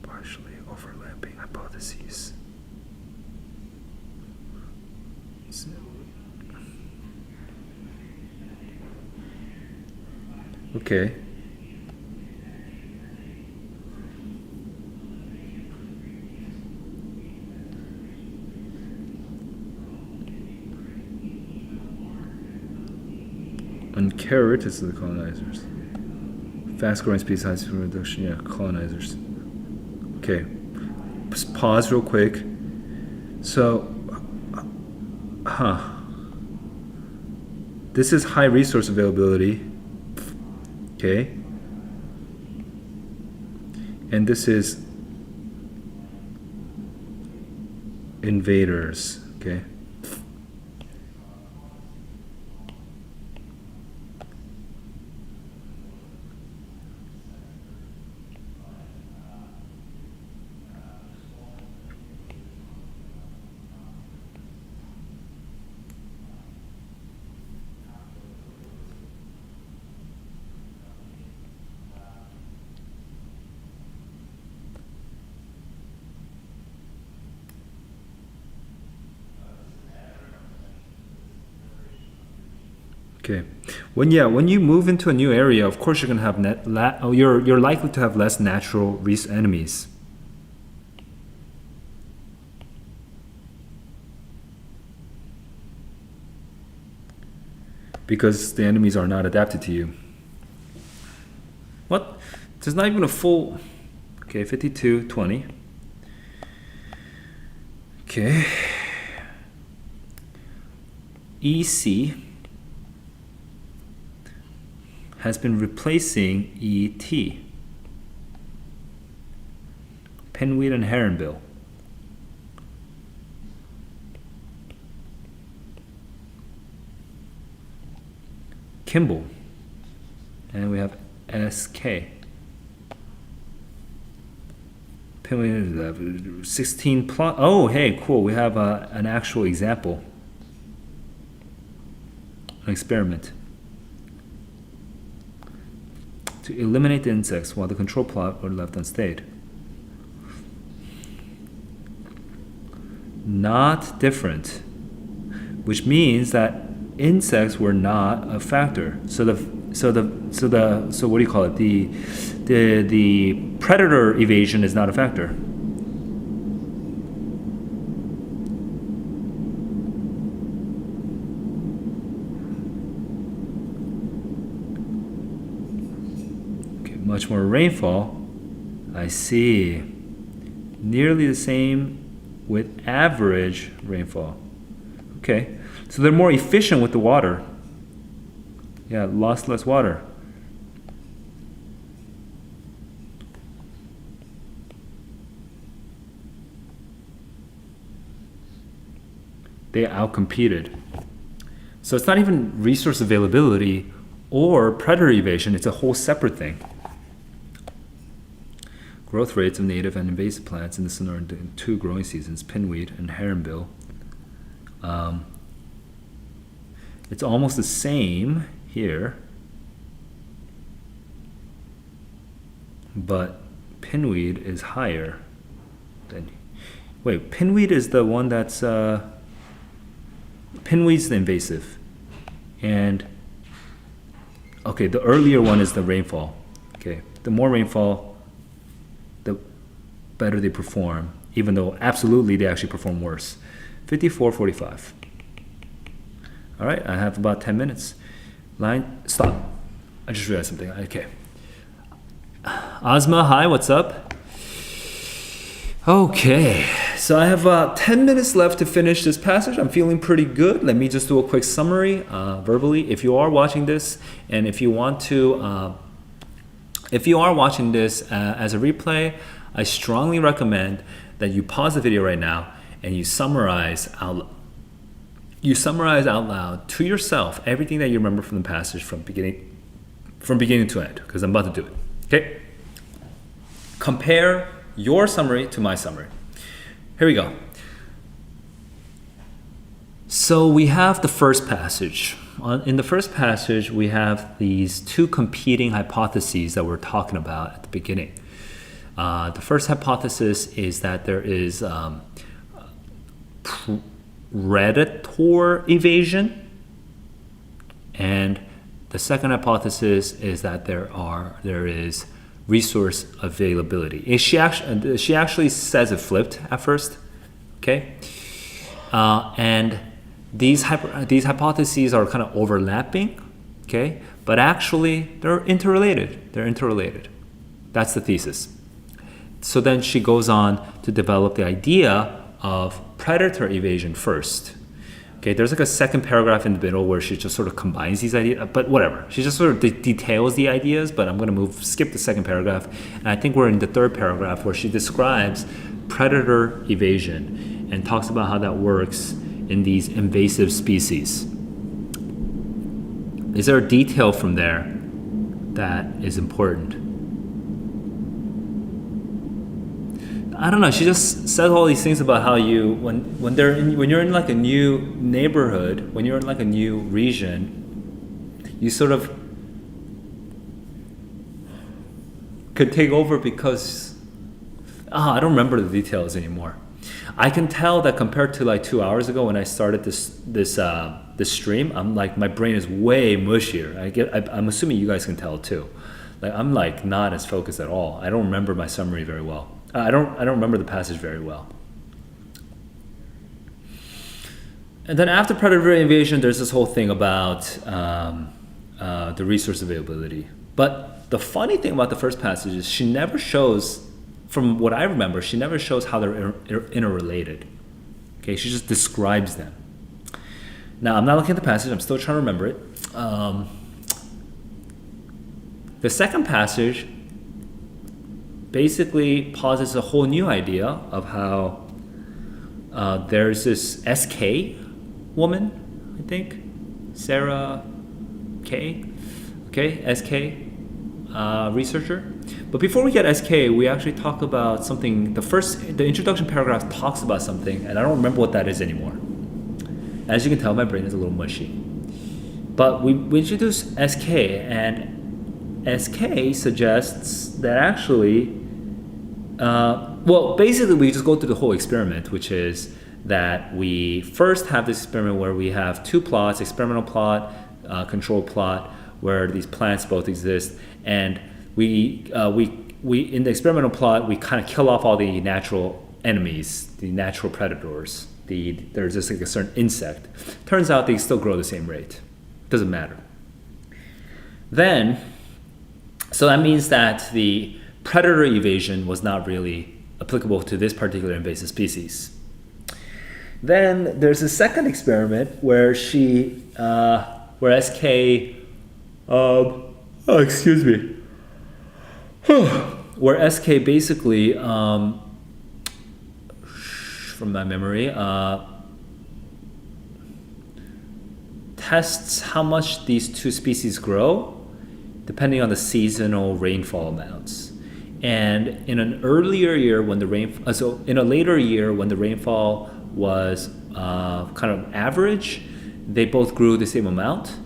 Speaker 1: partially overlapping hypotheses. Okay. And carrot is the colonizers. Fast-growing species, high speed reduction, yeah, colonizers. Okay. Just pause real quick. So, this is high resource availability. Okay. And this is invaders. Okay. Okay. When you move into a new area, of course you're gonna have you're likely to have less natural enemies. Because the enemies are not adapted to you. What? There's not even a full. Okay, 52, 20. Okay. EC has been replacing ET. Pinweed and Herrinbill. Kimball. And we have SK. Pinweed 16 plus. Oh, hey, cool. We have an actual example. An experiment. To eliminate the insects while the control plot were left unstayed. Not different, which means that insects were not a factor. So what do you call it? The predator evasion is not a factor. Much more rainfall. I see. Nearly the same with average rainfall. Okay, so they're more efficient with the water. Yeah, lost less water. They outcompeted. So it's not even resource availability or predator evasion, it's a whole separate thing. Growth rates of native and invasive plants in the Sonora in 2 growing seasons, pinweed and herrinbill. It's almost the same here, but pinweed is higher than. Wait, pinweed is the one that's. Pinweed's the invasive, and okay, the earlier one is the rainfall. Okay, the more rainfall, the better they perform, even though absolutely they actually perform worse. 54:45. All right, I have about 10 minutes. Line, stop. I just realized something. Okay. Ozma, hi, what's up? Okay, so I have 10 minutes left to finish this passage. I'm feeling pretty good. Let me just do a quick summary verbally. If you are watching this, and if you want to, if you are watching this as a replay, I strongly recommend that you pause the video right now and you summarize out loud to yourself everything that you remember from the passage from beginning to end, because I'm about to do it. Okay? Compare your summary to my summary. Here we go. So we have the first passage. In the first passage, we have these 2 competing hypotheses that we're talking about at the beginning. The first hypothesis is that there is predator evasion, and the second hypothesis is that there is resource availability. She actually says it flipped at first, okay? And these hypotheses are kind of overlapping, okay? But actually, they're interrelated. That's the thesis. So then she goes on to develop the idea of predator evasion first. Okay, there's like a second paragraph in the middle where she just sort of combines these ideas, but whatever. She just sort of details the ideas, but I'm going to skip the second paragraph. And I think we're in the third paragraph where she describes predator evasion and talks about how that works in these invasive species. Is there a detail from there that is important? I don't know. She just says all these things about how you, when you're in like a new neighborhood, when you're in like a new region, you sort of could take over because I don't remember the details anymore. I can tell that compared to like 2 hours ago when I started this stream, I'm like, my brain is way mushier. I'm assuming you guys can tell too. Like I'm like not as focused at all. I don't remember my summary very well. I don't remember the passage very well. And then after predatory invasion, there's this whole thing about the resource availability. But the funny thing about the first passage is she never shows, from what I remember, she never shows how they're interrelated. Okay, she just describes them. Now, I'm not looking at the passage. I'm still trying to remember it. The second passage basically posits a whole new idea of how there's this SK woman, I think, Sarah K, okay, SK researcher. But before we get SK, we actually talk about something. The introduction paragraph talks about something, and I don't remember what that is anymore. As you can tell, my brain is a little mushy. But we introduce SK, and SK suggests that actually, well, basically we just go through the whole experiment, which is that we first have this experiment where we have two plots, experimental plot, control plot, where these plants both exist, and we in the experimental plot we kind of kill off all the natural enemies, the natural predators. There's just like a certain insect. Turns out they still grow the same rate. Doesn't matter. Then, so that means that the predator evasion was not really applicable to this particular invasive species. Then there's a second experiment where where SK, excuse me, where SK basically, from my memory, tests how much these two species grow depending on the seasonal rainfall amounts. And in an earlier year when in a later year when the rainfall was kind of average, they both grew the same amount.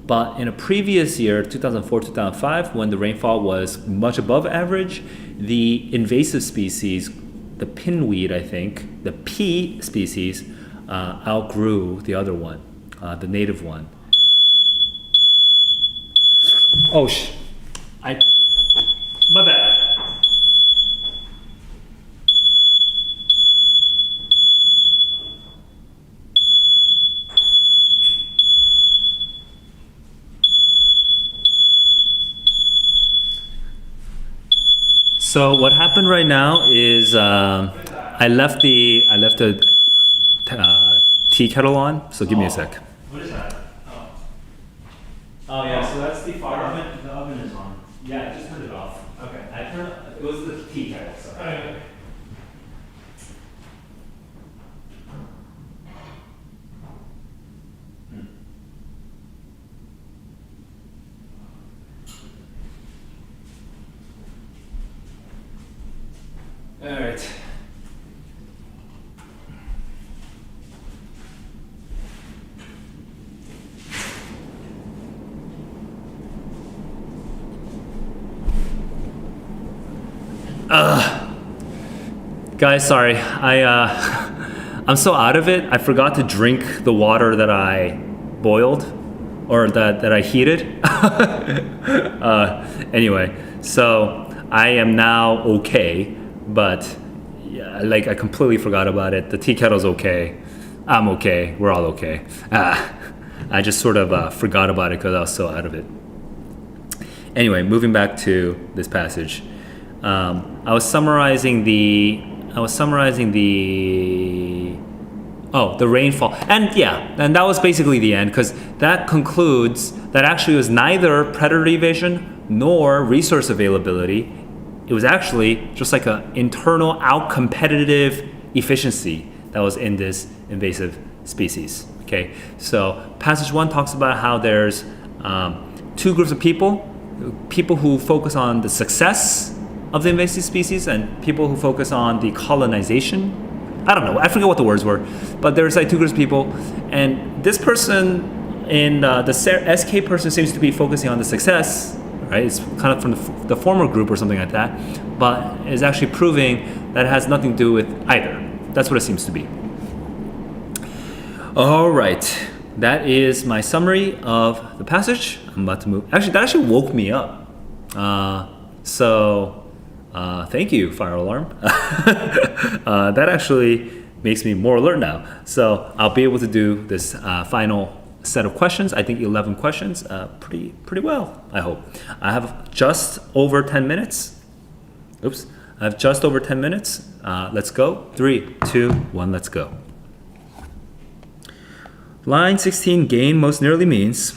Speaker 1: But in a previous year, 2004-2005, when the rainfall was much above average, the invasive species, the pinweed, I think, the P species, outgrew the other one, the native one. Oh, my bad. So what happened right now is I left the tea kettle on. So give me a sec.
Speaker 2: What is that?
Speaker 1: Oh yeah, so that's the fire oven.
Speaker 2: The oven is on.
Speaker 1: Yeah, just turn it off.
Speaker 2: Okay.
Speaker 1: It was the tea kettle. Sorry.
Speaker 2: Okay.
Speaker 1: All right. Guys, sorry. I'm so out of it. I forgot to drink the water that I boiled, or that I heated. Anyway, so I am now okay. But yeah, like I completely forgot about it. The tea kettle's okay. I'm okay. We're all okay. I just sort of forgot about it because I was so out of it. Anyway, moving back to this passage, I was summarizing the rainfall, and that was basically the end, because that concludes that actually it was neither predator evasion nor resource availability. It was actually just like an internal out-competitive efficiency that was in this invasive species. Okay, so passage 1 talks about how there's two groups of people who focus on the success of the invasive species and people who focus on the colonization. I don't know, I forget what the words were, but there's like two groups of people, and this person in the SK person seems to be focusing on the success. Right, it's kind of from the former group or something like that, but it's actually proving that it has nothing to do with either. That's what it seems to be. All right, that is my summary of the passage. I'm about to move. Actually, that actually woke me up. Thank you, fire alarm. That actually makes me more alert now. So I'll be able to do this final set of questions. I think 11 questions, pretty well, I hope. I have just over 10 minutes. Oops, I have just over 10 minutes. Let's go. 3, 2, 1, let's go. Line 16, gain most nearly means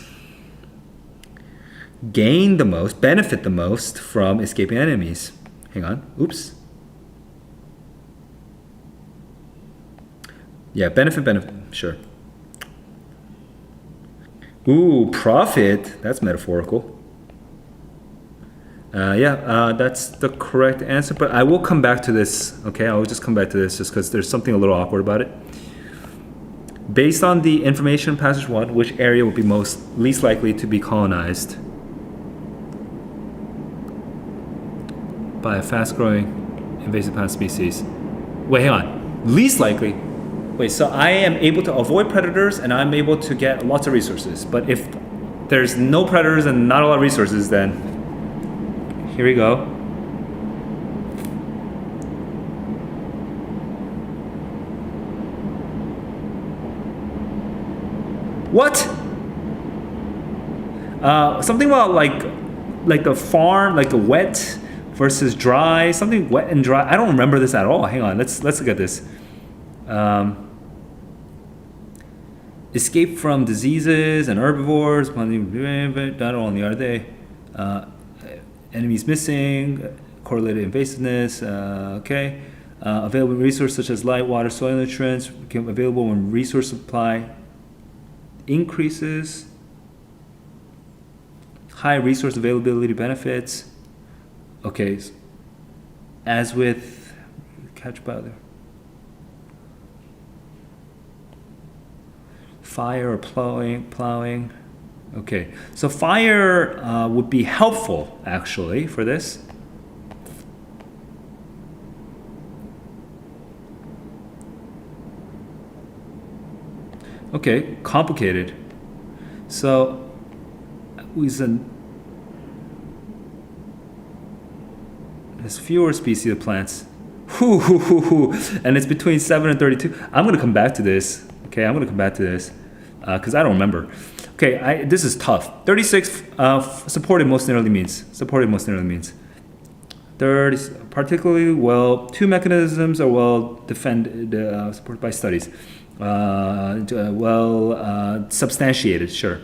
Speaker 1: gain the most, benefit the most from escaping enemies. Hang on, oops. Yeah, benefit, sure. Ooh, profit, that's metaphorical. That's the correct answer, but I will come back to this, okay? I will just come back to this just because there's something a little awkward about it. Based on the information in passage 1, which area would be least likely to be colonized by a fast-growing invasive plant species? Wait, hang on. Least likely? Wait, so I am able to avoid predators and I'm able to get lots of resources. But if there's no predators and not a lot of resources, then here we go. What? Something about like the farm, like the wet versus dry, something wet and dry. I don't remember this at all. Hang on, let's look at this. Escape from diseases and herbivores. Not only are they enemies missing, correlated invasiveness. Okay, available resources such as light, water, soil nutrients become available when resource supply increases. High resource availability benefits. Okay, as with catch by other fire or plowing. Okay, so fire would be helpful actually for this. Okay, complicated. So there's fewer species of plants. And it's between 7 and 32. I'm going to come back to this. Okay, I'm going to come back to this because I don't remember. Okay, this is tough. 36 supported most nearly means. Supported most nearly means. 30, particularly well, 2 mechanisms are well defended, supported by studies. Substantiated, sure.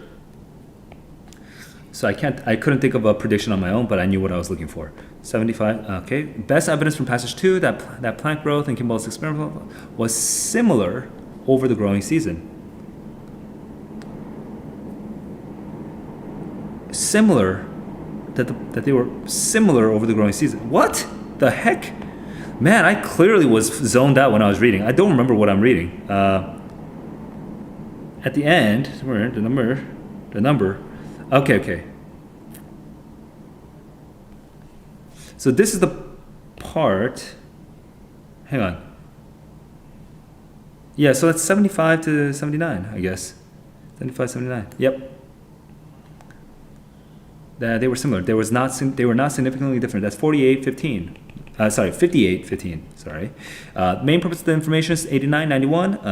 Speaker 1: So I couldn't think of a prediction on my own, but I knew what I was looking for. 75, okay. Best evidence from passage 2 that plant growth in Kimball's experiment was similar over the growing season. Similar, that they were similar over the growing season. What the heck? Man, I clearly was zoned out when I was reading. I don't remember what I'm reading. At the end, where the number. Okay. So this is the part. Hang on. Yeah, so that's 75 to 79, I guess. 75, 79. Yep. They were similar. They were not significantly different. That's 58-15. 58-15. Sorry. Main purpose of the information is 89-91.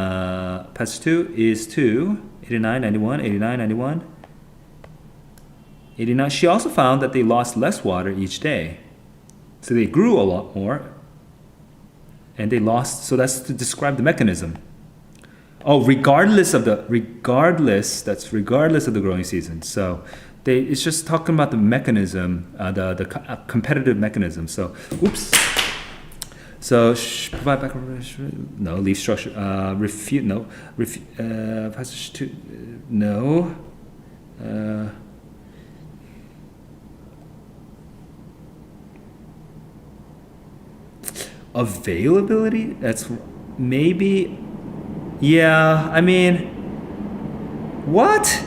Speaker 1: Passage 2 is 2. 89-91. 89-91. 89. She also found that they lost less water each day. So they grew a lot more. And they lost, so that's to describe the mechanism. Oh, regardless of the growing season. So it's just talking about the mechanism, the competitive mechanism. So, oops. So provide back, no, leaf structure, refute, no, passage 2, no. Availability, that's maybe, yeah, I mean, what?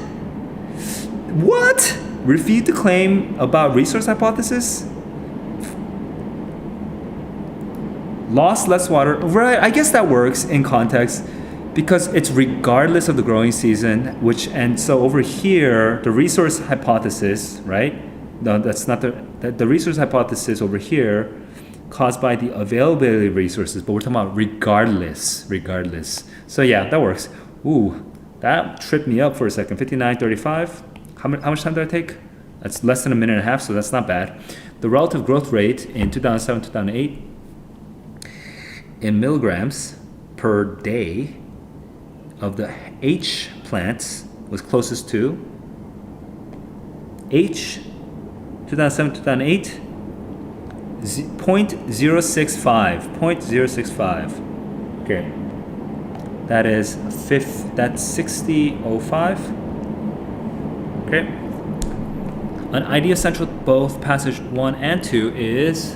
Speaker 1: Refute the claim about resource hypothesis? lost less water. Right, I guess that works in context because it's regardless of the growing season, and so over here, the resource hypothesis, right? No, that's not the resource hypothesis over here caused by the availability of resources, but we're talking about regardless. So yeah, that works. Ooh, that tripped me up for a second. 59:35. How much time did I take? That's less than a minute and a half, so that's not bad. The relative growth rate in 2007-2008 in milligrams per day of the H plants was closest to H 2007-2008 0.065. Okay, that's 60.05. Okay, an idea central to both passage 1 and 2 is,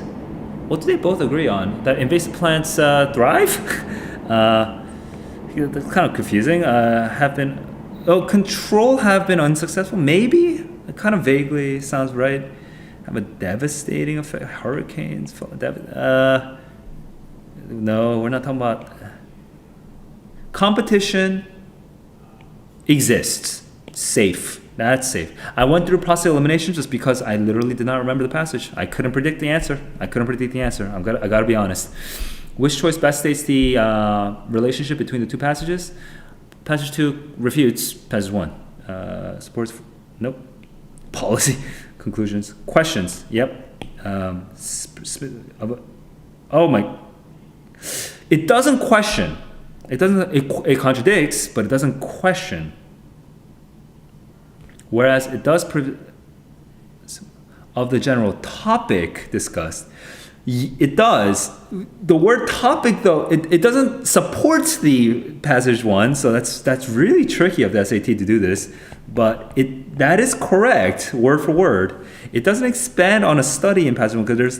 Speaker 1: what do they both agree on? That invasive plants thrive? That's kind of confusing. Control have been unsuccessful? Maybe? It kind of vaguely sounds right. Have a devastating effect. Hurricanes. No, we're not talking about. Competition exists. Safe. That's safe. I went through process elimination just because I literally did not remember the passage. I couldn't predict the answer. I gotta be honest. Which choice best states the relationship between the two passages? Passage 2 refutes passage 1. Supports. Nope. Policy. Conclusions. Questions. Yep. Oh my. It doesn't question. It contradicts, but it doesn't question. Whereas it does of the general topic discussed. It does. The word topic, though, it doesn't support the passage 1, so that's really tricky of the SAT to do this. But that is correct, word for word. It doesn't expand on a study in passage 1 because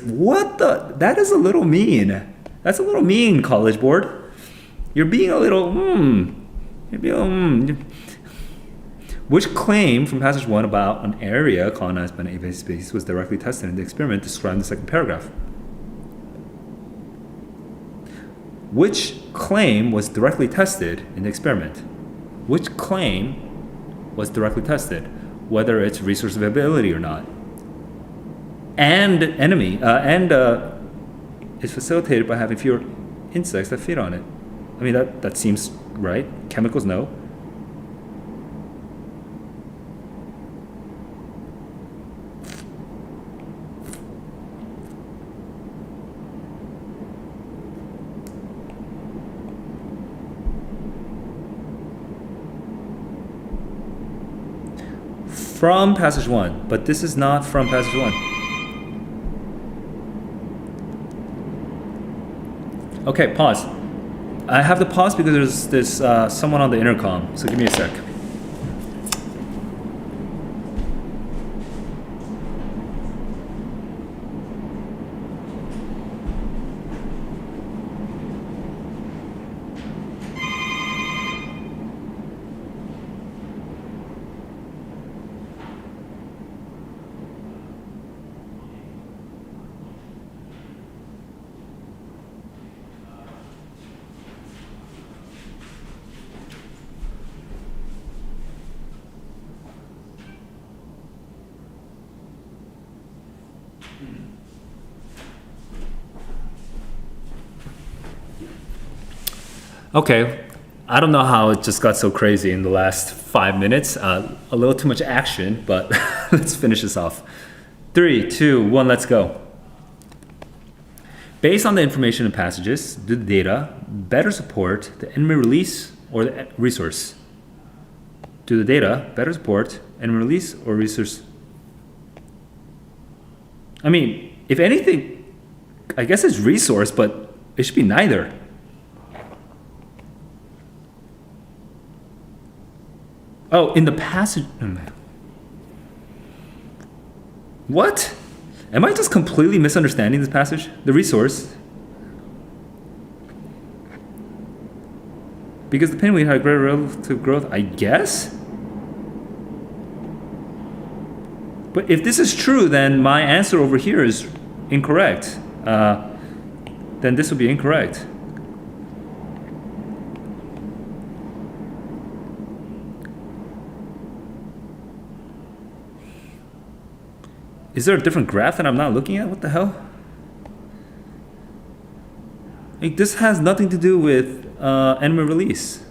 Speaker 1: that is a little mean. That's a little mean, College Board. You're being a little Which claim from passage 1 about an area colonized by an invasive species was directly tested in the experiment described in the second paragraph? Which claim was directly tested in the experiment? Which claim was directly tested, whether it's resource availability or not? And is facilitated by having fewer insects that feed on it. I mean, that seems right. Chemicals, no. From passage 1, but this is not from passage 1. Okay, pause. I have to pause because there's someone on the intercom, so give me a sec. Okay, I don't know how it just got so crazy in the last 5 minutes. A little too much action, but let's finish this off. 3, 2, 1, let's go. Based on the information in passages, do the data better support the enemy release or the resource? Do the data better support enemy release or resource? I mean, if anything, I guess it's resource, but it should be neither. Oh, in the passage. What? Am I just completely misunderstanding this passage? The resource. Because the pinwheat had greater relative growth, I guess? But if this is true, then my answer over here is incorrect. then this would be incorrect. Is there a different graph that I'm not looking at? What the hell? Like, this has nothing to do with enemy release.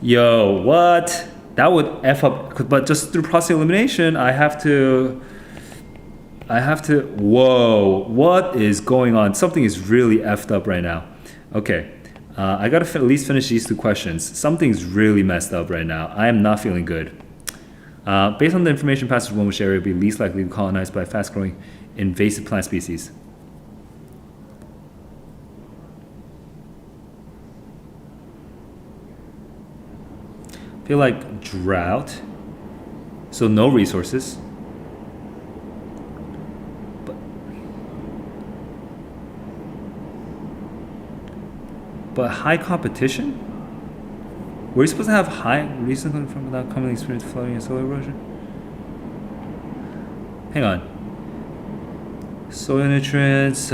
Speaker 1: Yo, what? That would F up, but just through process elimination, I have to, whoa, what is going on? Something is really effed up right now. Okay, I gotta at least finish these 2 questions. Something's really messed up right now. I am not feeling good. Based on the information passage 1, which area would be least likely to be colonized by fast-growing invasive plant species? I feel like drought, so no resources. But high competition? Were you supposed to have high resources from without commonly experienced flooding and soil erosion? Hang on. Soil nutrients,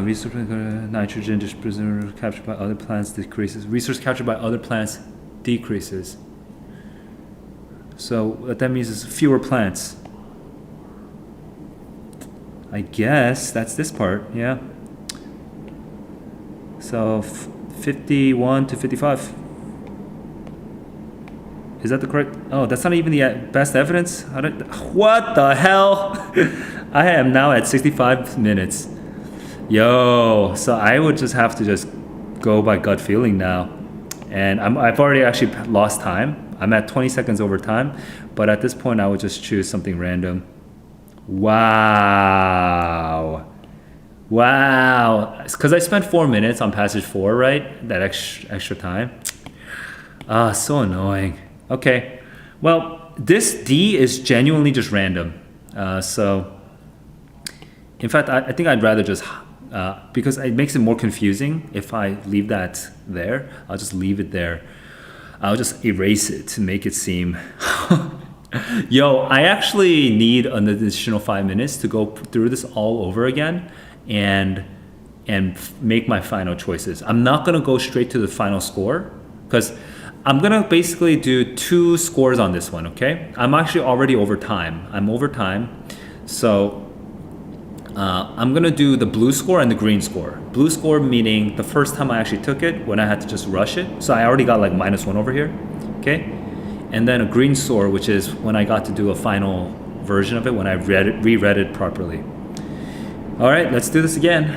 Speaker 1: resource nitrogen distribution captured by other plants decreases. Resource captured by other plants decreases. So what that means is fewer plants. I guess that's this part, yeah. So 51 to 55. Is that the correct? Oh, that's not even the best evidence? What the hell? I am now at 65 minutes. Yo, so I would just have to just go by gut feeling now. And I've already actually lost time. I'm at 20 seconds over time, but at this point I would just choose something random. Wow. Wow. Because I spent 4 minutes on passage 4, right? That extra time. So annoying. Okay. Well, this D is genuinely just random. So, in fact, I think I'd rather just, because it makes it more confusing if I leave that there. I'll just leave it there. I'll just erase it to make it seem... Yo, I actually need an additional 5 minutes to go through this all over again and make my final choices. I'm not gonna go straight to the final score because I'm gonna basically do 2 scores on this one, okay? I'm actually already over time. I'm over time. So I'm gonna do the blue score and the green score. Blue score meaning the first time I actually took it when I had to just rush it. So I already got like -1 over here, okay? And then a green score, which is when I got to do a final version of it, when I reread it properly. All right, let's do this again.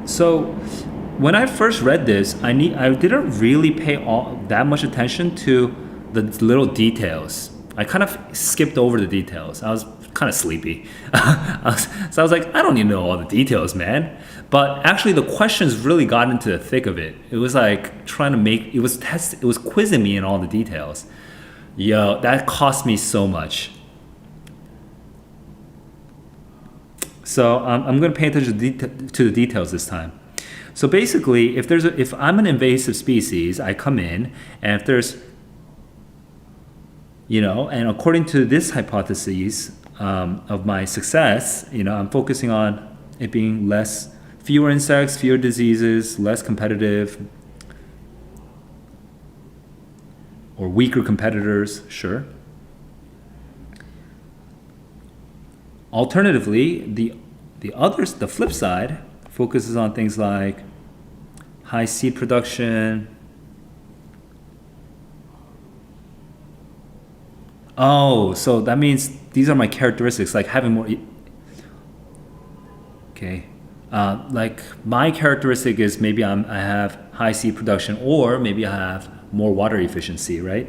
Speaker 1: So when I first read this, I didn't really pay that much attention to the little details. I kind of skipped over the details. I was kind of sleepy. So I was like, I don't need to know all the details, man. But actually the questions really got into the thick of it. It was like trying to it was quizzing me in all the details. Yo, that cost me so much. So I'm going to pay attention to the details this time. So basically, if I'm an invasive species, I come in, and if there's, and according to this hypothesis of my success, I'm focusing on it being fewer insects, fewer diseases, less competitive, or weaker competitors, sure. Alternatively, the flip side focuses on things like high seed production. Oh, so that means these are my characteristics, like having more. Okay, like my characteristic is maybe I have high seed production, or maybe I have more water efficiency, right?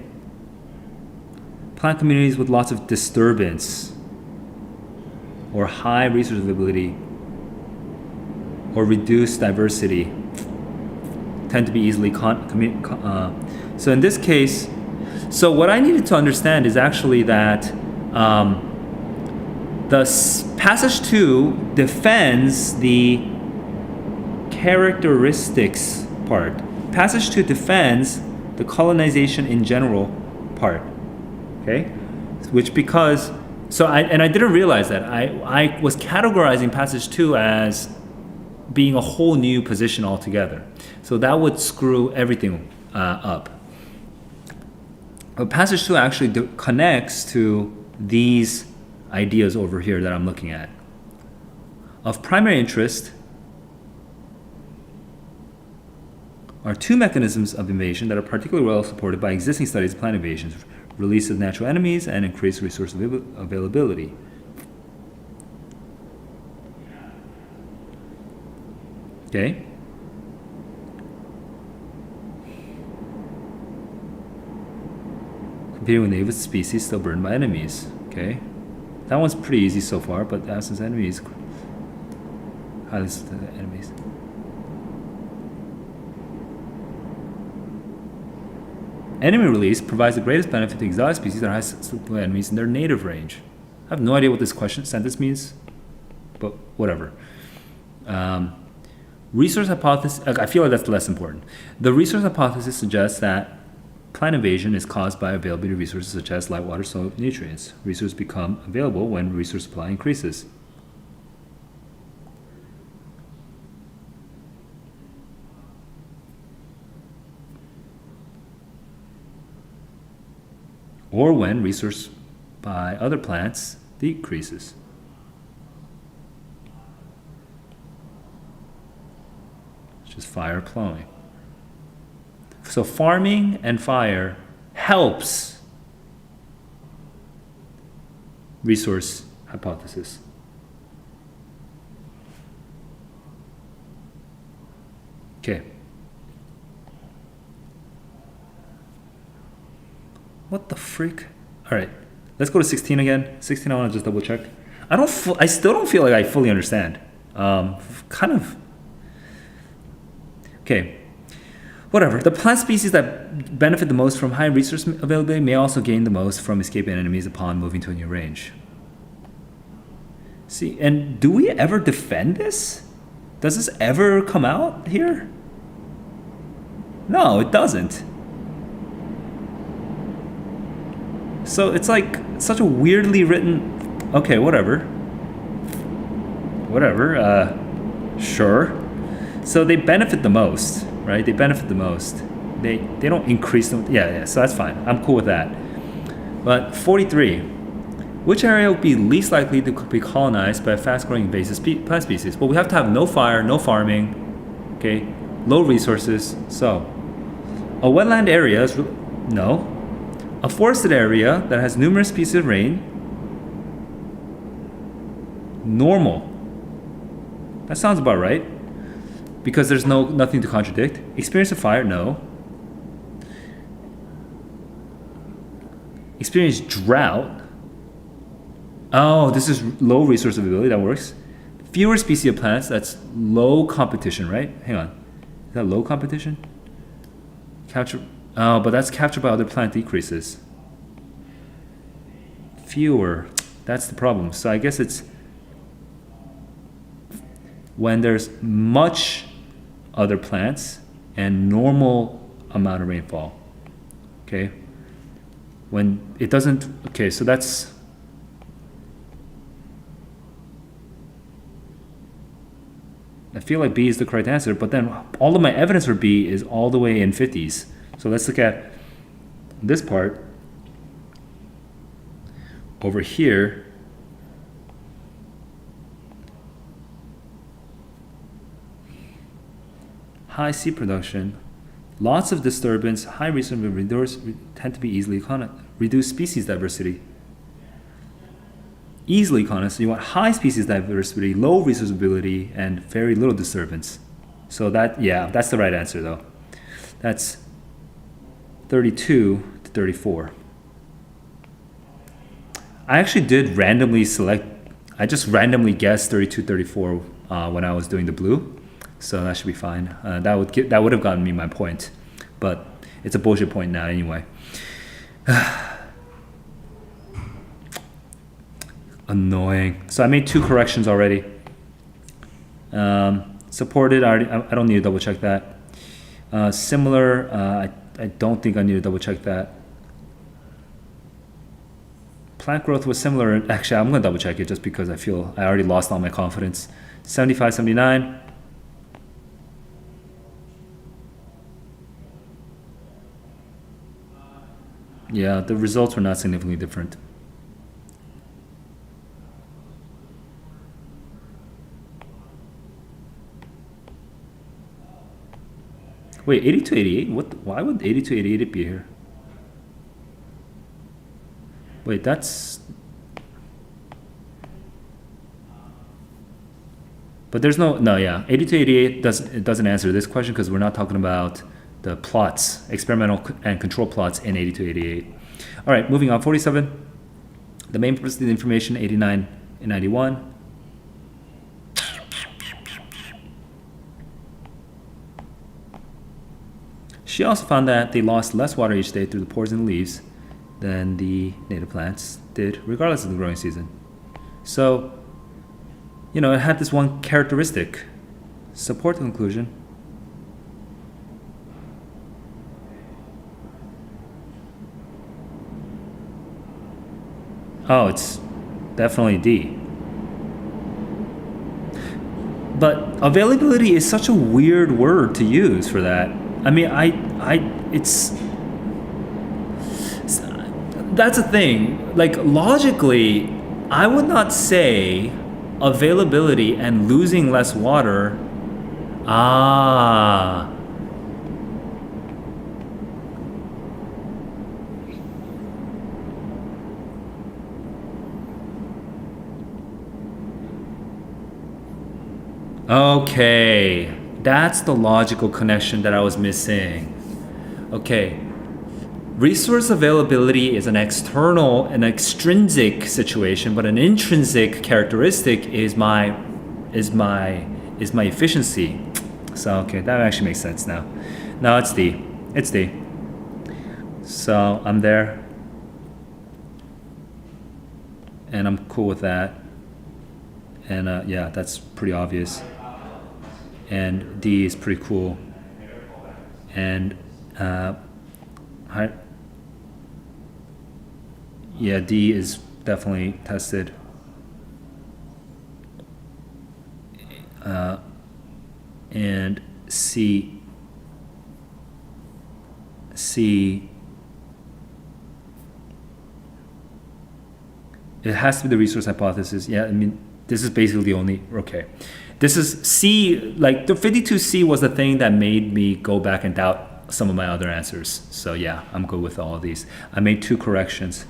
Speaker 1: Plant communities with lots of disturbance, or high resource availability, or reduced diversity. tend to be easily so in this case, so what I needed to understand is actually that passage 2 defends the characteristics part. Passage 2 defends the colonization in general part. Okay? Which because I didn't realize that I was categorizing passage 2 as being a whole new position altogether. So that would screw everything up. But passage 2 actually connects to these ideas over here that I'm looking at. Of primary interest are two mechanisms of invasion that are particularly well supported by existing studies of plant invasions: release of natural enemies and increased resource availability. Okay. Competing with native species still burdened by enemies. Okay. That one's pretty easy so far, but absence enemies. Highly enemies. Enemy release provides the greatest benefit to exotic species that are high enemies in their native range. I have no idea what this sentence means, but whatever. Resource hypothesis, I feel like that's less important. The resource hypothesis suggests that plant invasion is caused by availability of resources such as light, water, soil, nutrients. Resources become available when resource supply increases. Or when resource by other plants decreases. Which is fire plowing. So farming and fire helps resource hypothesis. Okay. What the freak? All right, let's go to 16 again. 16, I want to just double check. I still don't feel like I fully understand. Kind of. Okay. Whatever. The plant species that benefit the most from high resource availability may also gain the most from escaping enemies upon moving to a new range. See, and do we ever defend this? Does this ever come out here? No, it doesn't. So it's like such a weirdly written, okay, whatever. Sure. So they benefit the most, right? They benefit the most. They don't increase them. Yeah, so that's fine. I'm cool with that. But 43, which area would be least likely to be colonized by a fast-growing invasive plant species? Well, we have to have no fire, no farming, okay, low resources. So a wetland area is, no. A forested area that has numerous species of rain, normal. That sounds about right, because there's nothing to contradict. Experience of fire, no. Experience drought. Oh, this is low resource availability, that works. Fewer species of plants, that's low competition, right? Hang on, is that low competition? Capture. Oh, but that's captured by other plant decreases. Fewer, that's the problem. So I guess it's when there's much other plants and normal amount of rainfall. Okay. When it doesn't, okay, so that's, I feel like B is the correct answer, but then all of my evidence for B is all the way in 50s. So let's look at this part over here. High seed production, lots of disturbance, high resource tend to be easily reduce species diversity. Easily so you want high species diversity, low resource ability, and very little disturbance. So that, yeah, that's the right answer though. That's 32 to 34. I actually did randomly select, I just randomly guessed 32, 34 when I was doing the blue. So that should be fine. That would have gotten me my point, but it's a bullshit point now anyway. Annoying. So I made 2 corrections already. Supported, I don't need to double check that. Similar, I don't think I need to double check that. Plant growth was similar. Actually, I'm going to double check it just because I feel I already lost all my confidence. 75, 79. Yeah, the results were not significantly different. Wait, 82, 88? Why would 82, 88 be here? Wait, that's... But there's no, yeah, 82, 88 doesn't answer this question because we're not talking about the plots, experimental and control plots in 82, 88. All right, moving on, 47. The main purpose of the information, 89 and 91. She also found that they lost less water each day through the pores in the leaves than the native plants did, regardless of the growing season. So, you know, it had this one characteristic. Support the conclusion. Oh, it's definitely D. But availability is such a weird word to use for that. I mean, that's the thing. Like, logically, I would not say availability and losing less water. Okay, that's the logical connection that I was missing. Okay, resource availability is an external, an extrinsic situation, but an intrinsic characteristic is my efficiency. So okay, that actually makes sense now. Now it's D. It's D. So I'm there, and I'm cool with that. And yeah, that's pretty obvious. And D is pretty cool. And yeah, D is definitely tested. And C, it has to be the resource hypothesis. Yeah, I mean, this is basically the only, okay. This is C, like the 52C was the thing that made me go back and doubt some of my other answers. So yeah, I'm good with all of these. I made 2 corrections.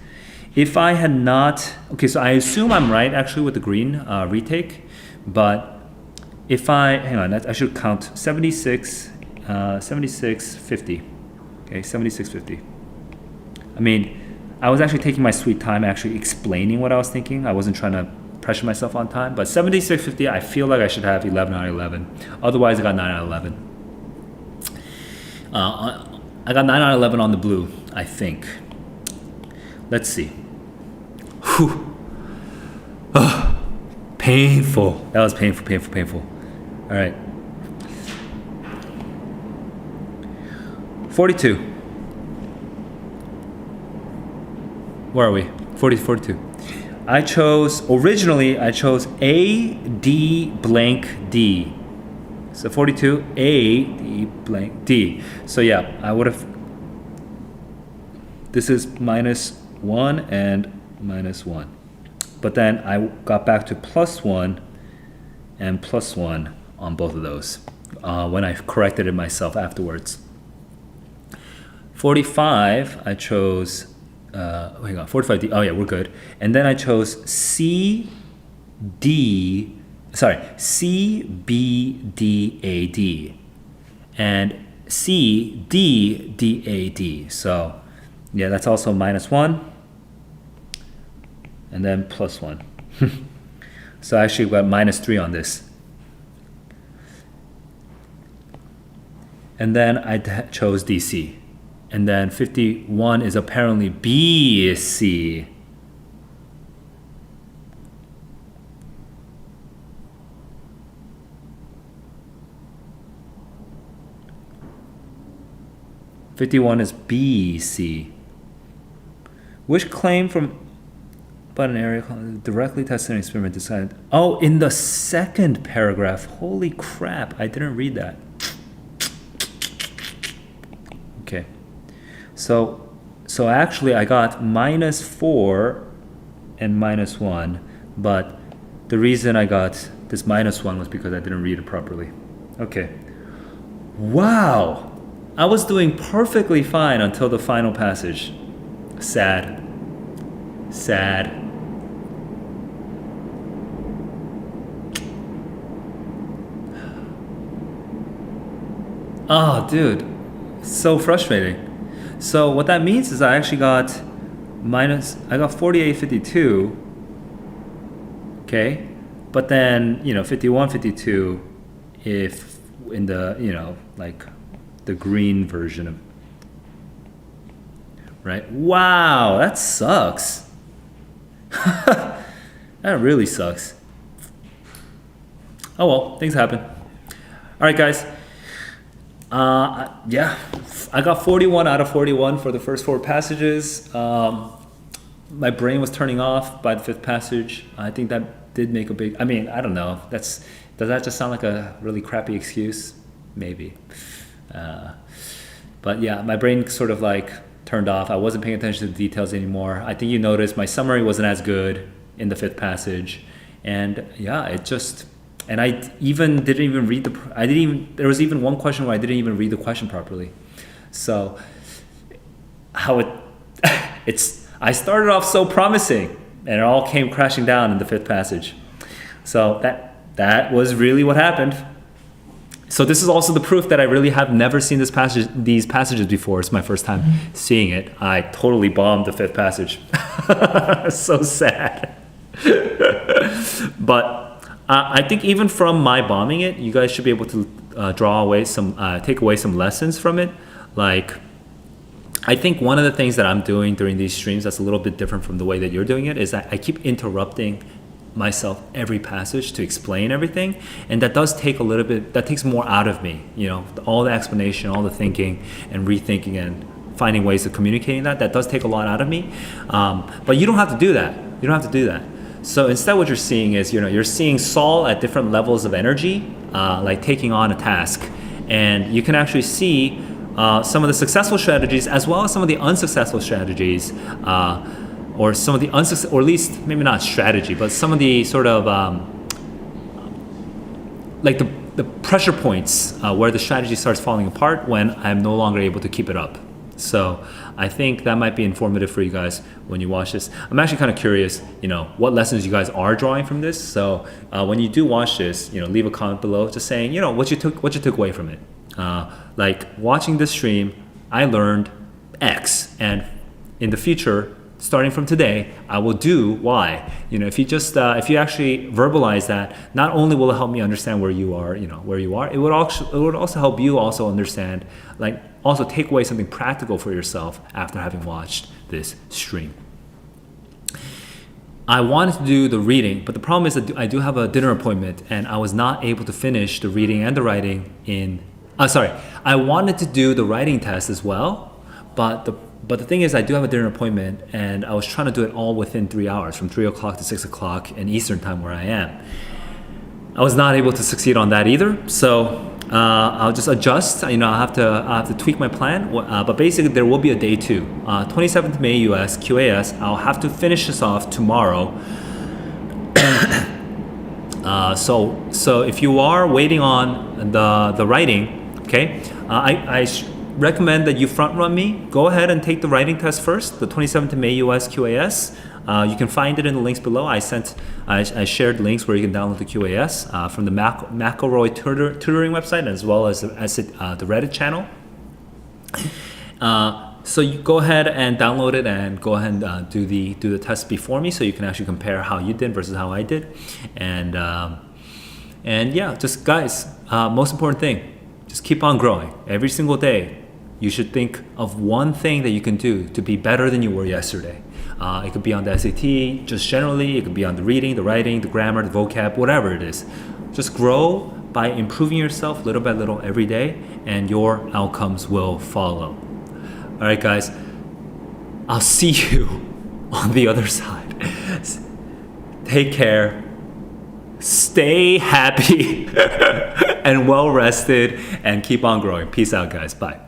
Speaker 1: If I had not, okay, so I assume I'm right actually with the green retake, but if hang on, I should count 76, 50. Okay, 7650. I mean, I was actually taking my sweet time actually explaining what I was thinking. I wasn't trying to pressure myself on time, but 7650, I feel like I should have 11 out of 11. Otherwise, I got 9 out of 11. I got 9 out of 11 on the blue, I think. Let's see. Whew. Oh, painful. That was painful. All right. 42. Where are we? 42. Originally I chose A, D, blank, D. So 42, A, D, blank, D. So yeah, I would have, this is -1 and -1. But then I got back to +1 and +1 on both of those when I corrected it myself afterwards. 45, I chose, hang on, 45D, oh yeah, we're good. And then I chose C, B, D, A, D. And C, D, D, A, D. So yeah, that's also -1. And then +1. So I actually got -3 on this. And then I chose DC. And then 51 is apparently BC. '51 is BC. Which claim from about an area directly tested an experiment decided? Oh, in the second paragraph. Holy crap! I didn't read that. Okay. So actually I got -4 and -1, but the reason I got this -1 was because I didn't read it properly. Okay. Wow! I was doing perfectly fine until the final passage. Sad. Sad. Oh, dude. So frustrating. So what that means is I actually got 48.52. Okay? But then, 51.52 if in the, like the green version of, right? Wow, that sucks. That really sucks. Oh well, things happen. All right, guys. Yeah, I got 41 out of 41 for the first 4 passages. My brain was turning off by the 5th passage. I think that did make a big, I mean, I don't know. Does that just sound like a really crappy excuse? Maybe. But yeah, my brain sort of like turned off. I wasn't paying attention to the details anymore. I think you noticed my summary wasn't as good in the 5th passage. And yeah, it just, and I even didn't even read there was even one question where I didn't even read the question properly. So I started off so promising and it all came crashing down in the 5th passage. So that was really what happened. So this is also the proof that I really have never seen these passages before. It's my first time seeing it. I totally bombed the 5th passage. So sad. But I think even from my bombing it, you guys should be able to take away some lessons from it. Like, I think one of the things that I'm doing during these streams that's a little bit different from the way that you're doing it is that I keep interrupting myself every passage to explain everything, and that does take that takes more out of me, all the explanation, all the thinking and rethinking and finding ways of communicating that does take a lot out of me, but you don't have to do that. So instead what you're seeing is you're seeing Saul at different levels of energy, like taking on a task, and you can actually see some of the successful strategies as well as some of the unsuccessful strategies, or some of the or at least maybe not strategy, but some of the sort of like the pressure points where the strategy starts falling apart when I'm no longer able to keep it up. So I think that might be informative for you guys when you watch this. I'm actually kind of curious, what lessons you guys are drawing from this. So when you do watch this, leave a comment below just saying, what you took away from it. Like watching this stream, I learned X, and in the future, starting from today, I will do Y. If you actually verbalize that, not only will it help me understand where you are, it would also help you also understand, like also take away something practical for yourself after having watched this stream. I wanted to do the reading, but the problem is that I do have a dinner appointment, and I was not able to finish the reading and the writing I wanted to do the writing test as well, but the thing is I do have a dinner appointment, and I was trying to do it all within 3 hours, from 3 o'clock to 6 o'clock in Eastern time where I am. I was not able to succeed on that either, so I'll just adjust. I'll have to tweak my plan, but basically there will be a day 2. 27th May US QAS. I'll have to finish this off tomorrow. So if you are waiting on the writing, okay, I recommend that you front run me. Go ahead and take the writing test first, the 27th of May US QAS. You can find it in the links below. I shared links where you can download the QAS from the McElroy tutoring website, as well as the Reddit channel. So you go ahead and download it and go ahead and do the test before me, so you can actually compare how you did versus how I did. And yeah, just guys, most important thing, just keep on growing. Every single day, you should think of one thing that you can do to be better than you were yesterday. It could be on the SAT, just generally. It could be on the reading, the writing, the grammar, the vocab, whatever it is. Just grow by improving yourself little by little every day, and your outcomes will follow. All right, guys. I'll see you on the other side. Take care. Stay happy and well rested, and keep on growing. Peace out, guys. Bye.